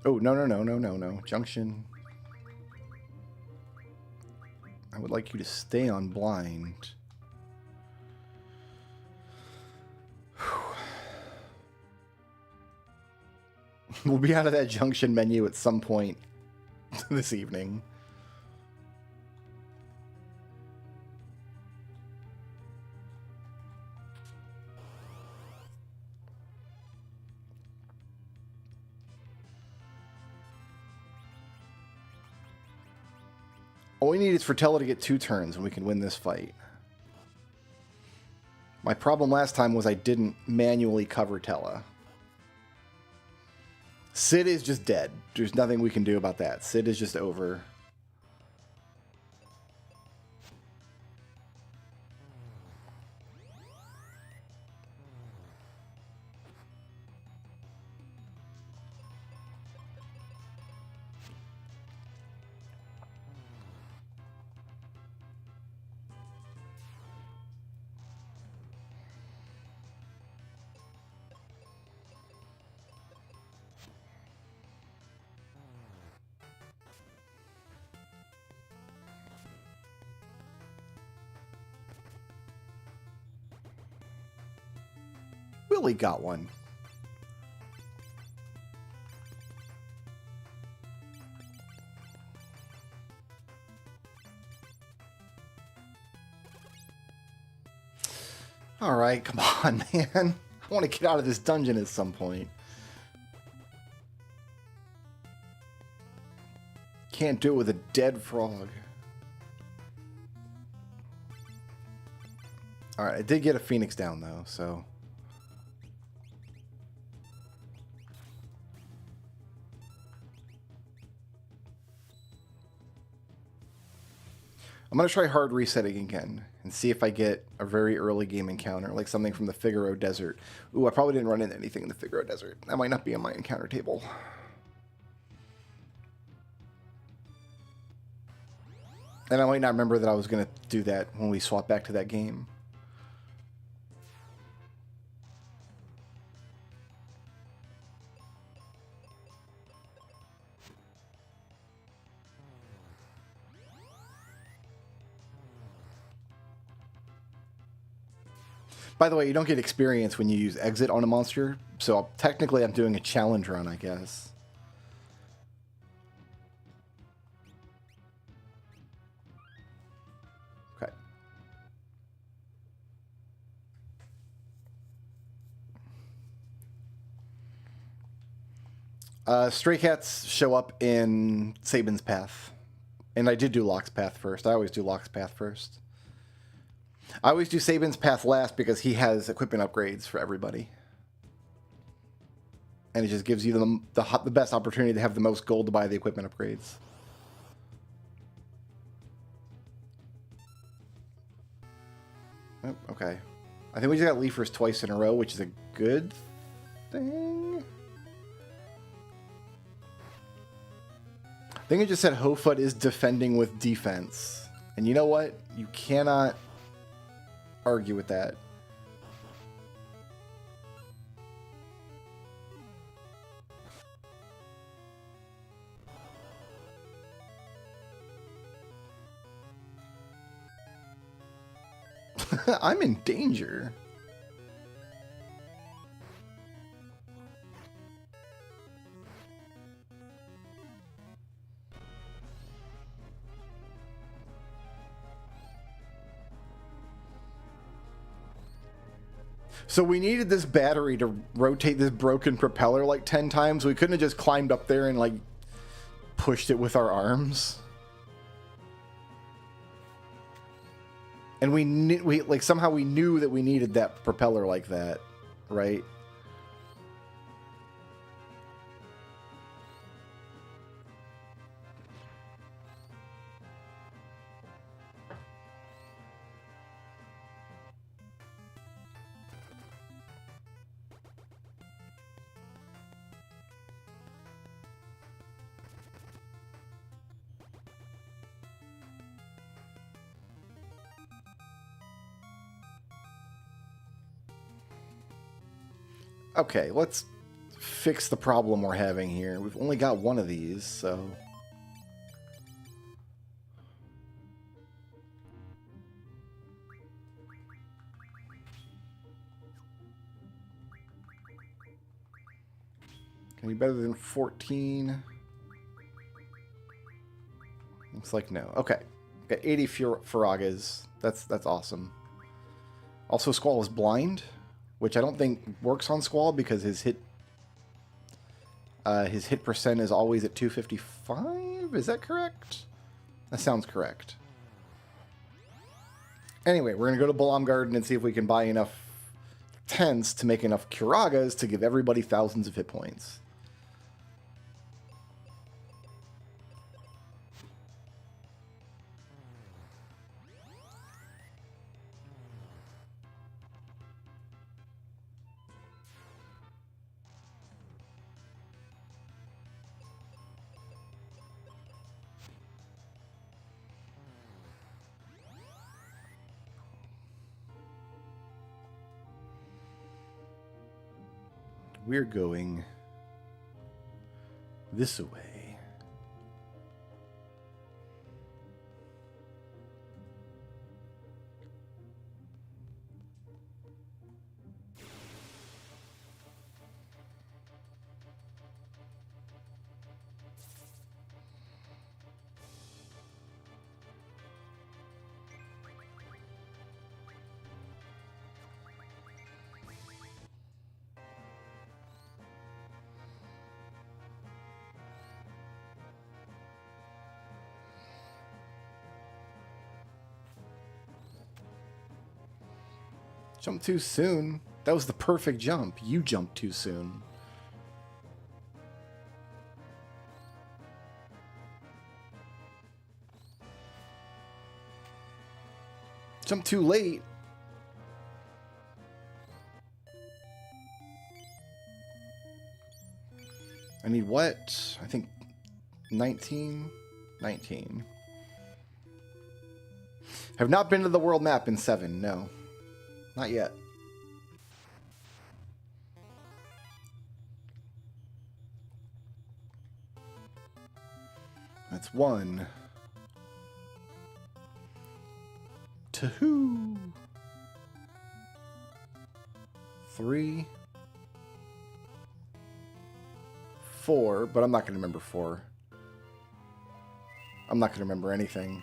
Oh, no, no, no, no, no, no. Junction. I would like you to stay on blind. We'll be out of that junction menu at some point this evening. All we need is for Tella to get 2 turns and we can win this fight. My problem last time was I didn't manually cover Tella. Sid is just dead. There's nothing we can do about that. Sid is just over. Willie got one. All right, come on, man. I want to get out of this dungeon at some point. Can't do it with a dead frog. All right, I did get a Phoenix down, though, so... I'm going to try hard resetting again and see if I get a very early game encounter, like something from the Figaro Desert. Ooh, I probably didn't run into anything in the Figaro Desert. That might not be on my encounter table. And I might not remember that I was going to do that when we swap back to that game. By the way, you don't get experience when you use exit on a monster, so technically I'm doing a challenge run, I guess. Okay. Stray Cats show up in Sabin's Path. And I did do Locke's Path first. I always do Locke's Path first. I always do Sabin's Path last because he has equipment upgrades for everybody. And it just gives you the best opportunity to have the most gold to buy the equipment upgrades. Oh, okay. I think we just got Leafers twice in a row, which is a good thing. I think it just said Hofut is defending with defense. And you know what? You cannot argue with that. I'm in danger. So we needed this battery to rotate this broken propeller like 10 times. We couldn't have just climbed up there and like pushed it with our arms. And we like somehow we knew that we needed that propeller like that, right? Okay, let's fix the problem we're having here. We've only got one of these, so... Can be better than 14. Looks like no. Okay. Got 80 Faragas. That's awesome. Also, Squall is blind, which I don't think works on Squall because his hit percent is always at 255. Is that correct? That sounds correct. Anyway, we're gonna go to Balam Garden and see if we can buy enough tents to make enough Kiragas to give everybody thousands of hit points. We're going this way. Jump too soon. That was the perfect jump. You jumped too soon. Jump too late. I need what? I think 19? 19. Have not been to the world map in 7, no. Not yet. That's 1. 2. 3. 4, but I'm not going to remember 4. I'm not going to remember anything.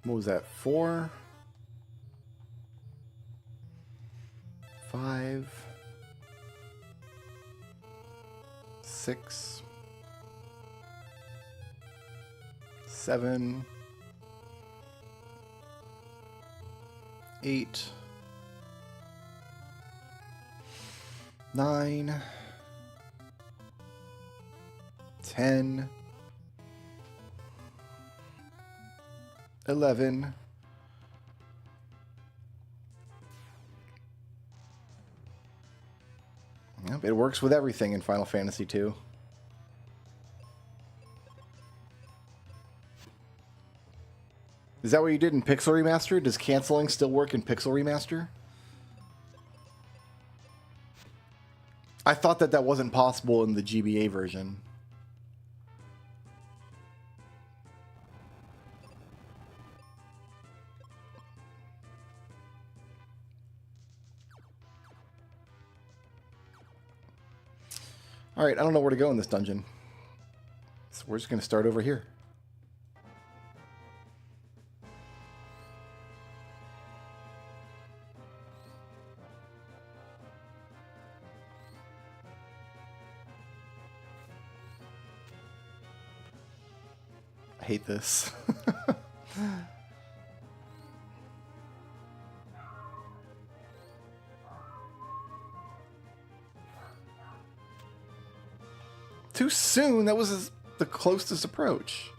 What was that? 4, 5, 6, 7, 8, 9, 10, 11, 'Yep, it works with everything in Final Fantasy II. Is that what you did in Pixel Remaster? Does canceling still work in Pixel Remaster? I thought that that wasn't possible in the GBA version. Alright, I don't know where to go in this dungeon. So we're just going to start over here. I hate this. Too soon? That was the closest approach.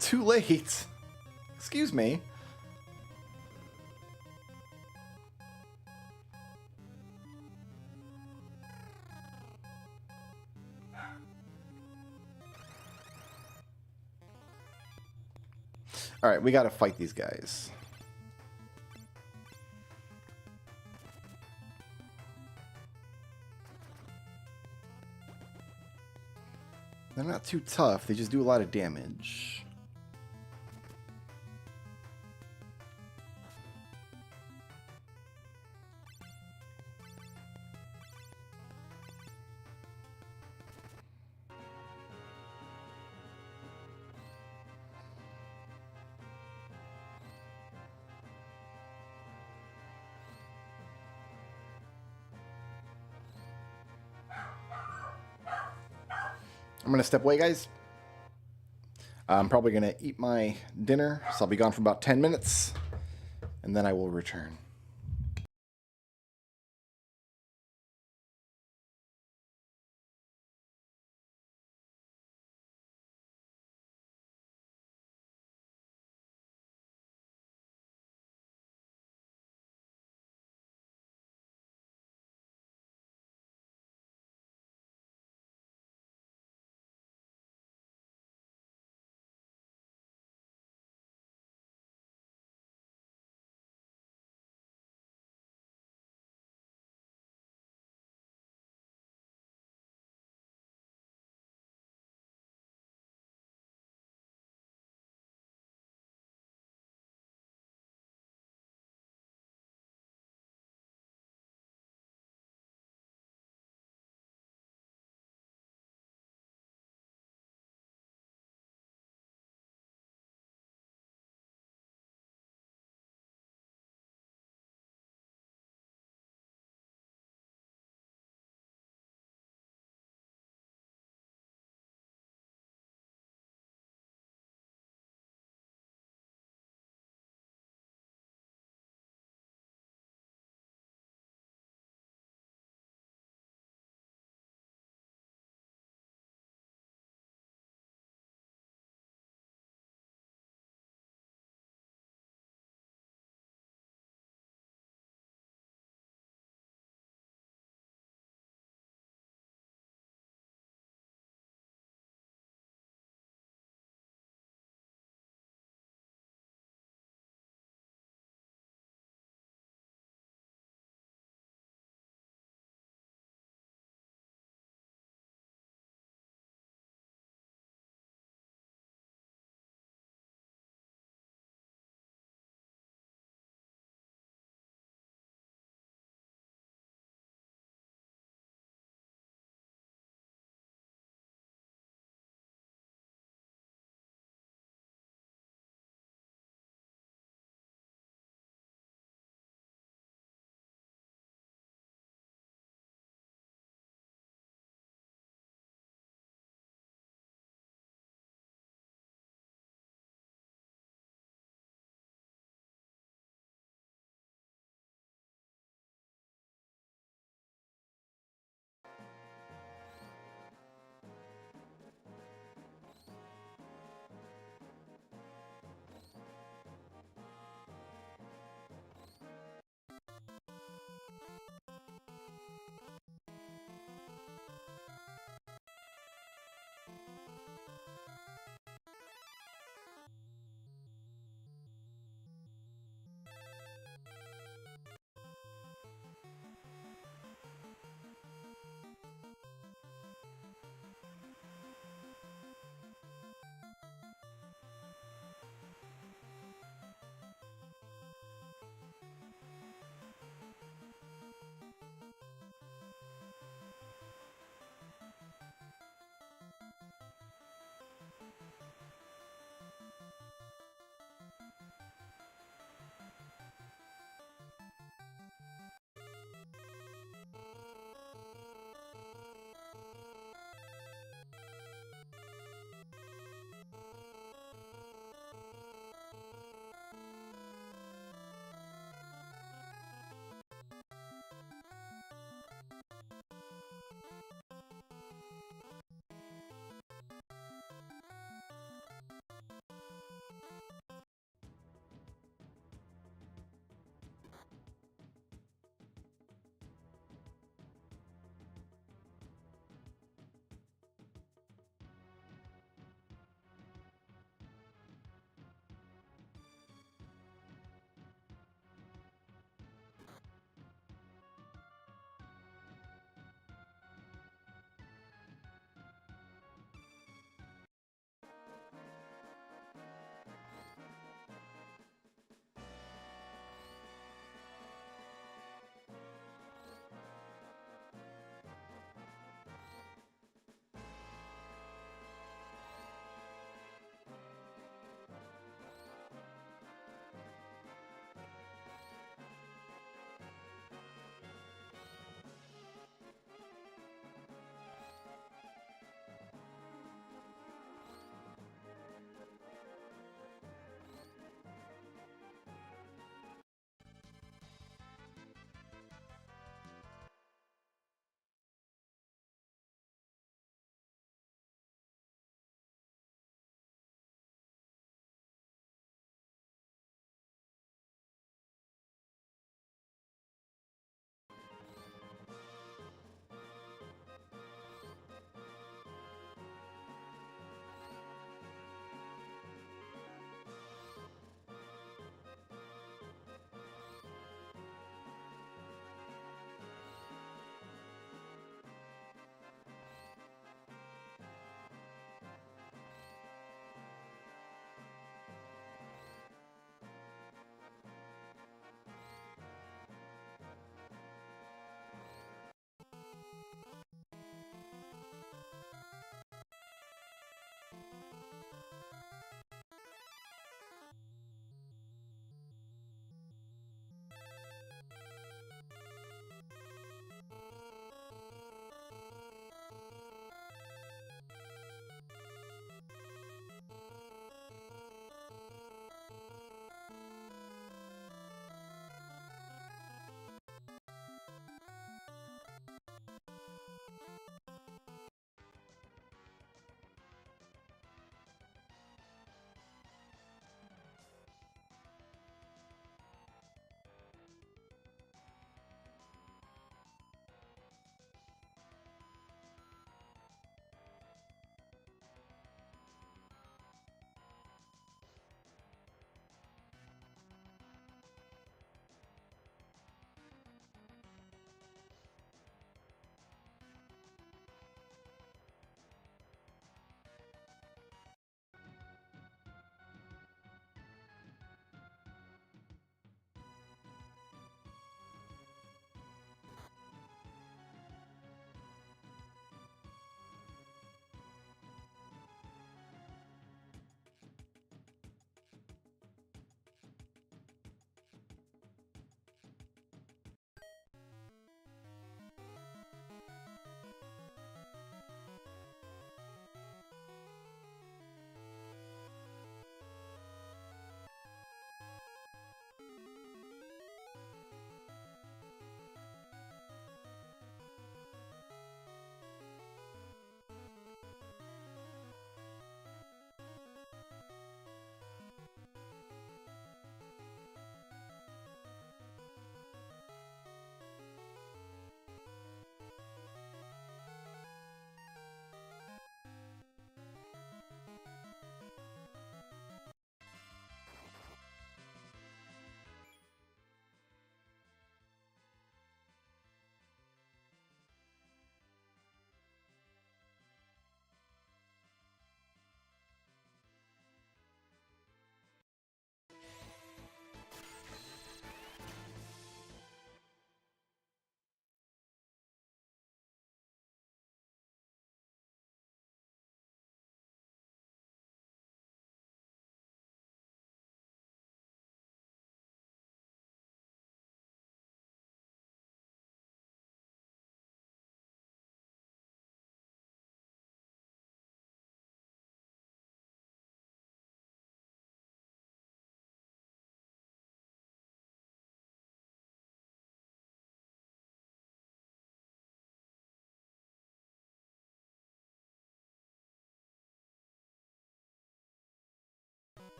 Too late. Excuse me. Alright, we gotta fight these guys. They're not too tough, they just do a lot of damage. I'm going to step away, guys. I'm probably going to eat my dinner, so I'll be gone for about 10 minutes, and then I will return.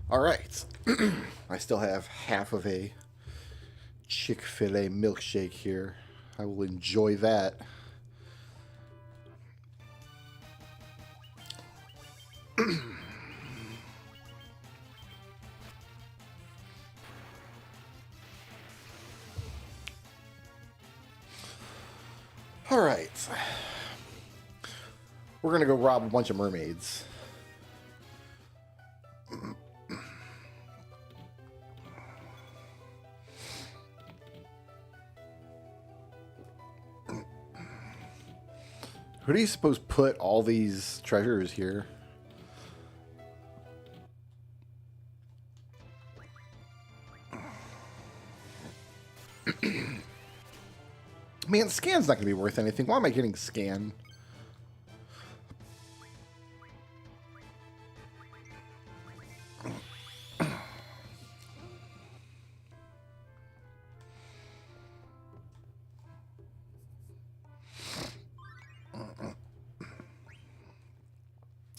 All right. I still have half of a Chick-fil-A milkshake here. I will enjoy that. All right. We're going to go rob a bunch of mermaids. Who do you suppose put all these treasures here? Man, scan's not going to be worth anything. Why am I getting scan?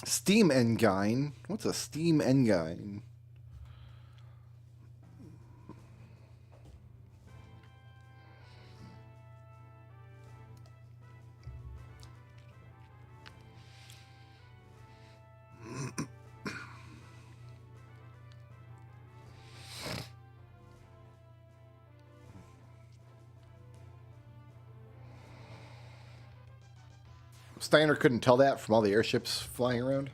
Steam Engine? What's a Steam Engine? Steiner couldn't tell that from all the airships flying around.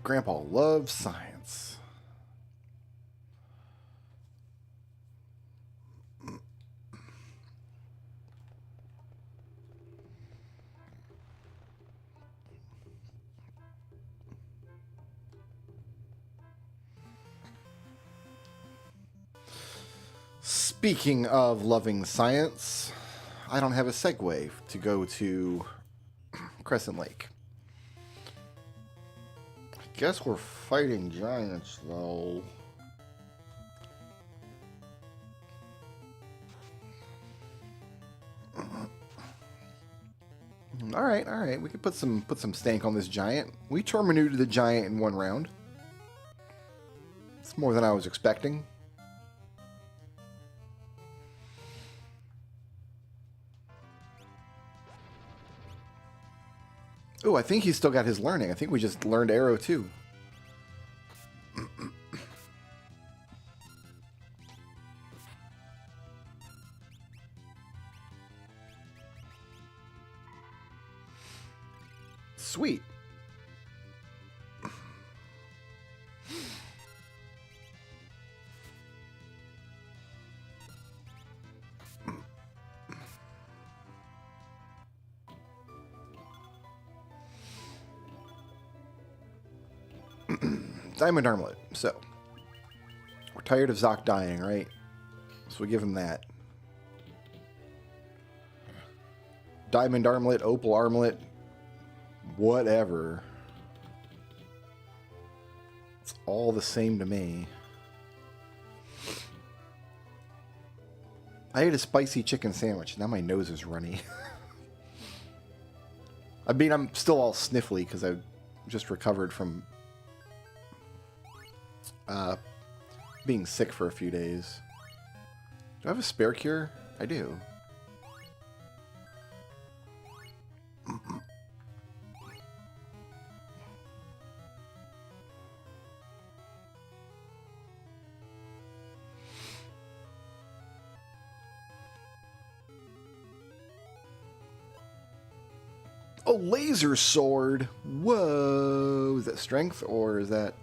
Grandpa loves science. Speaking of loving science, I don't have a segue to go to Crescent Lake. I guess we're fighting giants, though. All right. We could put some stank on this giant. We terminated the giant in one round. It's more than I was expecting. Oh, I think he's still got his learning. I think we just learned arrow too. Sweet. Diamond Armlet. So, we're tired of Zoc dying, right? So we give him that. Diamond Armlet, Opal Armlet, whatever. It's all the same to me. I ate a spicy chicken sandwich. Now my nose is runny. I mean, I'm still all sniffly because I just recovered from being sick for a few days. Do I have a spare cure? I do. A laser sword. Whoa. Is that strength or is that...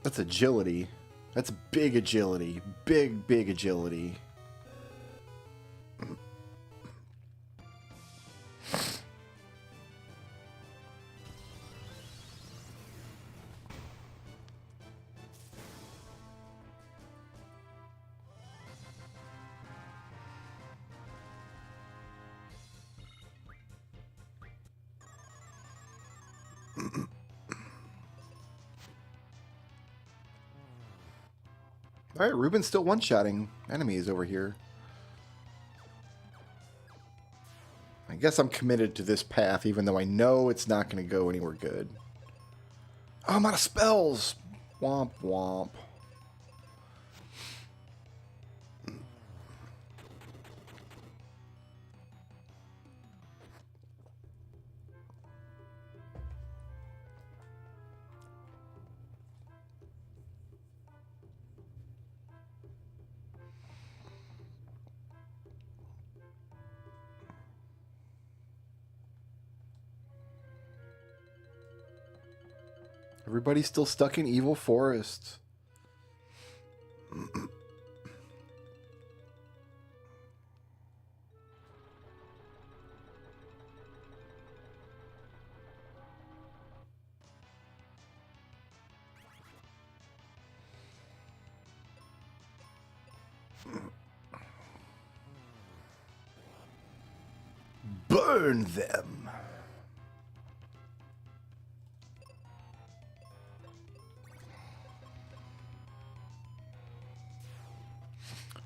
That's agility. That's big agility. Big, big agility. Alright, Ruben's still one-shotting enemies over here. I guess I'm committed to this path, even though I know it's not going to go anywhere good. Oh, I'm out of spells! Womp womp. Everybody's still stuck in Evil Forest. Burn them!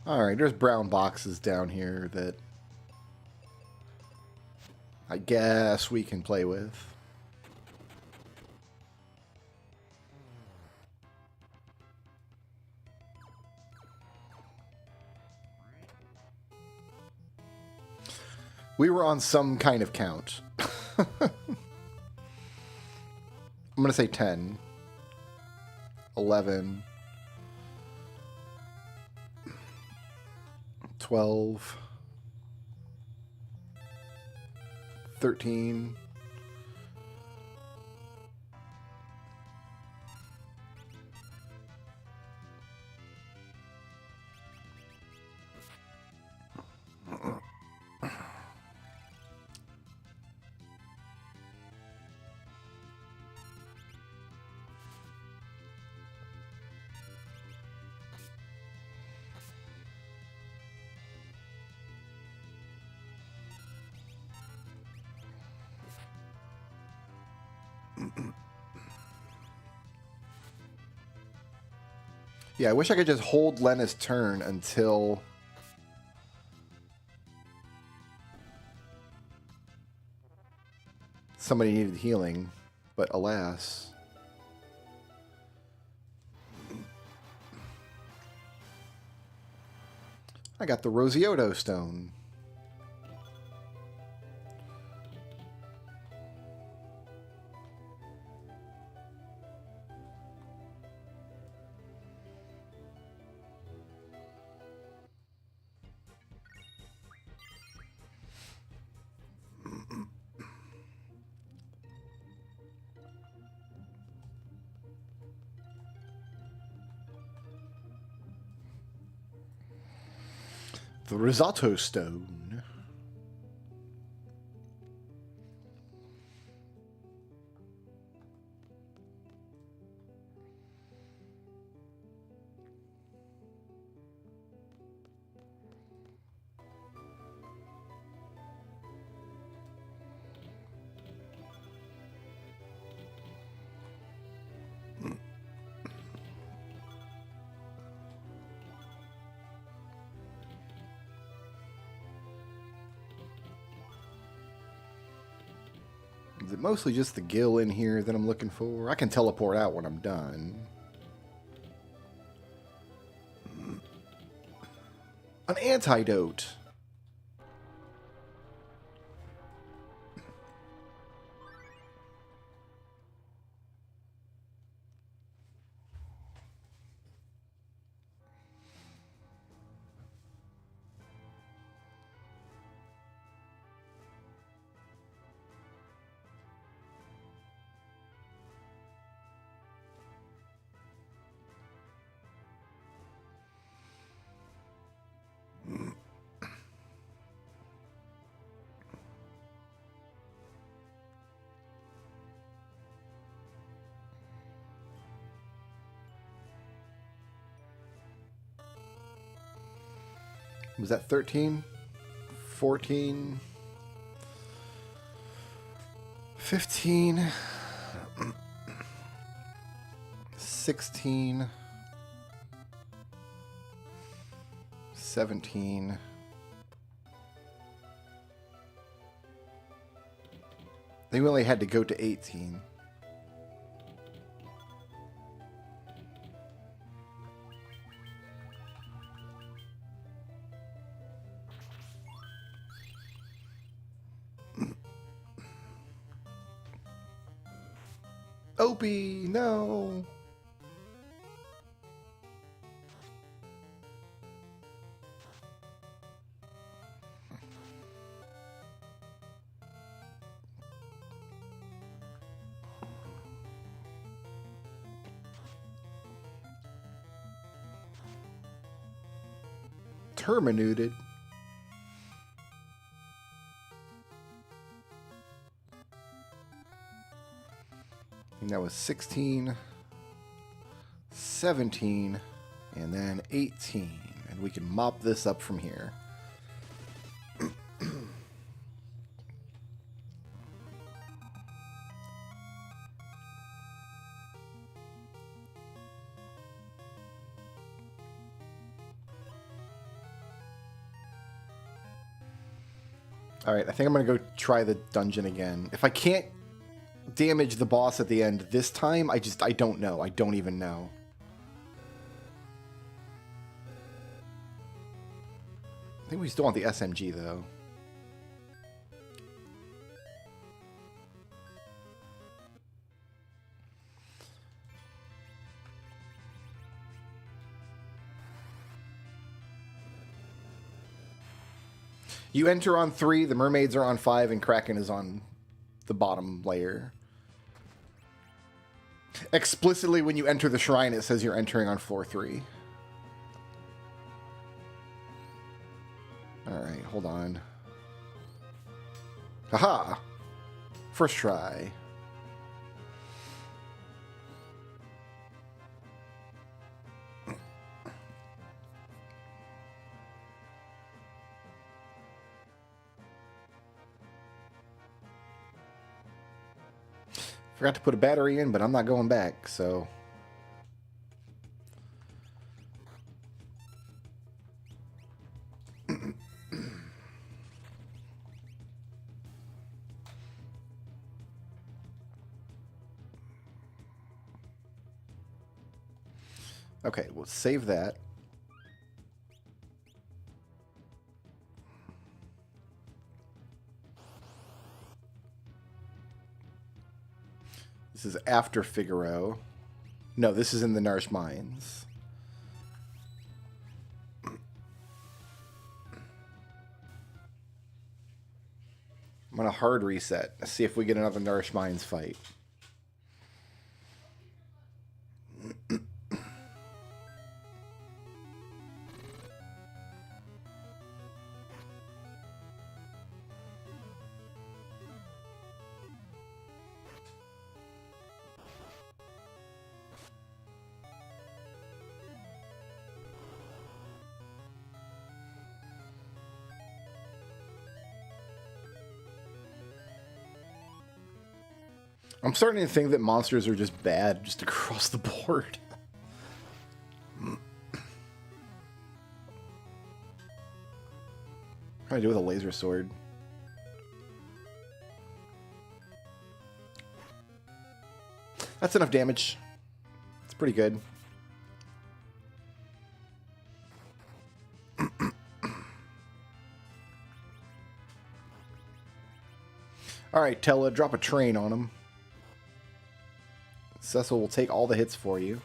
Alright, there's brown boxes down here that I guess we can play with. We were on some kind of count. I'm going to say 10, 11, 12, 13, Yeah, I wish I could just hold Lena's turn until somebody needed healing, but alas. I got the Rosioto Stone. The Risotto Stone. Is it mostly just the gill in here that I'm looking for? I can teleport out when I'm done. An antidote. Was that 13? 14? 15? 16? 17? I think we only had to go to 18. Opie, no. Terminated. I think that was 16, 17, and then 18. And we can mop this up from here. Alright, I think I'm going to go try the dungeon again. If I can't damage the boss at the end this time, I don't know. I don't even know. I think we still want the SMG, though. You enter on 3, the mermaids are on 5, and Kraken is on the bottom layer. Explicitly, when you enter the shrine, it says you're entering on floor 3. Alright, hold on. Haha! First try. Forgot to put a battery in, but I'm not going back, so... Okay, we'll save that. This is after Figaro. No, this is in the Nourish Mines. I'm going to hard reset. Let's see if we get another Nourish Mines fight. I'm starting to think that monsters are just bad, just across the board. What can I do with a laser sword? That's enough damage. It's pretty good. Alright, Tella, drop a train on him. Cecil will take all the hits for you.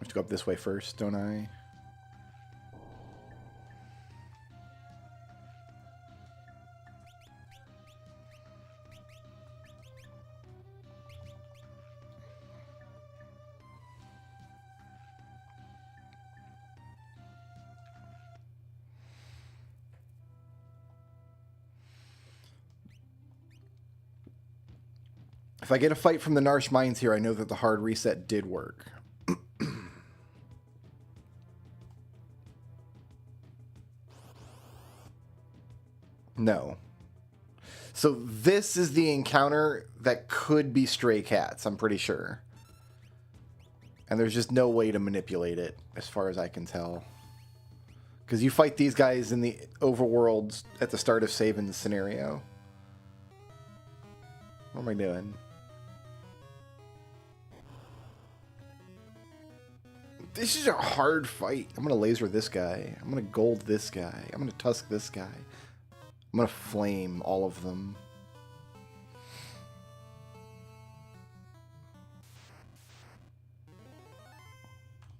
have to go up this way first, don't I? If I get a fight from the Narsh Mines here, I know that the hard reset did work. No. So this is the encounter that could be stray cats, I'm pretty sure. And there's just no way to manipulate it, as far as I can tell. Because you fight these guys in the overworld at the start of saving the scenario. What am I doing? This is a hard fight. I'm going to laser this guy. I'm going to gold this guy. I'm going to tusk this guy. I'm going to flame all of them.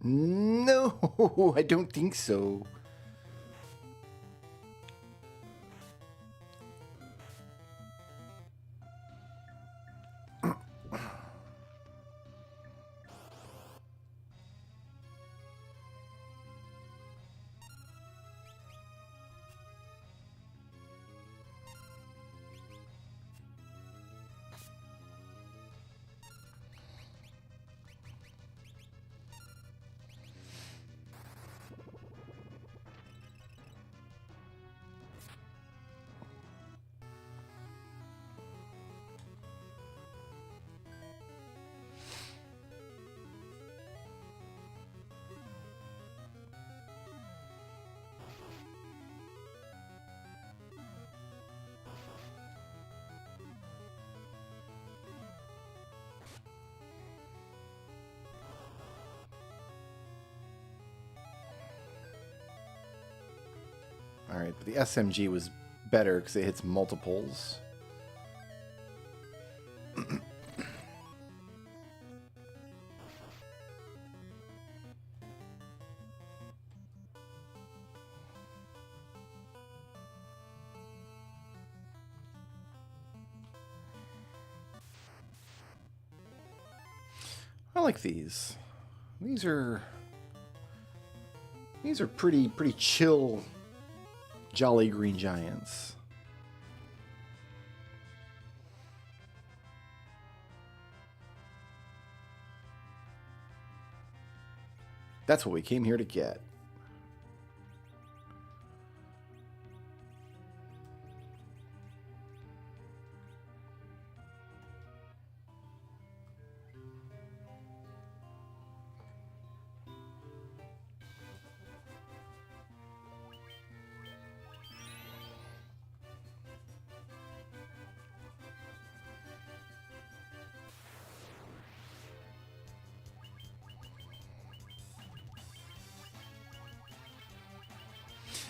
No, I don't think so. Alright, but the SMG was better because it hits multiples. I like these. These are pretty chill, jolly green giants. That's what we came here to get.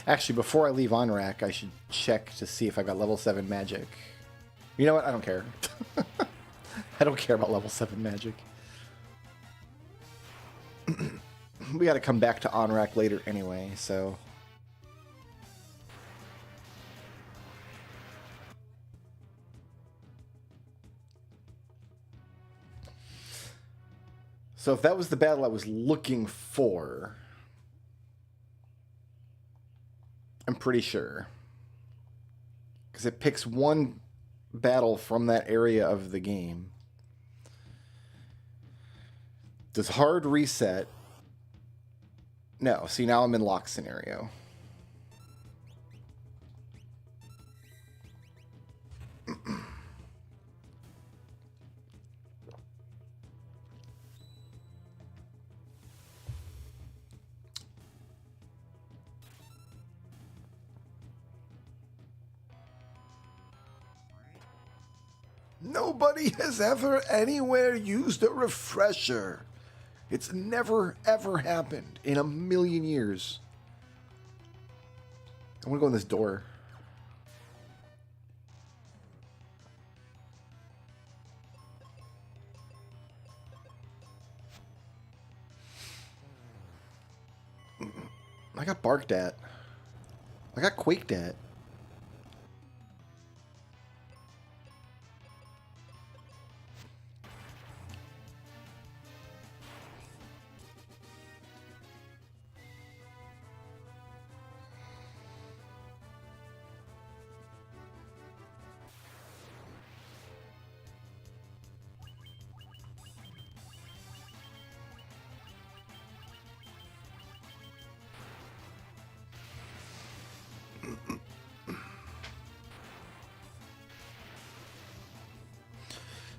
Actually, before I leave Onrak, I should check to see if I got level 7 magic. You know what? I don't care. I don't care about level 7 magic. We got to come back to Onrak later anyway, so... So if that was the battle I was looking for... I'm pretty sure. Because it picks one battle from that area of the game. Does hard reset... No, see, now I'm in lock scenario. Nobody has ever anywhere used a refresher. It's never, ever happened in a million years. I want to go in this door. I got barked at. I got quaked at.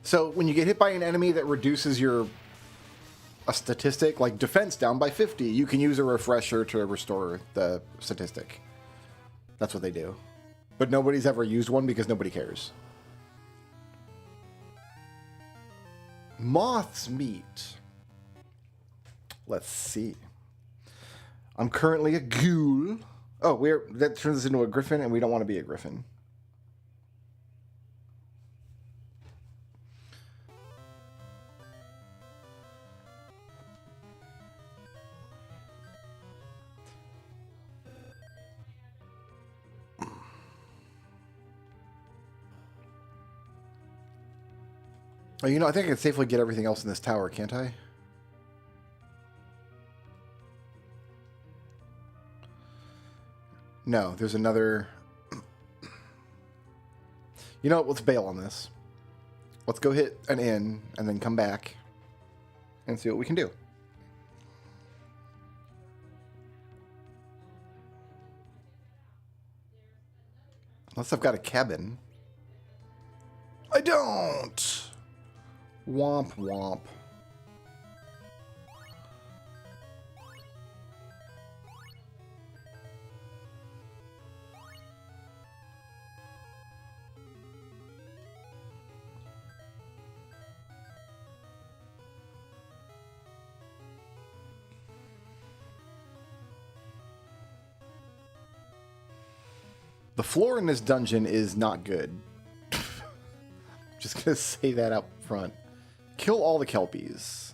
So when you get hit by an enemy that reduces a statistic, like defense down by 50, you can use a refresher to restore the statistic. That's what they do. But nobody's ever used one because nobody cares. Moth's meat. Let's see. I'm currently a ghoul. Oh, that turns us into a griffin, and we don't want to be a griffin. Oh, I think I can safely get everything else in this tower, can't I? No, there's another... Let's bail on this. Let's go hit an inn and then come back and see what we can do. Unless I've got a cabin. I don't! Womp womp. The floor in this dungeon is not good. Just gonna say that up front. Kill all the kelpies.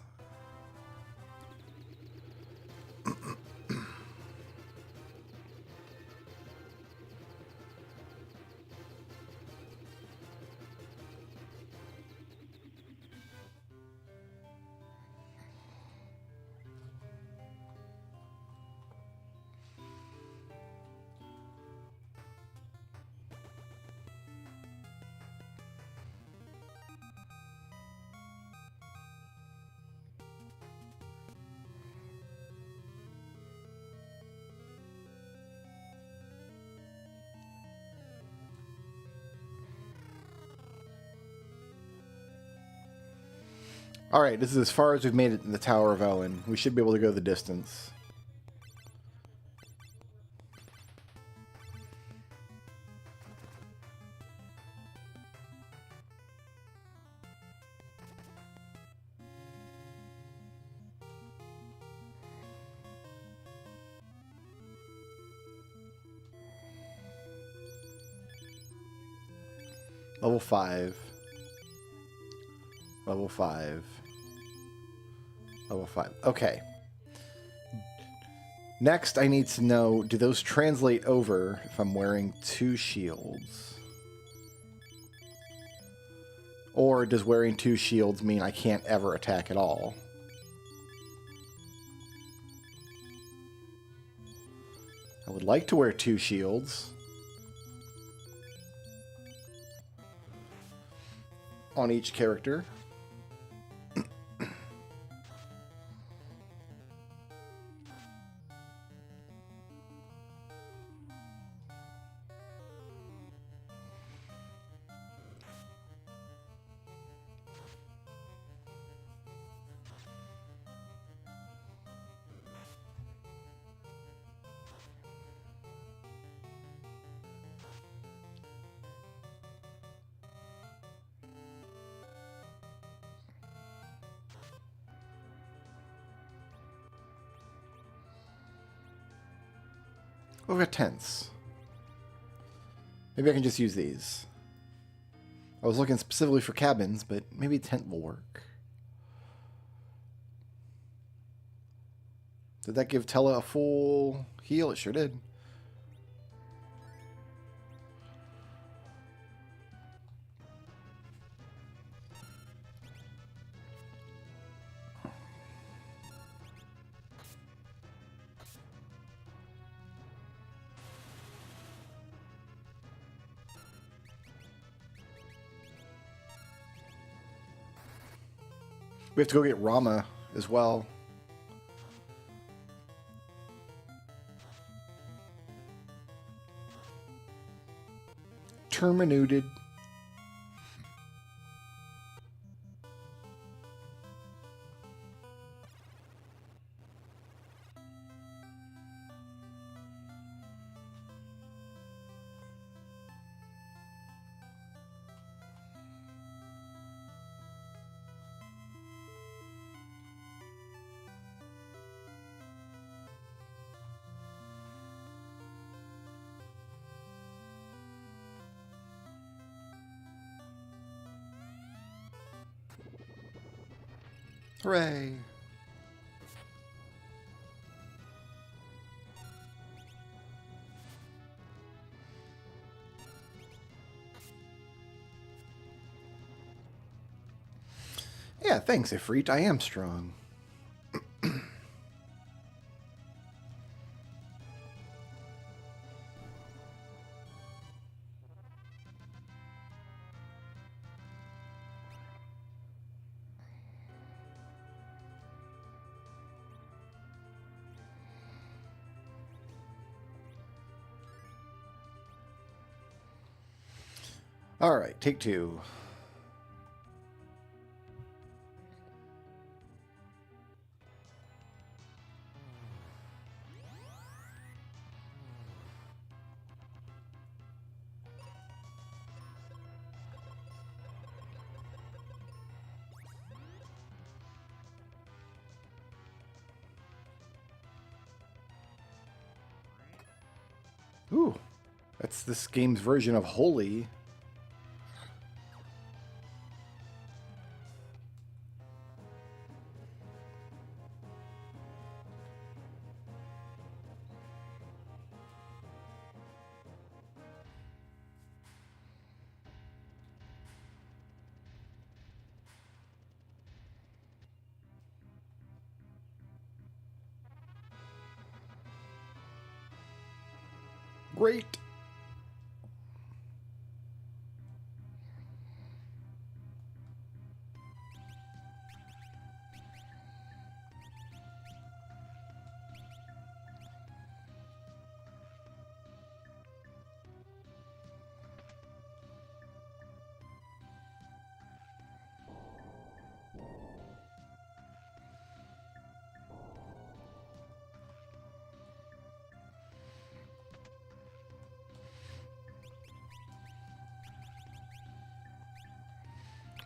Alright, this is as far as we've made it in the Tower of Owen. We should be able to go the distance. Level 5. Level 5. Level 5. Okay. Next, I need to know, do those translate over if I'm wearing 2 shields? Or does wearing 2 shields mean I can't ever attack at all? I would like to wear 2 shields on each character. We've got tents. Maybe I can just use these. I was looking specifically for cabins, but maybe a tent will work. Did that give Tella a full heal? It sure did. We have to go get Rama as well. Terminated. Hooray! Yeah, thanks, Ifrit. I am strong. All right, take two. Ooh, that's this game's version of Holy. Great.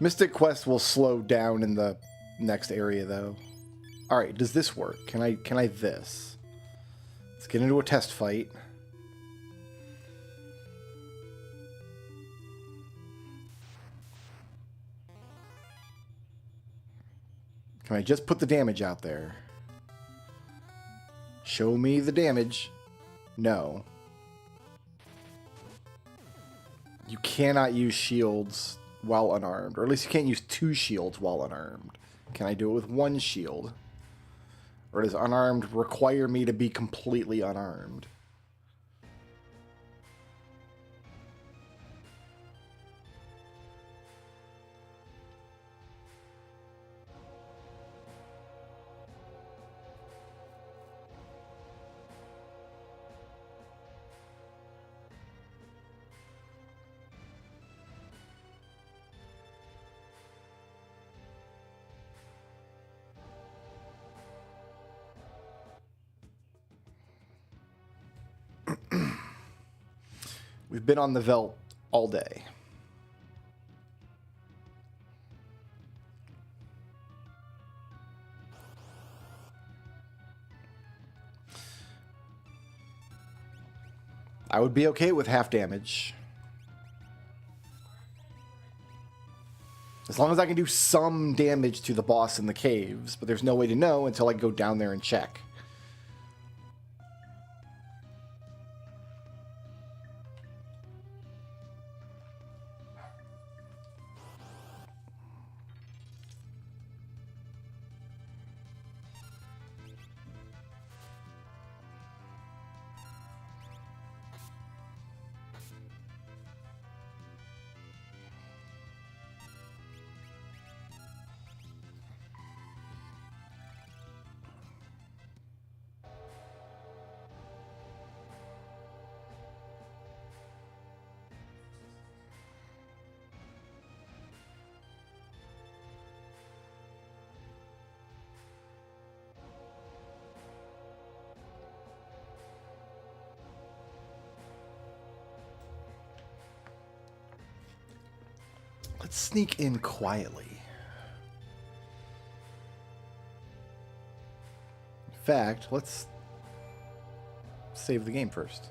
Mystic Quest will slow down in the next area, though. All right, does this work? Can I this? Let's get into a test fight. Can I just put the damage out there? Show me the damage. No. You cannot use shields while unarmed. Or at least you can't use two shields while unarmed. Can I do it with one shield? Or does unarmed require me to be completely unarmed? We've been on the veldt all day. I would be okay with half damage. As long as I can do some damage to the boss in the caves, but there's no way to know until I go down there and check. Let's sneak in quietly. In fact, let's save the game first.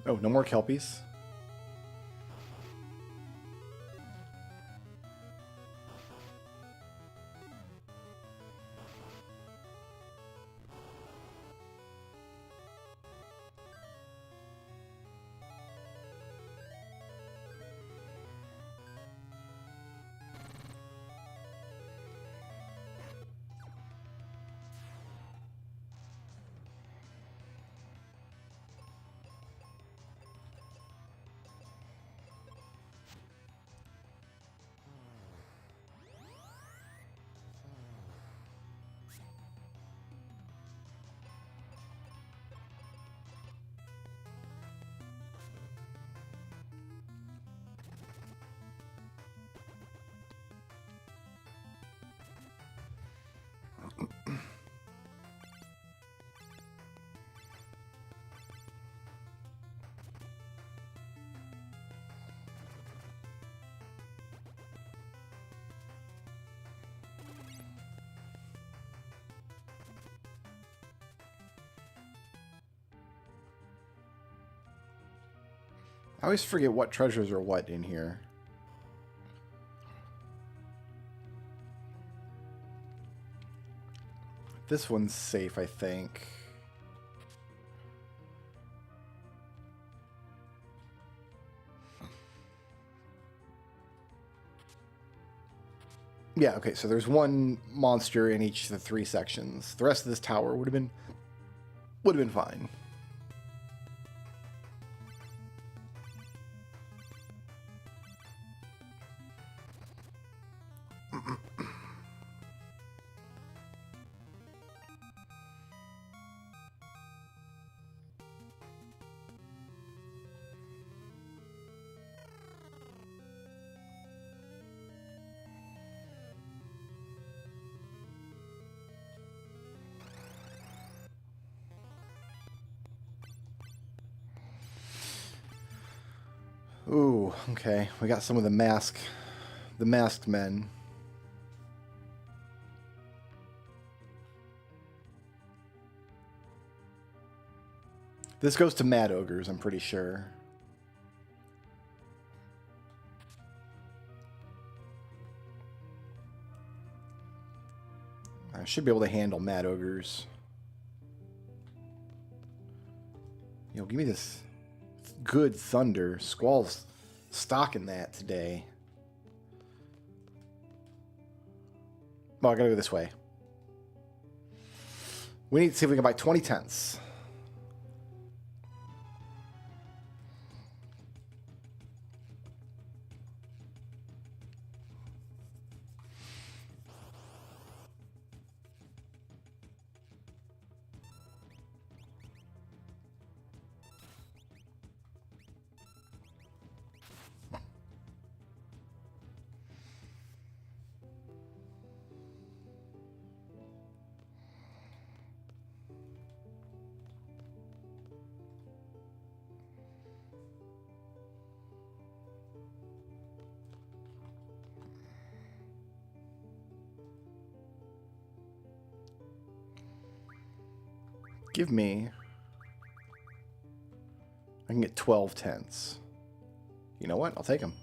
Oh, no more Kelpies. I always forget what treasures are what in here. This one's safe, I think. Yeah, okay, so there's one monster in each of the 3 sections. The rest of this tower would have been fine. Ooh, okay. We got some of the masked men. This goes to Mad Ogres, I'm pretty sure. I should be able to handle Mad Ogres. Yo, give me this good thunder. Squall's stocking that today. Well, I gotta go this way. We need to see if we can buy 20 tents. Give me... I can get 12 tents. You know what? I'll take them.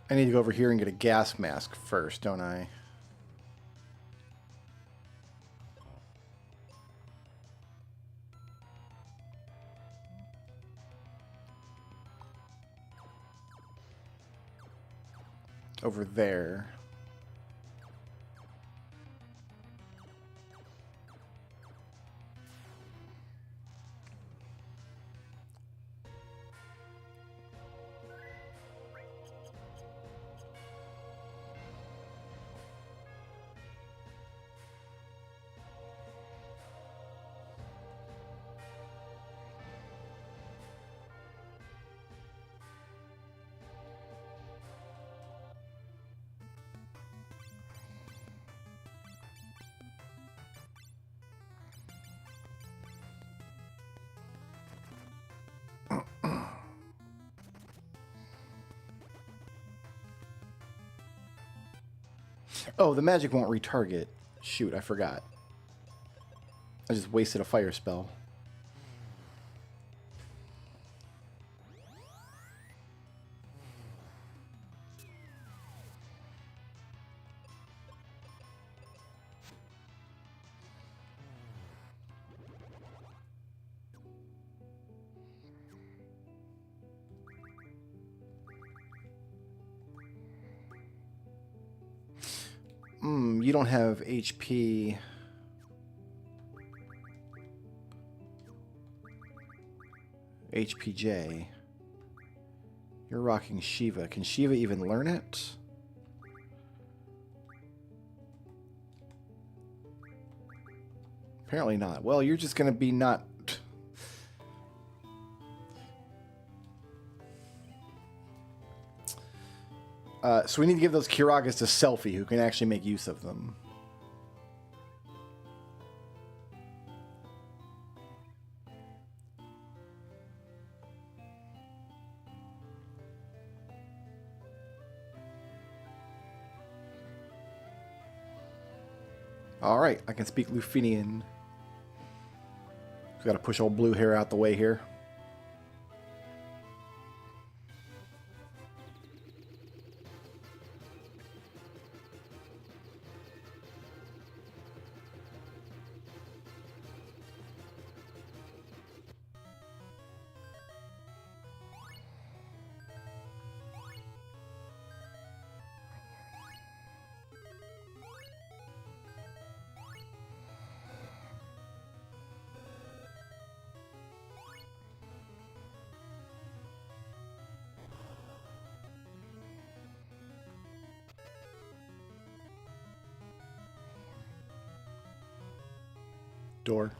I need to go over here and get a gas mask first, don't I? Over there. Oh, the magic won't retarget. Shoot, I forgot. I just wasted a fire spell. You don't have HP. HPJ. You're rocking Shiva. Can Shiva even learn it? Apparently not. Well, you're just going to be not... so we need to give those Kiragas to Selfie, who can actually make use of them. Alright, I can speak Lufinian. Got to push old blue hair out the way here. Door.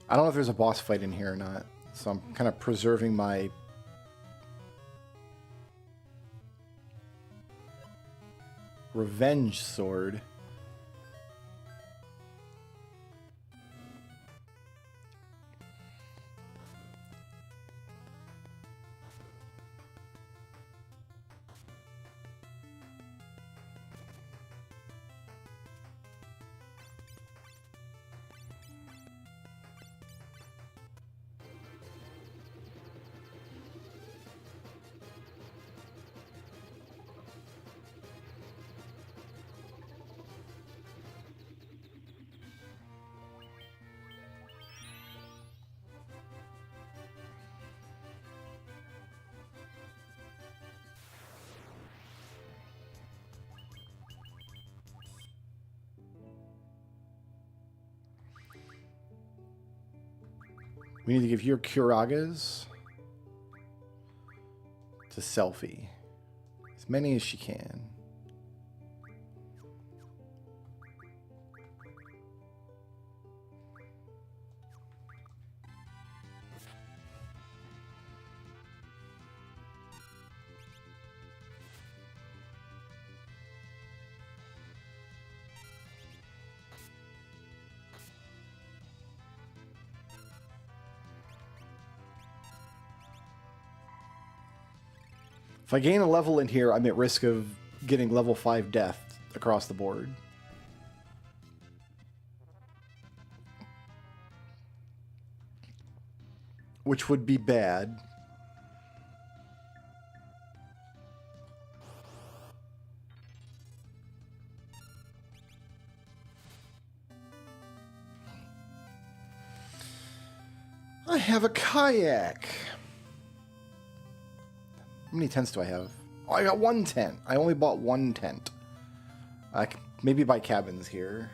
I don't know if there's a boss fight in here or not, so I'm kind of preserving my revenge sword. We need to give your Kiragas to Selfie. As many as she can. If I gain a level in here, I'm at risk of getting level 5 death across the board. Which would be bad. have a kayak. How many tents do I have? Oh, I got one tent. I only bought one tent. I can maybe buy cabins here.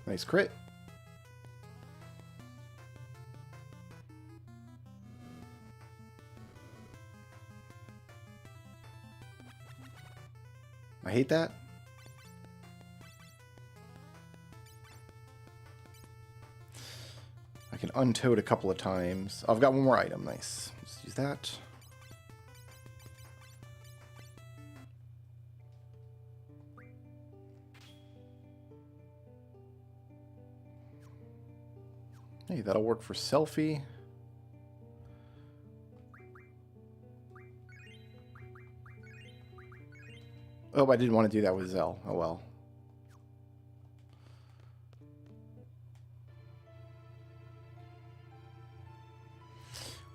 Nice crit. I hate that. I can untoad a couple of times. Oh, I've got one more item. Nice. Let's use that. Hey, that'll work for selfie. Oh, I didn't want to do that with Zell. Oh well.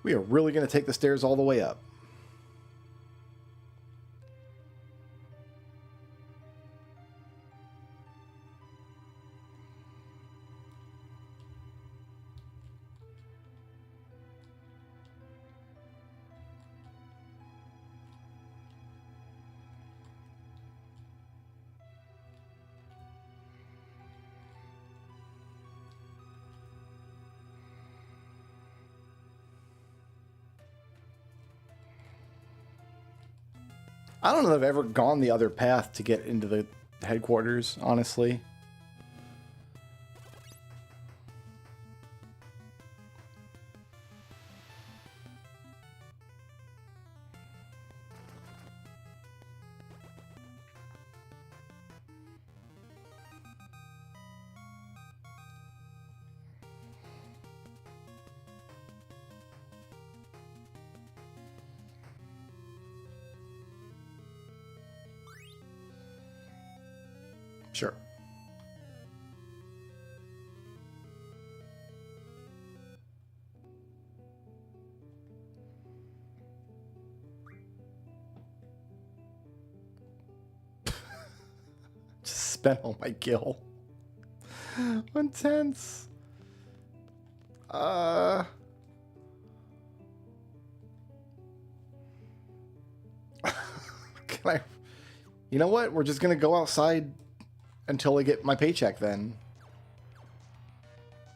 We are really going to take the stairs all the way up. I don't know if I've ever gone the other path to get into the headquarters, honestly. Sure. Just spent all my gil. Intense. Can I... You know what? We're just gonna go outside until I get my paycheck then.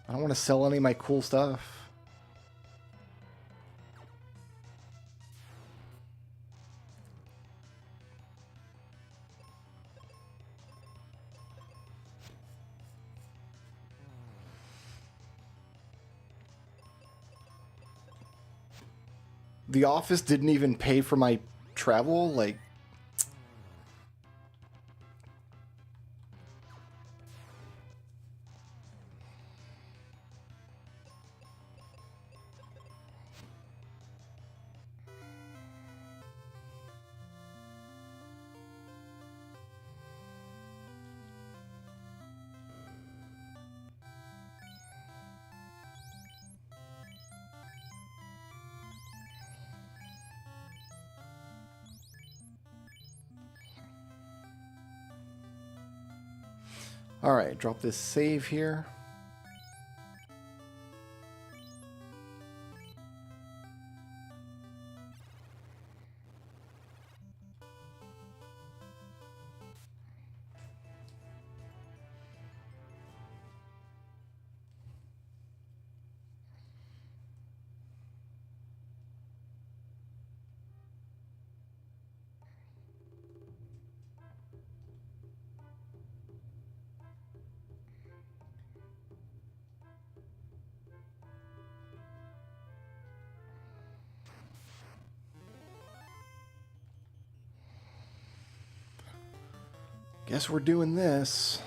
I don't want to sell any of my cool stuff. The office didn't even pay for my travel? Like... Alright, drop this save here. Guess we're doing this.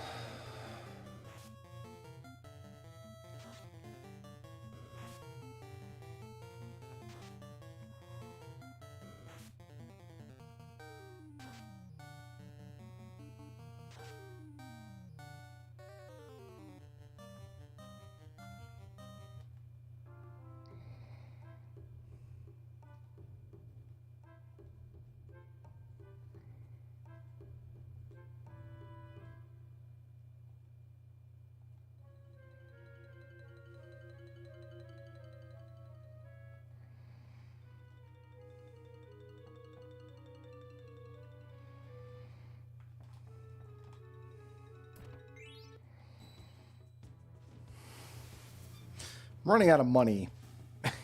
I'm running out of money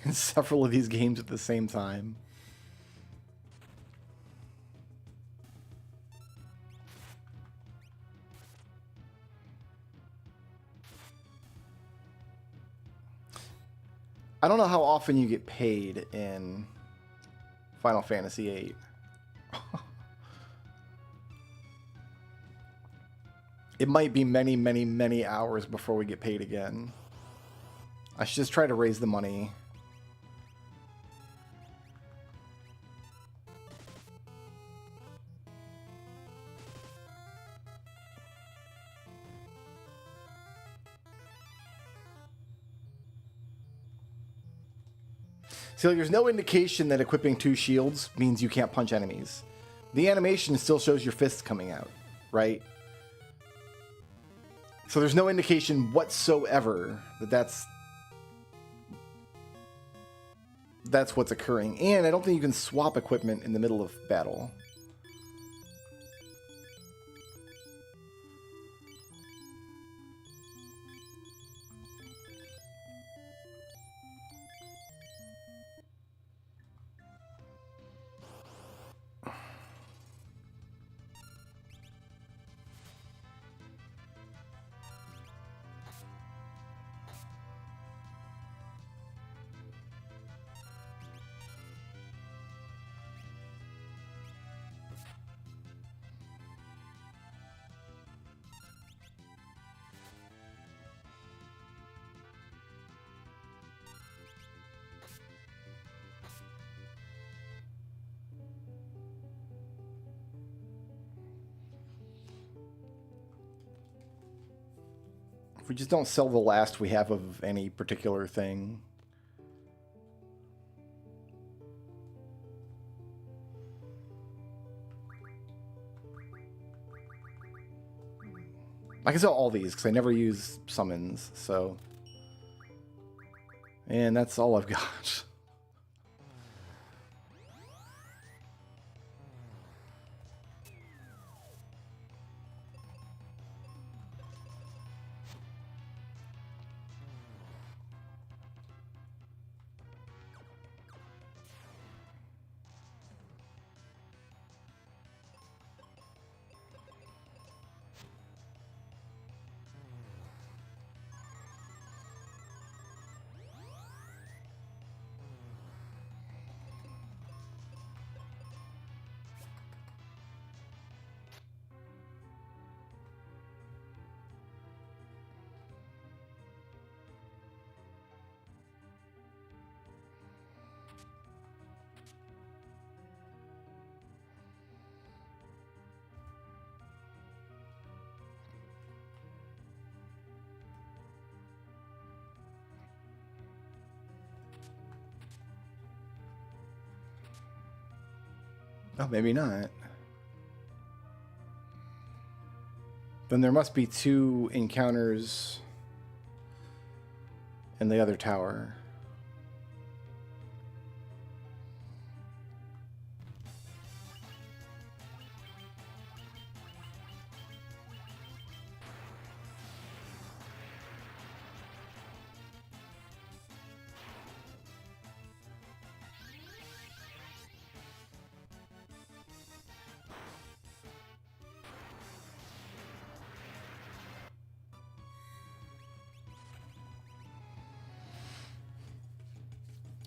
in several of these games at the same time. I don't know how often you get paid in Final Fantasy VIII. It might be many, many, many hours before we get paid again. I should just try to raise the money. See, like, there's no indication that equipping 2 shields means you can't punch enemies. The animation still shows your fists coming out, right? So there's no indication whatsoever that that's what's occurring. And I don't think you can swap equipment in the middle of battle. If we just don't sell the last we have of any particular thing. I can sell all these because I never use summons, so. And that's all I've got. Oh, maybe not. Then there must be 2 encounters in the other tower.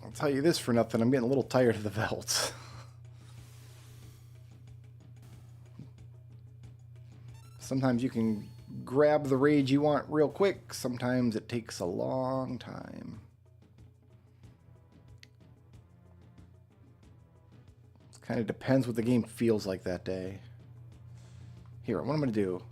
I'll tell you this for nothing, I'm getting a little tired of the Veldt. Sometimes you can grab the rage you want real quick. Sometimes it takes a long time. Kind of depends what the game feels like that day. Here, what I'm going to do.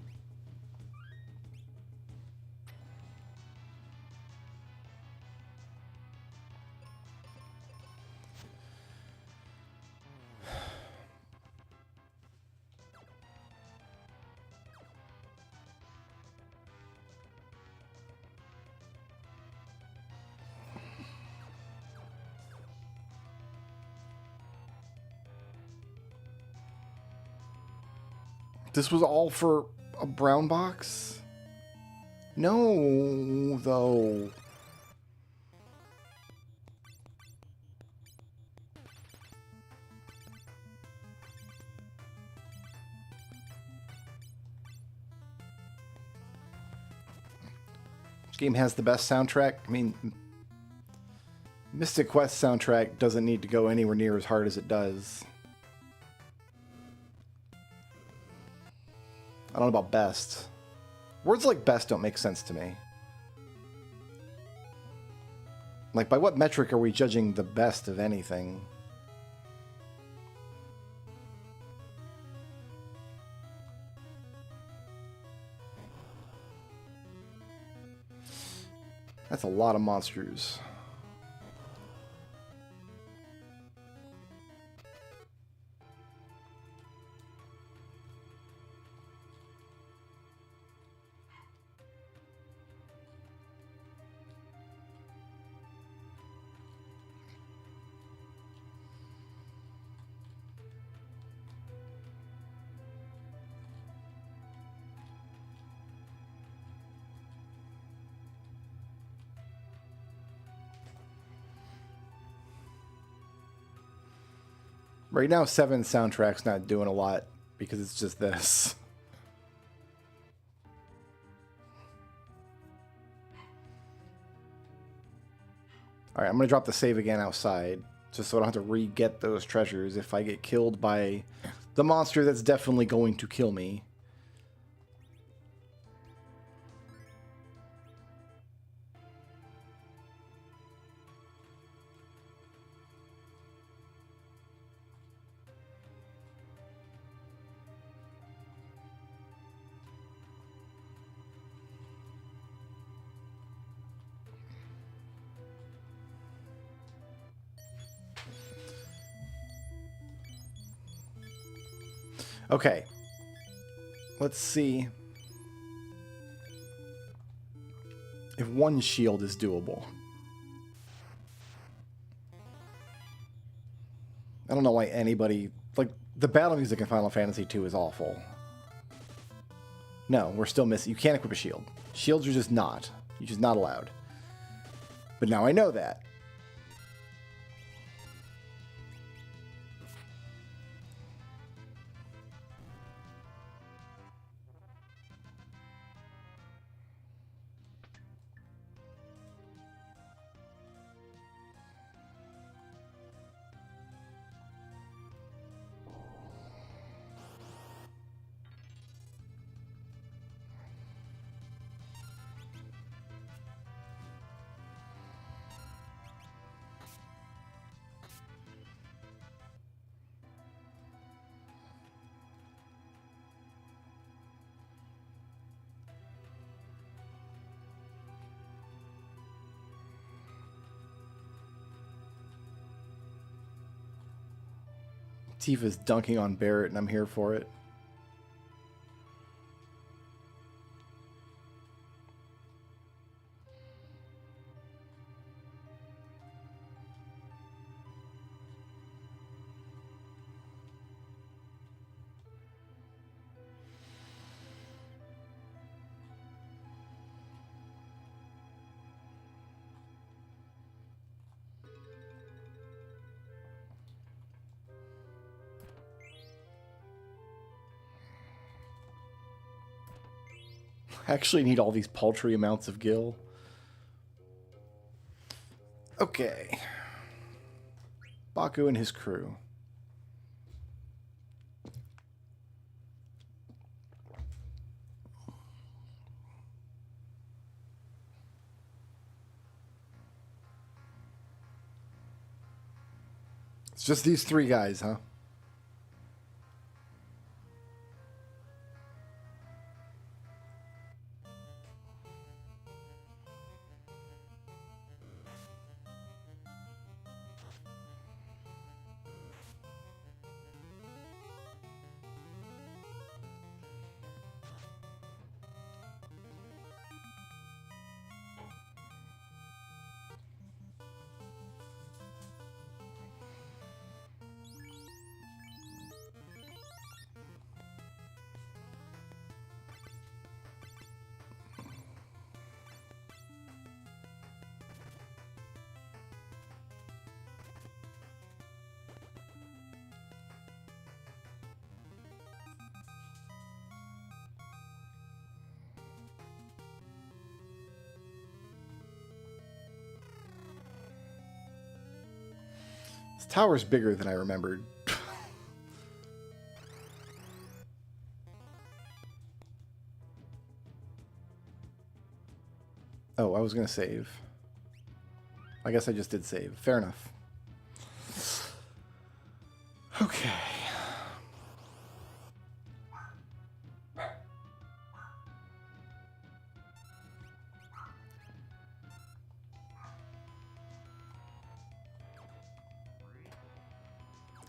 This was all for a brown box? No, though. This game has the best soundtrack. I mean, Mystic Quest soundtrack doesn't need to go anywhere near as hard as it does. I don't know about best. Words like best don't make sense to me. Like, by what metric are we judging the best of anything? That's a lot of monsters. Right now, 7's soundtrack's not doing a lot because it's just this. Alright, I'm going to drop the save again outside, just so I don't have to re-get those treasures if I get killed by the monster that's definitely going to kill me. Okay. Let's see if one shield is doable. I don't know why anybody... Like, the battle music in Final Fantasy II is awful. No, we're still missing... You can't equip a shield. Shields are just not. You're just not allowed. But now I know that. Tifa's dunking on Barrett, and I'm here for it. I actually need all these paltry amounts of gil. Okay. Baku and his crew. It's just these three guys, huh? This tower's bigger than I remembered. Oh, I was going to save. I guess I just did save. Fair enough. Okay.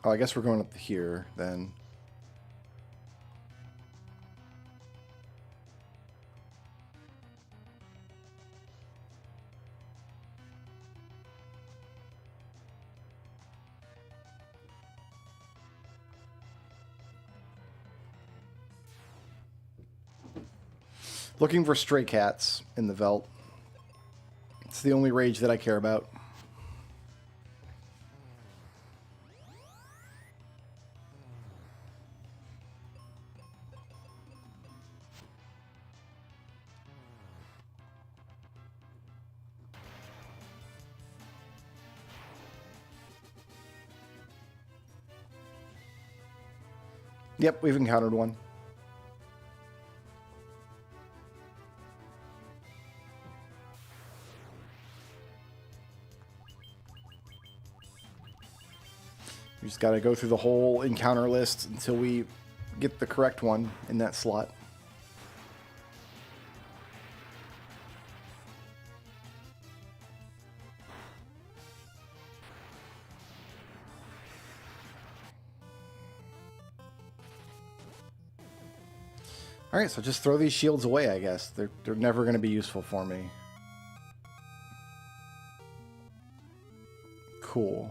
Oh, I guess we're going up to here then. Looking for stray cats in the Veldt. It's the only rage that I care about. Yep, we've encountered one. We just got to go through the whole encounter list until we get the correct one in that slot. Alright, so just throw these shields away, I guess. They're never going to be useful for me. Cool.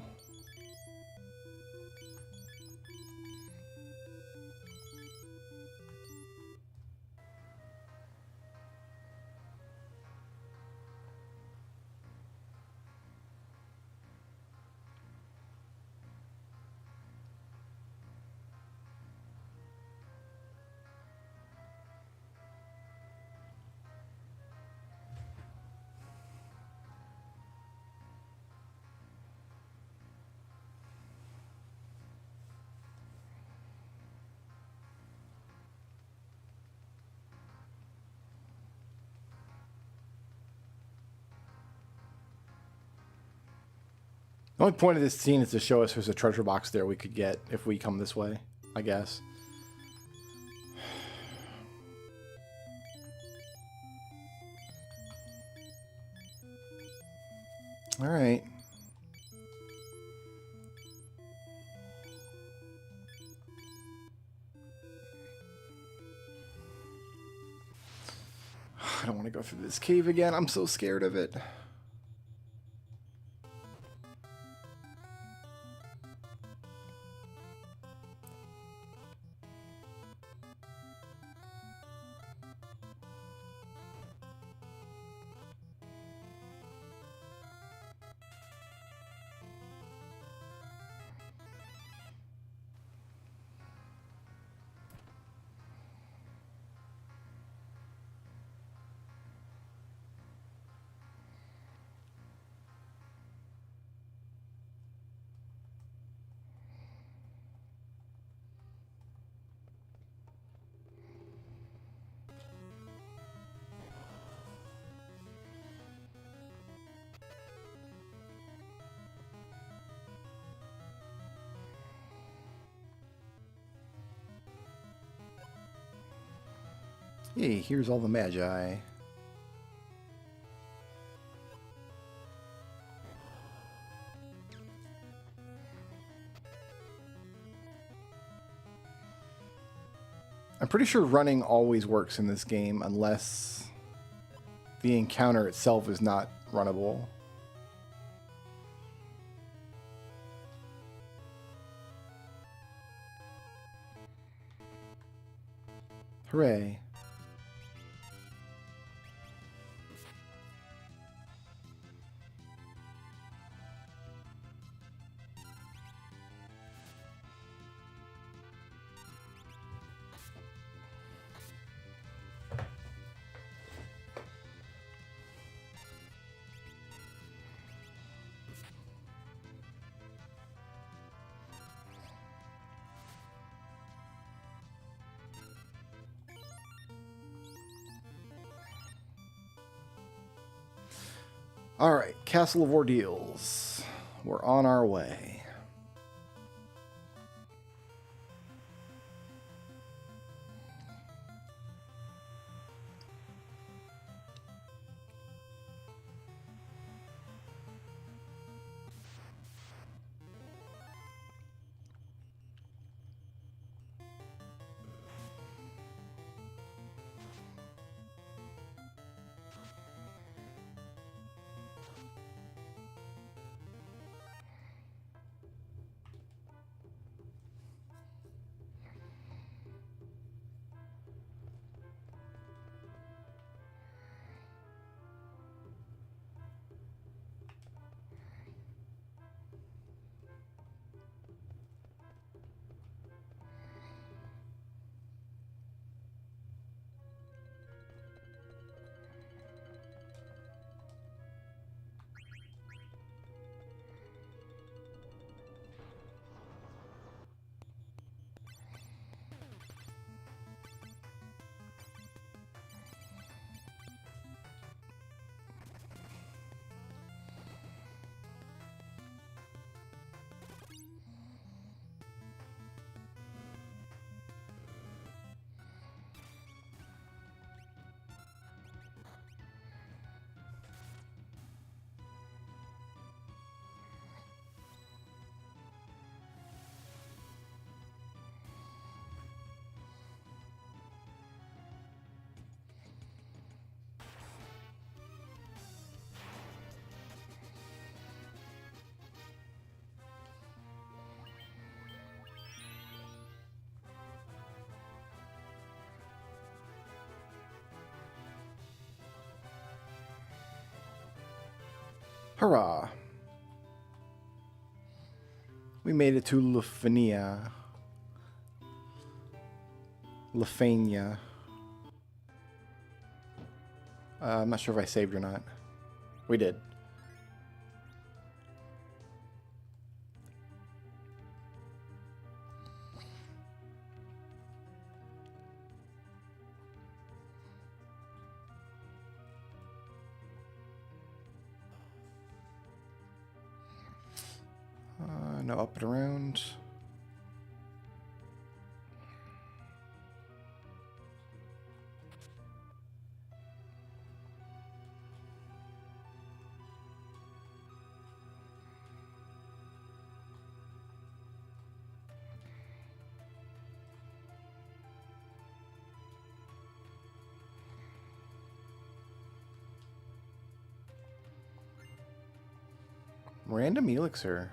The only point of this scene is to show us there's a treasure box there we could get if we come this way, I guess. All right. I don't want to go through this cave again. I'm so scared of it. Hey, here's all the magi. I'm pretty sure running always works in this game unless the encounter itself is not runnable. Hooray. All right, Castle of Ordeals. We're on our way. Hurrah! We made it to Lufania. Lufania. I'm not sure if I saved or not. We did. No up and around. Random elixir.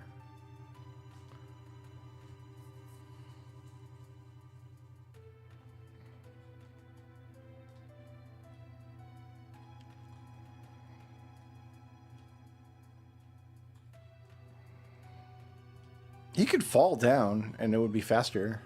He could fall down and it would be faster.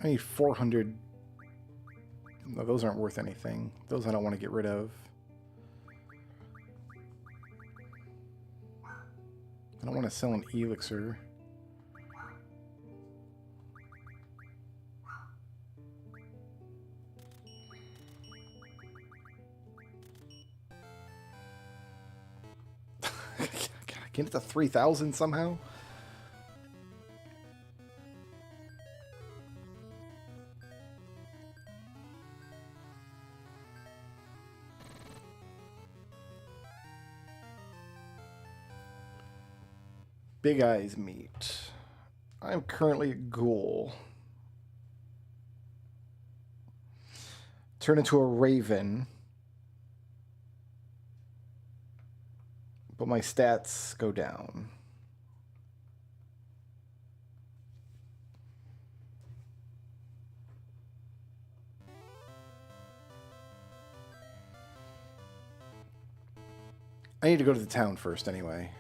I need 400. No, those aren't worth anything. Those I don't want to get rid of. don't want to sell an elixir. Can I get it to 3,000 somehow? Big Eyes meat. I'm currently a ghoul. Turn into a raven. But my stats go down. I need to go to the town first anyway.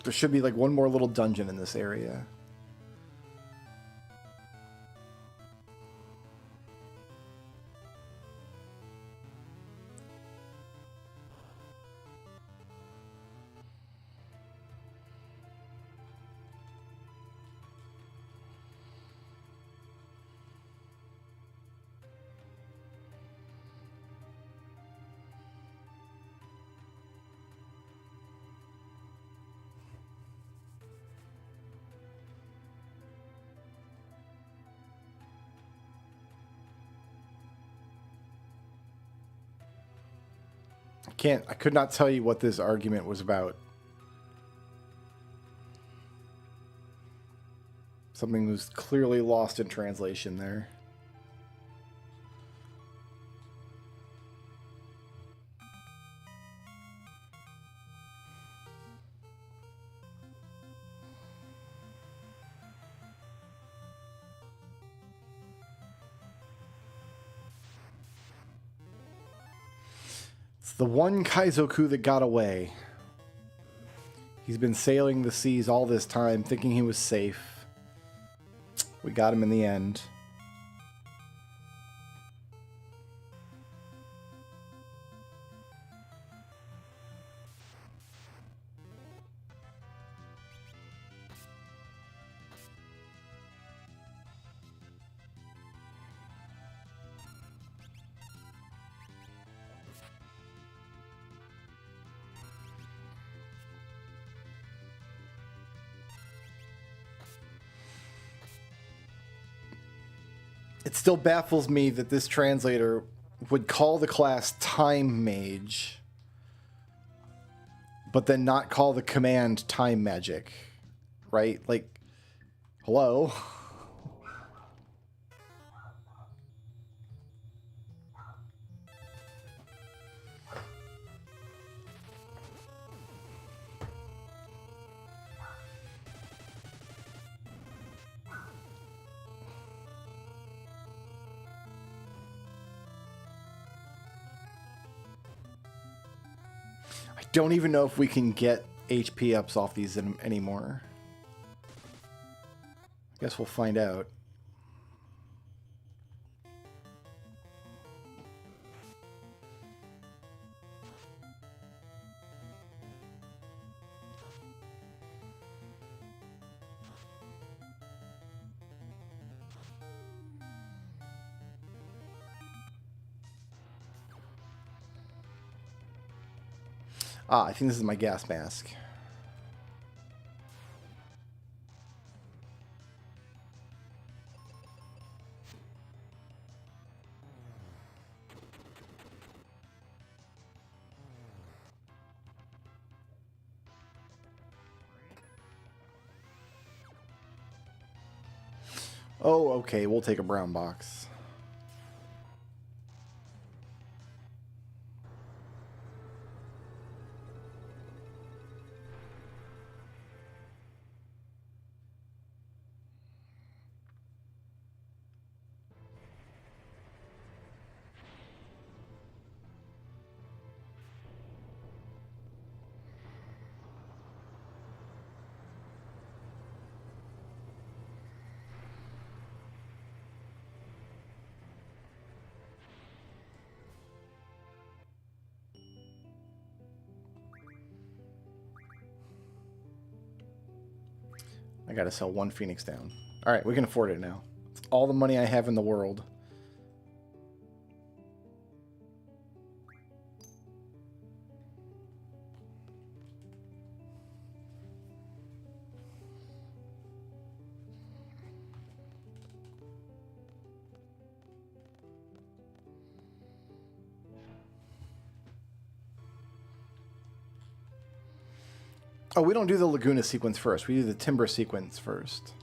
There should be like one more little dungeon in this area. I could not tell you what this argument was about. Something was clearly lost in translation there. The one Kaizoku that got away. He's been sailing the seas all this time, thinking he was safe. We got him in the end. It still baffles me that this translator would call the class Time Mage, but then not call the command Time Magic, right? Like, hello? Don't even know if we can get HP ups off these anymore. I guess we'll find out. Ah, I think this is my gas mask. Oh, okay, we'll take a brown box. I gotta sell one Phoenix down. Alright, we can afford it now. It's all the money I have in the world. Oh, we don't do the Laguna sequence first. We do the Timber sequence first.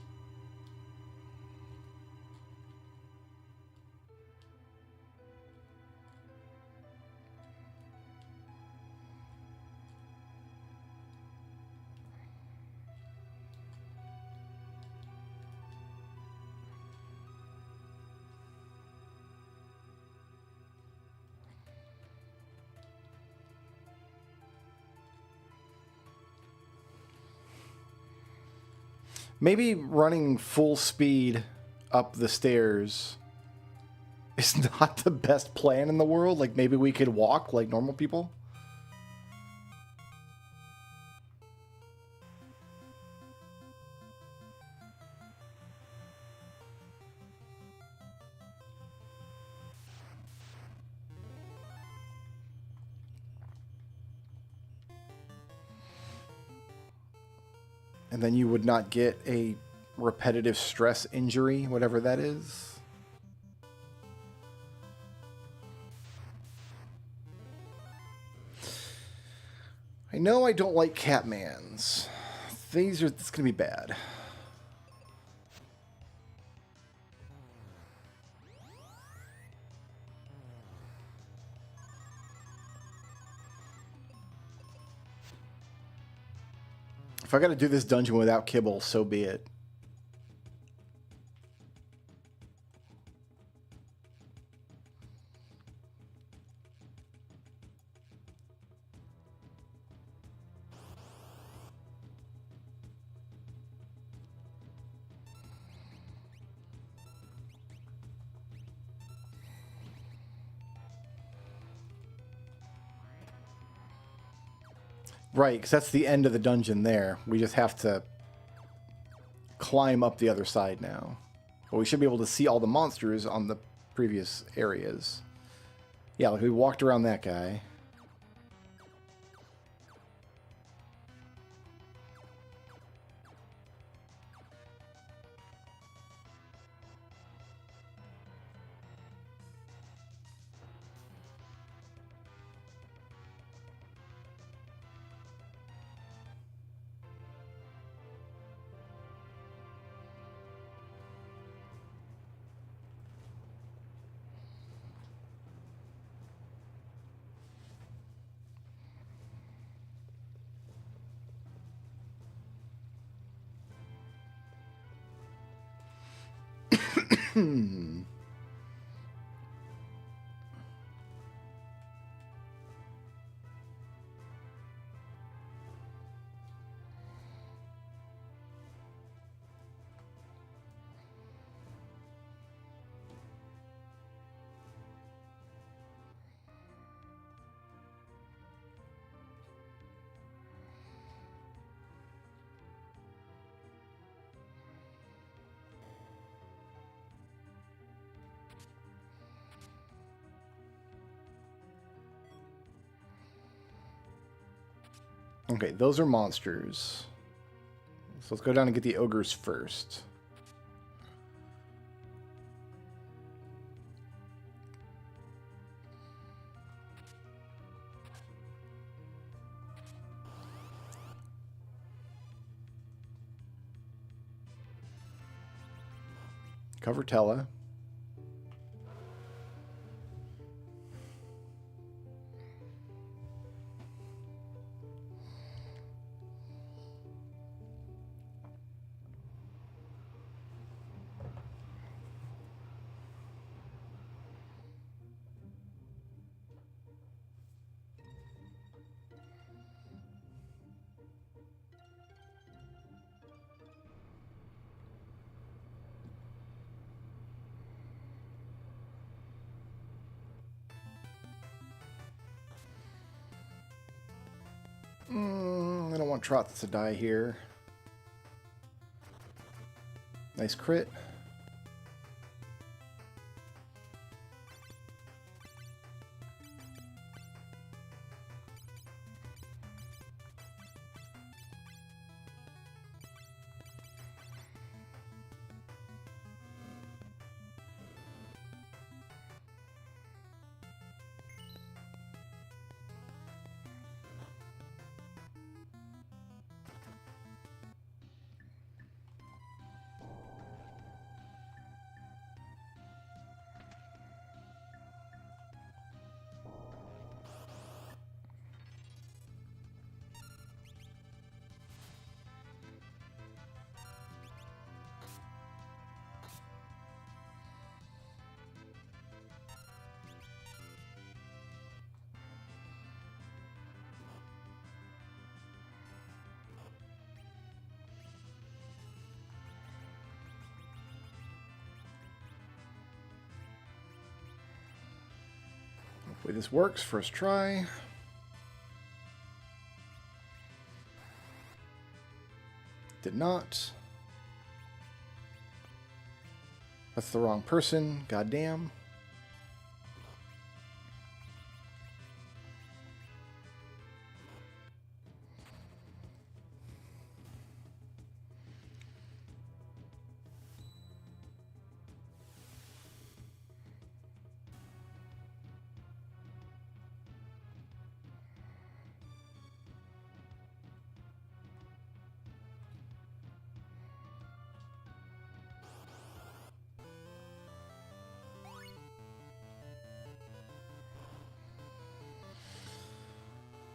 Maybe running full speed up the stairs is not the best plan in the world. Like, maybe we could walk like normal people. And then you would not get a repetitive stress injury, whatever that is. I know I don't like Catmans. It's going to be bad. If I got to do this dungeon without kibble, so be it. Right, because that's the end of the dungeon there. We just have to climb up the other side now. But we should be able to see all the monsters on the previous areas. Yeah, like we walked around that guy. Okay, those are monsters. So let's go down and get the ogres first. Cover Tella. I don't want Trots to die here. Nice crit. Hopefully this works. First try. Did not. That's the wrong person. Goddamn.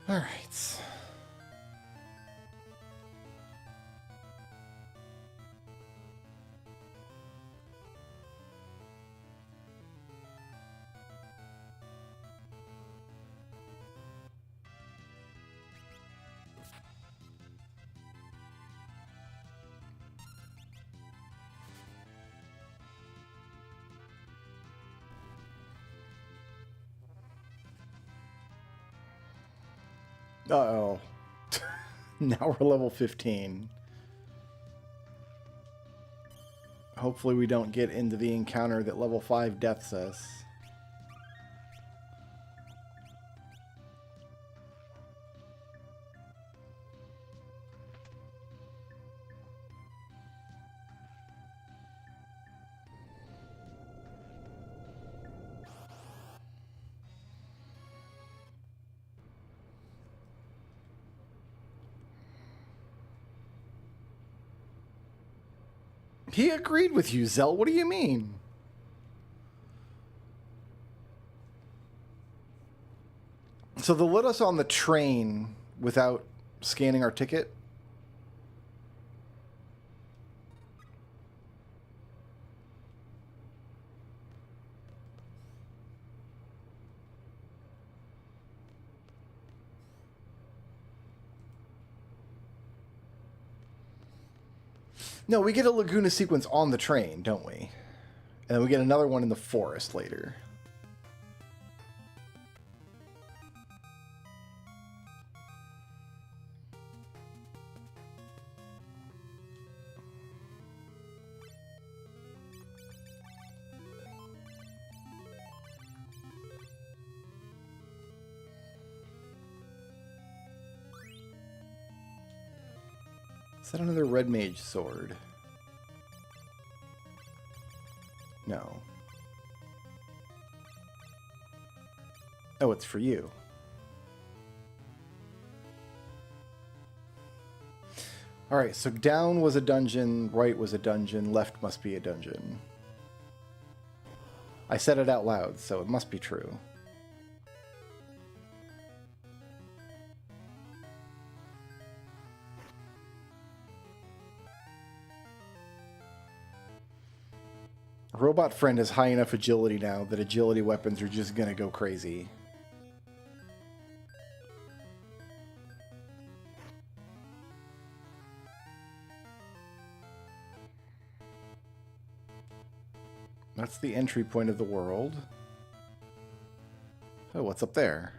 All right. Uh-oh. Now we're level 15. Hopefully we don't get into the encounter that level 5 deaths us. He agreed with you, Zell. What do you mean? So they let us on the train without scanning our ticket? No, we get a Laguna sequence on the train, don't we? And then we get another one in the forest later. Is that another red mage sword? No. Oh, it's for you. Alright, so down was a dungeon, right was a dungeon, left must be a dungeon. I said it out loud, so it must be true. Robot friend has high enough agility now that agility weapons are just gonna go crazy. That's the entry point of the world. Oh, what's up there?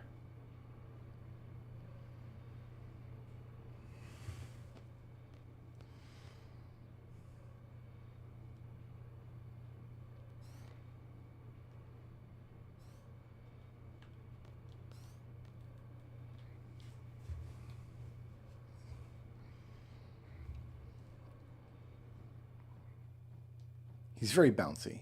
He's very bouncy.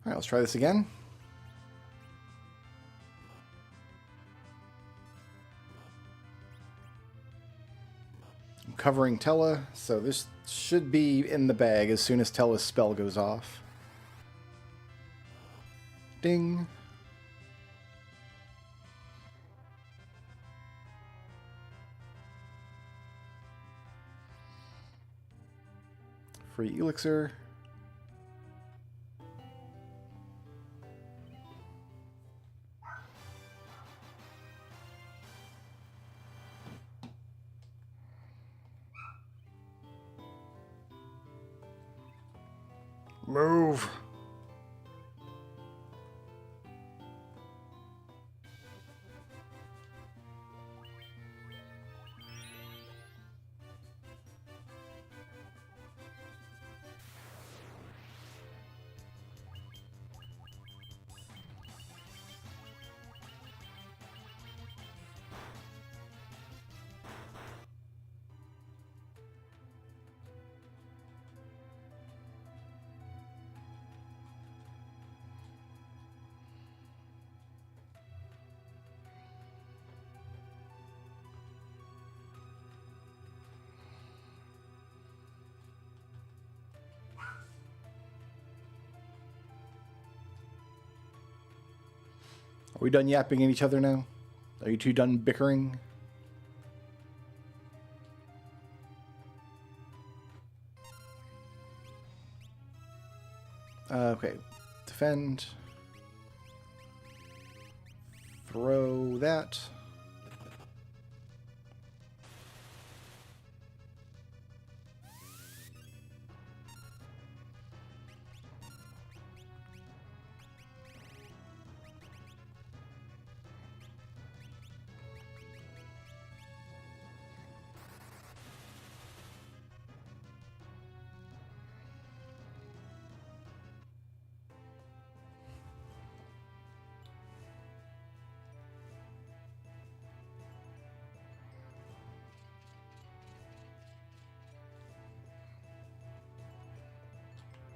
All right, let's try this again. I'm covering Tella, so this should be in the bag as soon as Tella's spell goes off. Ding. Free elixir. Move. Are we done yapping at each other now? Are you two done bickering? Okay. Defend. Throw that.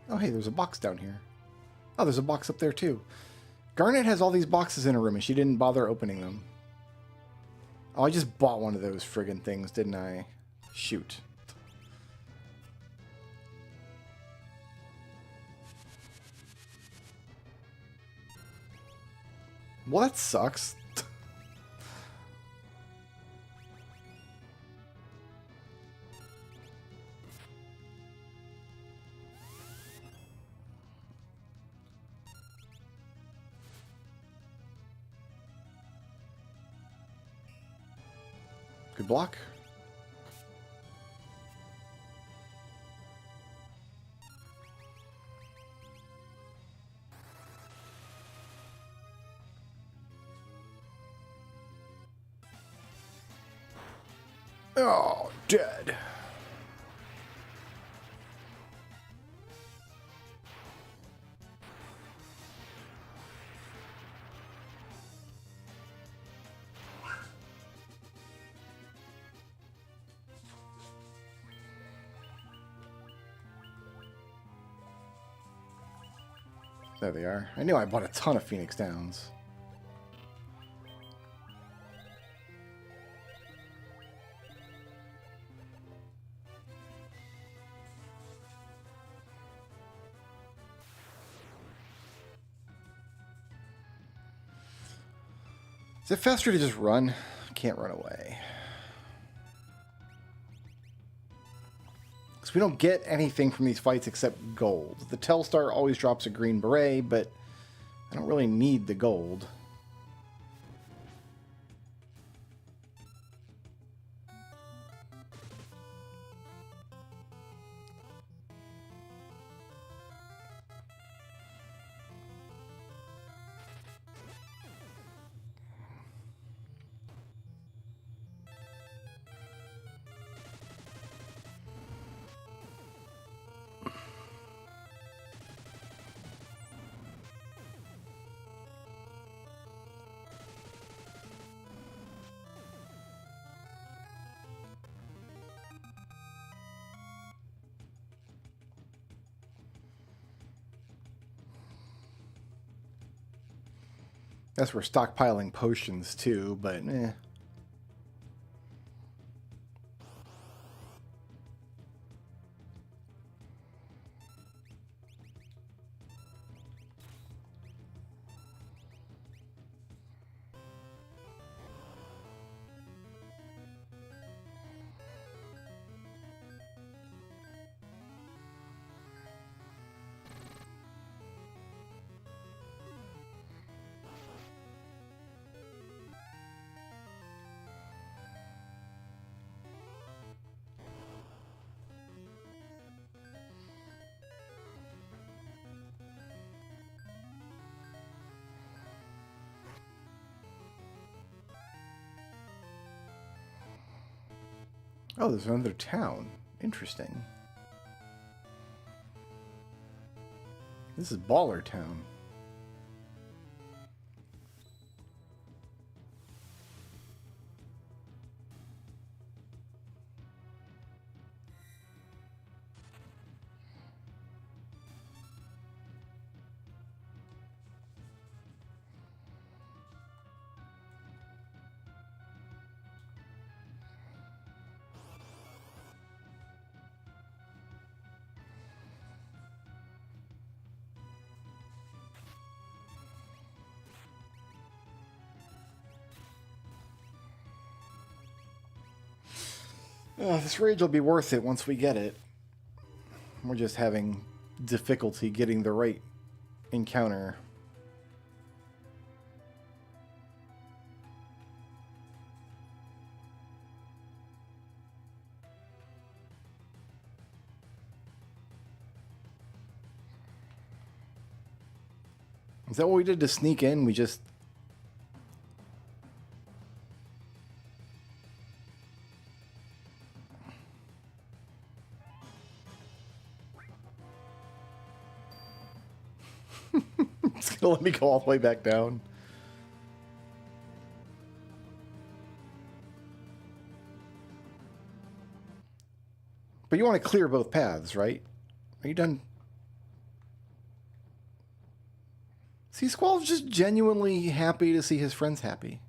Oh, hey, there's a box down here. Oh, there's a box up there, too. Garnet has all these boxes in her room, and she didn't bother opening them. Oh, I just bought one of those friggin' things, didn't I? Shoot. Well, that sucks. Good block. Oh, dead. There they are. I knew I bought a ton of Phoenix Downs. Is it faster to just run? Can't run away. Because we don't get anything from these fights except gold. The Telstar always drops a green beret, but I don't really need the gold. Guess we're stockpiling potions too, but eh. Oh, there's another town. Interesting. This is Baller Town. This rage will be worth it once we get it. We're just having difficulty getting the right encounter. Is that what we did to sneak in? We just... It's gonna let me go all the way back down. But you want to clear both paths, right? Are you done? See, Squall's just genuinely happy to see his friends happy.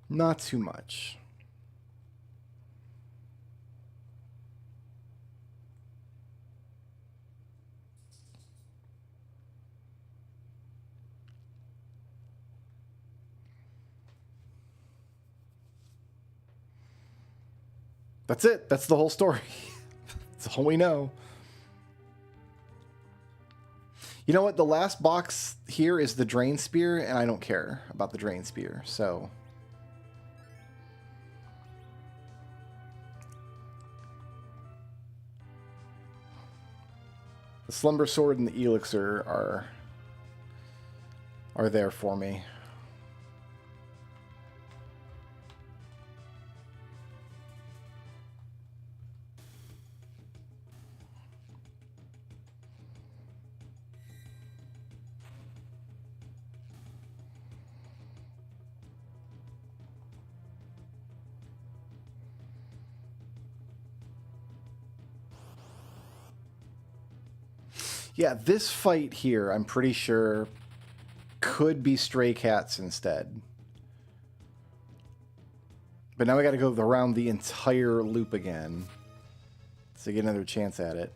Not too much. That's it. That's the whole story. That's all we know. You know what? The last box here is the Drain Spear, and I don't care about the Drain Spear, so... The Slumber Sword and the Elixir are there for me. Yeah, this fight here, I'm pretty sure, could be Stray Cats instead. But now we got to go around the entire loop again to get another chance at it.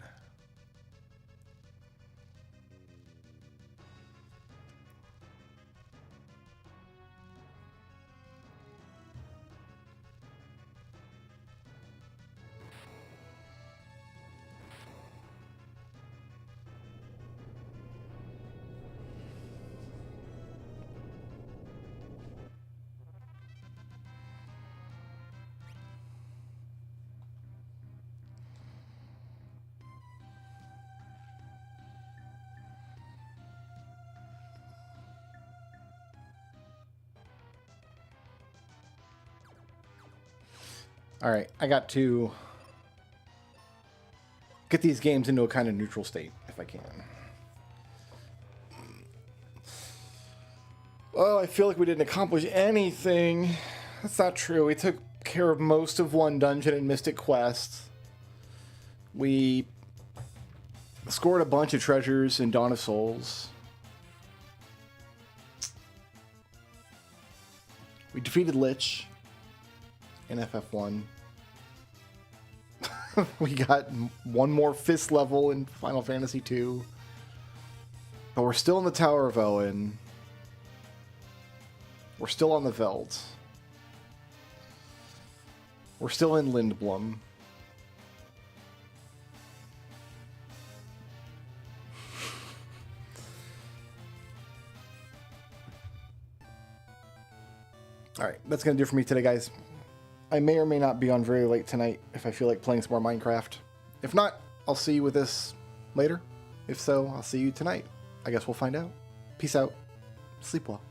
All right, I got to get these games into a kind of neutral state, if I can. Oh, I feel like we didn't accomplish anything. That's not true. We took care of most of one dungeon in Mystic Quest. We scored a bunch of treasures in Dawn of Souls. We defeated Lich in FF1. We got one more fist level in Final Fantasy II. But we're still in the Tower of Owen. We're still on the Veldt. We're still in Lindblom. Alright, that's going to do it for me today, guys. I may or may not be on very late tonight if I feel like playing some more Minecraft. If not, I'll see you with this later. If so, I'll see you tonight. I guess we'll find out. Peace out. Sleep well.